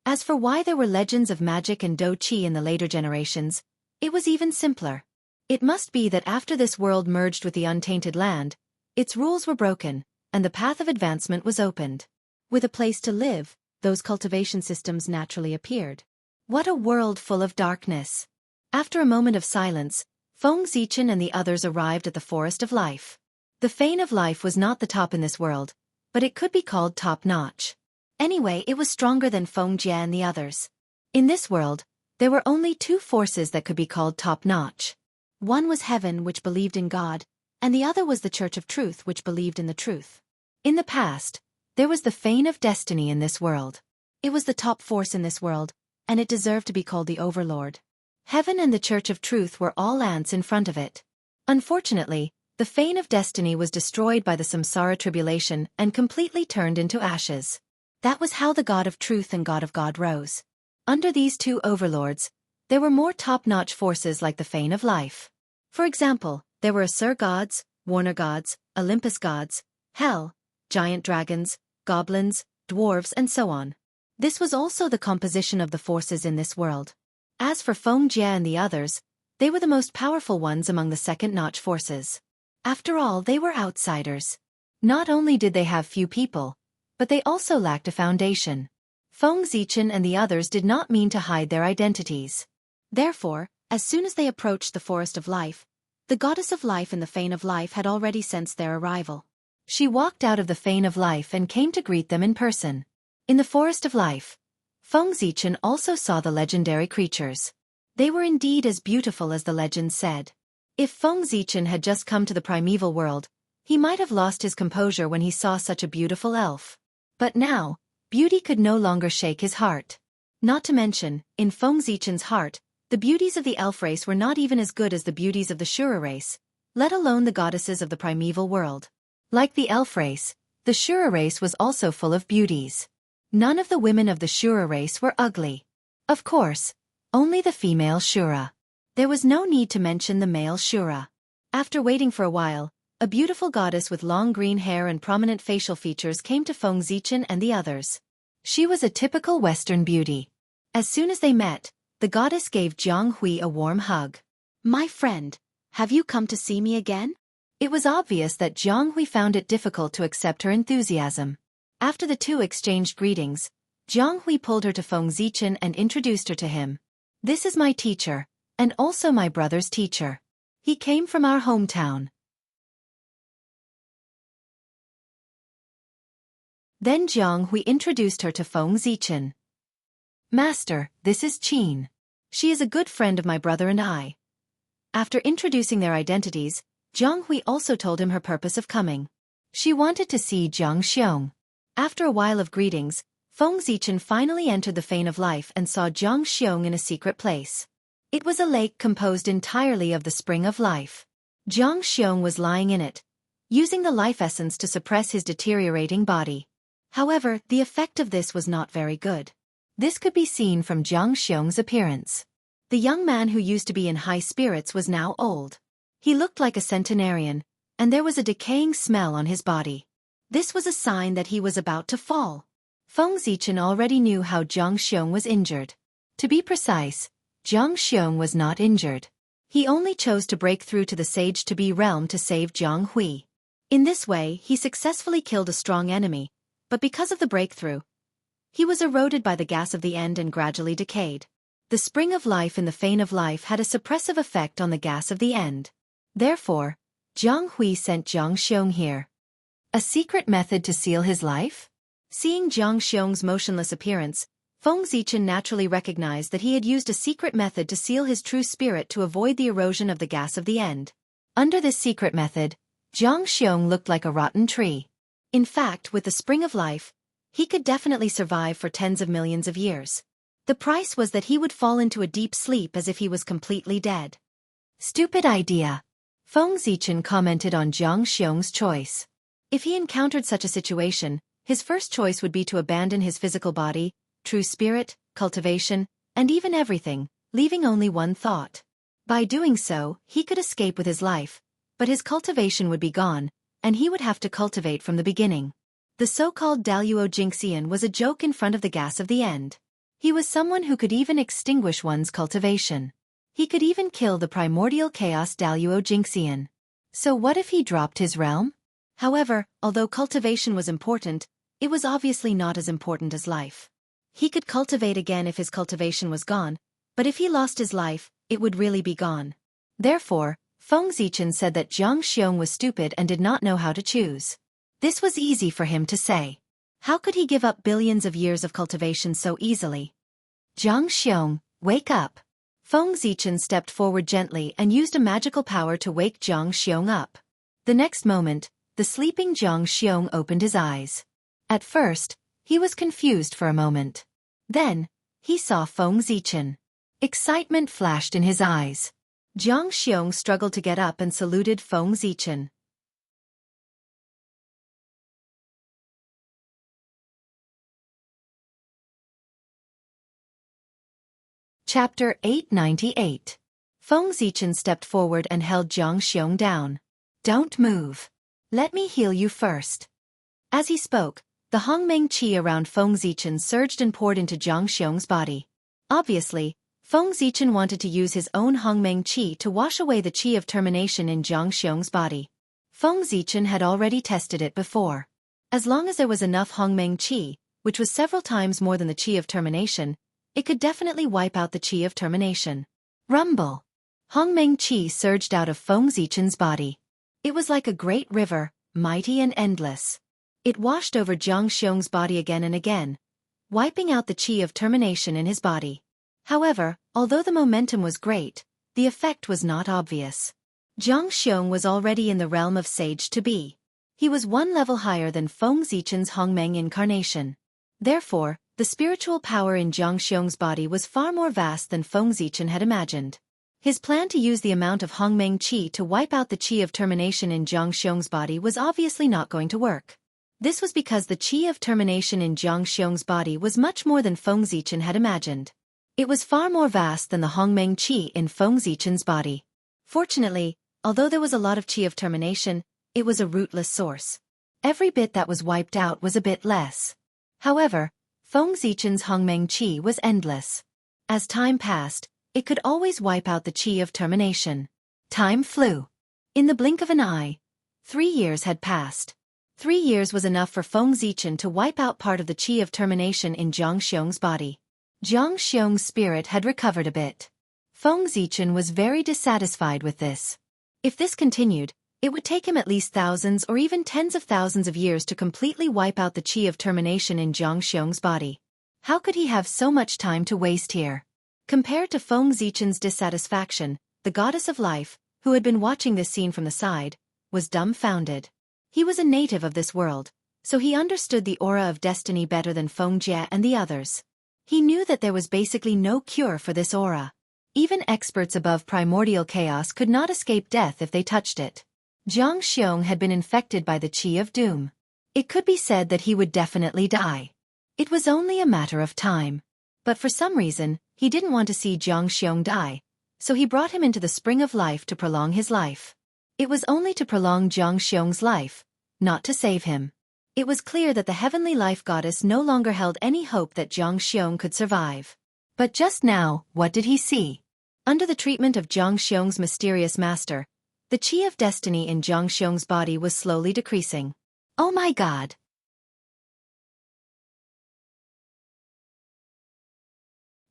As for why there were legends of magic and dou qi in the later generations, it was even simpler. It must be that after this world merged with the untainted land, its rules were broken, and the path of advancement was opened. With a place to live, those cultivation systems naturally appeared. What a world full of darkness! After a moment of silence, Feng Zichen and the others arrived at the Forest of Life. The Fane of Life was not the top in this world, but it could be called top-notch. Anyway, it was stronger than Feng Jie and the others. In this world, there were only two forces that could be called top-notch. One was heaven, which believed in God, and the other was the Church of Truth, which believed in the truth. In the past, there was the Fane of Destiny in this world. It was the top force in this world, and it deserved to be called the Overlord. Heaven and the Church of Truth were all ants in front of it. Unfortunately, the Fane of Destiny was destroyed by the Samsara tribulation and completely turned into ashes. That was how the God of Truth and God of God rose. Under these two overlords, there were more top-notch forces like the Fane of Life. For example, there were Asur gods, Warner gods, Olympus gods, Hell, giant dragons, goblins, dwarves, and so on. This was also the composition of the forces in this world. As for Fengjie and the others, they were the most powerful ones among the second-notch forces. After all, they were outsiders. Not only did they have few people, but they also lacked a foundation. Feng Zichen and the others did not mean to hide their identities. Therefore, as soon as they approached the Forest of Life, the Goddess of Life and the Fane of Life had already sensed their arrival. She walked out of the Fane of Life and came to greet them in person. In the Forest of Life, Feng Zichen also saw the legendary creatures. They were indeed as beautiful as the legend said. If Feng Zichen had just come to the primeval world, he might have lost his composure when he saw such a beautiful elf. But now, beauty could no longer shake his heart. Not to mention, in Feng Zichen's heart, the beauties of the elf race were not even as good as the beauties of the Shura race, let alone the goddesses of the primeval world. Like the elf race, the Shura race was also full of beauties. None of the women of the Shura race were ugly. Of course, only the female Shura. There was no need to mention the male Shura. After waiting for a while, a beautiful goddess with long green hair and prominent facial features came to Feng Zichen and the others. She was a typical Western beauty. As soon as they met, the goddess gave Jianghu a warm hug. "My friend, have you come to see me again?" It was obvious that Jianghu found it difficult to accept her enthusiasm. After the two exchanged greetings, Jianghu pulled her to Feng Zichen and introduced her to him. "This is my teacher, and also my brother's teacher. He came from our hometown." Then Jianghu introduced her to Feng Zichen. "Master, this is Qin. She is a good friend of my brother and I." After introducing their identities, Jianghu also told him her purpose of coming. She wanted to see Jiangxiong. After a while of greetings, Feng Zichen finally entered the Fane of Life and saw Jiangxiong in a secret place. It was a lake composed entirely of the Spring of Life. Jiangxiong was lying in it, using the life essence to suppress his deteriorating body. However, the effect of this was not very good. This could be seen from Jiangxiong's appearance. The young man who used to be in high spirits was now old. He looked like a centenarian, and there was a decaying smell on his body. This was a sign that he was about to fall. Feng Zichen already knew how Jiangxiong was injured. To be precise, Jiangxiong was not injured. He only chose to break through to the Sage-to-Be realm to save Jianghu. In this way, he successfully killed a strong enemy, but because of the breakthrough, he was eroded by the gas of the end and gradually decayed. The Spring of Life in the Fane of Life had a suppressive effect on the gas of the end. Therefore, Jianghu sent Jiangxiong here. A secret method to seal his life? Seeing Jiangxiong's motionless appearance, Feng Zichen naturally recognized that he had used a secret method to seal his true spirit to avoid the erosion of the gas of the end. Under this secret method, Jiangxiong looked like a rotten tree. In fact, with the Spring of Life, he could definitely survive for tens of millions of years. The price was that he would fall into a deep sleep as if he was completely dead. Stupid idea. Feng Zichen commented on Jiangxiong's choice. If he encountered such a situation, his first choice would be to abandon his physical body, true spirit, cultivation, and even everything, leaving only one thought. By doing so, he could escape with his life, but his cultivation would be gone, and he would have to cultivate from the beginning. The so-called Daluo Jingxian was a joke in front of the gas of the end. He was someone who could even extinguish one's cultivation. He could even kill the primordial chaos Daluo Jingxian. So what if he dropped his realm? However, although cultivation was important, it was obviously not as important as life. He could cultivate again if his cultivation was gone, but if he lost his life, it would really be gone. Therefore, Feng Zichen said that Jiangxiong was stupid and did not know how to choose. This was easy for him to say. How could he give up billions of years of cultivation so easily? Jiangxiong, wake up. Feng Zichen stepped forward gently and used a magical power to wake Jiang Xiong up. The next moment, the sleeping Jiang Xiong opened his eyes. At first, he was confused for a moment. Then, he saw Feng Zichen. Excitement flashed in his eyes. Jiang Xiong struggled to get up and saluted Feng Zichen. Chapter 898. Feng Zichen stepped forward and held Jiang Xiong down. "Don't move. Let me heal you first." As he spoke, the Hongmeng qi around Feng Zichen surged and poured into Jiang Xiong's body. Obviously, Feng Zichen wanted to use his own Hongmeng qi to wash away the qi of termination in Jiang Xiong's body. Feng Zichen had already tested it before. As long as there was enough Hongmeng qi, which was several times more than the qi of termination, it could definitely wipe out the qi of termination. Rumble! Hongmeng qi surged out of Feng Zichen's body. It was like a great river, mighty and endless. It washed over Jiang Xiong's body again and again, wiping out the qi of termination in his body. However, although the momentum was great, the effect was not obvious. Jiang Xiong was already in the realm of sage to be. He was one level higher than Feng Zichen's Hongmeng incarnation. Therefore, the spiritual power in Jiang Xiong's body was far more vast than Feng Zichen had imagined. His plan to use the amount of Hongmeng qi to wipe out the qi of termination in Jiang Xiong's body was obviously not going to work. This was because the qi of termination in Jiang Xiong's body was much more than Feng Zichen had imagined. It was far more vast than the Hongmeng qi in Feng Zichen's body. Fortunately, although there was a lot of qi of termination, it was a rootless source. Every bit that was wiped out was a bit less. However, Feng Zichen's Hongmeng qi was endless. As time passed, it could always wipe out the qi of termination. Time flew. In the blink of an eye, 3 years had passed. 3 years was enough for Feng Zichen to wipe out part of the qi of termination in Jiang Xiong's body. Jiang Xiong's spirit had recovered a bit. Feng Zichen was very dissatisfied with this. If this continued, it would take him at least thousands or even tens of thousands of years to completely wipe out the qi of termination in Jiang Xiong's body. How could he have so much time to waste here? Compared to Feng Zichen's dissatisfaction, the goddess of life, who had been watching this scene from the side, was dumbfounded. He was a native of this world, so he understood the aura of destiny better than Feng Jie and the others. He knew that there was basically no cure for this aura. Even experts above primordial chaos could not escape death if they touched it. Jiang Xiong had been infected by the qi of doom. It could be said that he would definitely die. It was only a matter of time. But for some reason, he didn't want to see Jiang Xiong die, so he brought him into the spring of life to prolong his life. It was only to prolong Jiang Xiong's life, not to save him. It was clear that the heavenly life goddess no longer held any hope that Jiang Xiong could survive. But just now, what did he see? Under the treatment of Jiang Xiong's mysterious master, the qi of destiny in Jiang Xiong's body was slowly decreasing. Oh my God!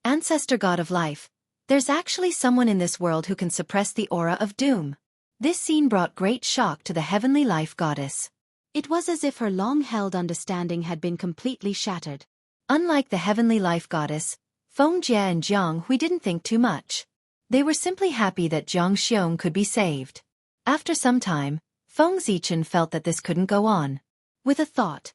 Ancestor God of life, there's actually someone in this world who can suppress the aura of doom. This scene brought great shock to the heavenly life goddess. It was as if her long-held understanding had been completely shattered. Unlike the heavenly life goddess, Feng Jie and Jianghu didn't think too much. They were simply happy that Jiang Xiong could be saved. After some time, Feng Zichen felt that this couldn't go on. With a thought,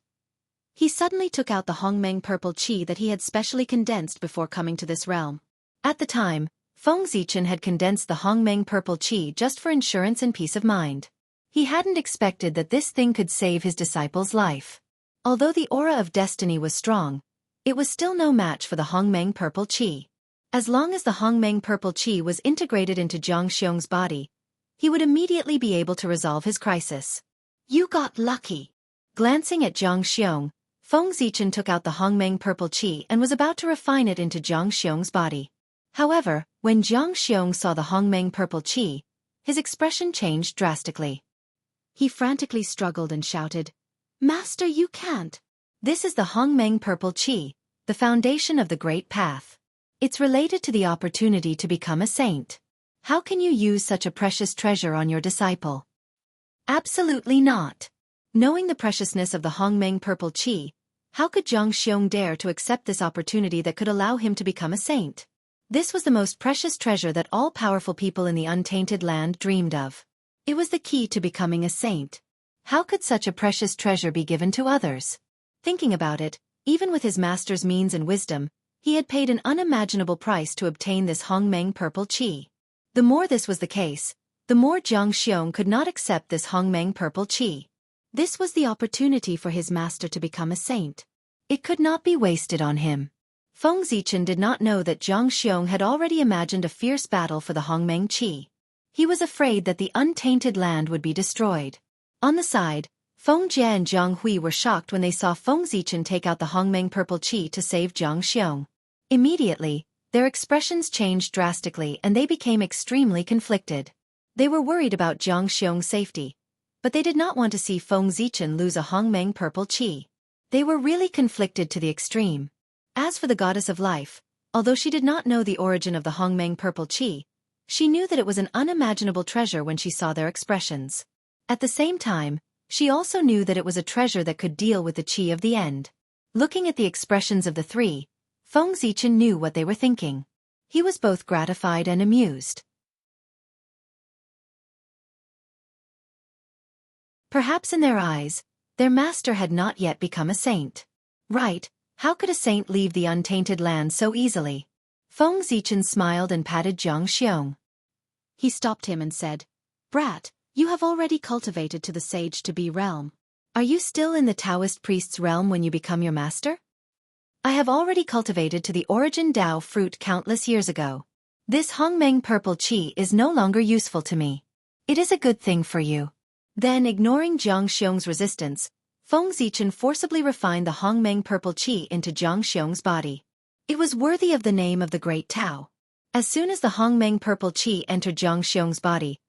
he suddenly took out the Hongmeng purple qi that he had specially condensed before coming to this realm. At the time, Feng Zichen had condensed the Hongmeng purple qi just for insurance and peace of mind. He hadn't expected that this thing could save his disciple's life. Although the aura of destiny was strong, it was still no match for the Hongmeng purple qi. As long as the Hongmeng purple qi was integrated into Jiang Xiong's body, he would immediately be able to resolve his crisis. You got lucky. Glancing at Jiang Xiong, Feng Zichen took out the Hongmeng purple qi and was about to refine it into Jiang Xiong's body. However, when Jiang Xiong saw the Hongmeng purple qi, his expression changed drastically. He frantically struggled and shouted, "Master, you can't! This is the Hongmeng purple qi, the foundation of the Great Path. It's related to the opportunity to become a saint. How can you use such a precious treasure on your disciple?" Absolutely not. Knowing the preciousness of the Hongmeng purple qi, how could Jiang Xiong dare to accept this opportunity that could allow him to become a saint? This was the most precious treasure that all powerful people in the untainted land dreamed of. It was the key to becoming a saint. How could such a precious treasure be given to others? Thinking about it, even with his master's means and wisdom, he had paid an unimaginable price to obtain this Hongmeng purple qi. The more this was the case, the more Jianghu could not accept this Hongmeng purple qi. This was the opportunity for his master to become a saint. It could not be wasted on him. Feng Zichen did not know that Jianghu had already imagined a fierce battle for the Hongmeng qi. He was afraid that the untainted land would be destroyed. On the side, Feng Jie and Jianghu were shocked when they saw Feng Zichen take out the Hongmeng purple qi to save Jianghu. Immediately, their expressions changed drastically and they became extremely conflicted. They were worried about Jianghu's safety, but they did not want to see Feng Zichen lose a Hongmeng purple qi. They were really conflicted to the extreme. As for the goddess of life, although she did not know the origin of the Hongmeng purple qi, she knew that it was an unimaginable treasure when she saw their expressions. At the same time, she also knew that it was a treasure that could deal with the qi of the end. Looking at the expressions of the three, Feng Zichen knew what they were thinking. He was both gratified and amused. Perhaps in their eyes, their master had not yet become a saint. Right, how could a saint leave the untainted land so easily? Feng Zichen smiled and patted Jianghu. He stopped him and said, "Brat, you have already cultivated to the sage-to-be realm. Are you still in the Taoist priest's realm when you become your master?" "I have already cultivated to the origin Dao fruit countless years ago. This Hongmeng purple qi is no longer useful to me. It is a good thing for you." Then, ignoring Jianghu's resistance, Feng Zichen forcibly refined the Hongmeng purple qi into Jianghu's body. It was worthy of the name of the great Tao. As soon as the Hongmeng purple qi entered Jianghu's body,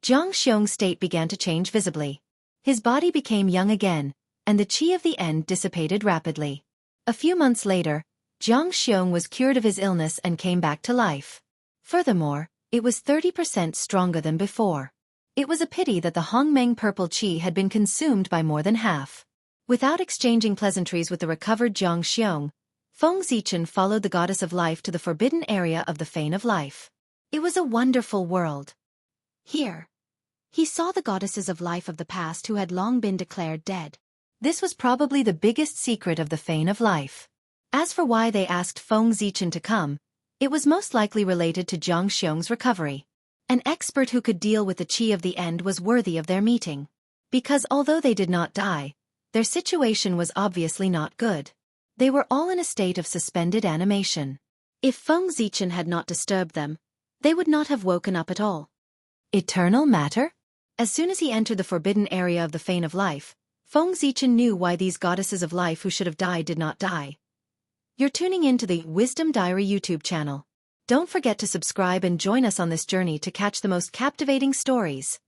Jianghu's state began to change visibly. His body became young again, and the qi of the end dissipated rapidly. A few months later, Jianghu was cured of his illness and came back to life. Furthermore, it was 30% stronger than before. It was a pity that the Hongmeng purple qi had been consumed by more than half. Without exchanging pleasantries with the recovered Jianghu, Feng Zichen followed the goddess of life to the forbidden area of the Fane of Life. It was a wonderful world. Here, he saw the goddesses of life of the past who had long been declared dead. This was probably the biggest secret of the Fane of Life. As for why they asked Feng Zichen to come, it was most likely related to Jianghu's recovery. An expert who could deal with the qi of the end was worthy of their meeting. Because although they did not die, their situation was obviously not good. They were all in a state of suspended animation. If Feng Zichen had not disturbed them, they would not have woken up at all. Eternal matter? As soon as he entered the forbidden area of the Fane of Life, Feng Zichen knew why these goddesses of life who should have died did not die. You're tuning into the Wisdom Diary YouTube channel. Don't forget to subscribe and join us on this journey to catch the most captivating stories.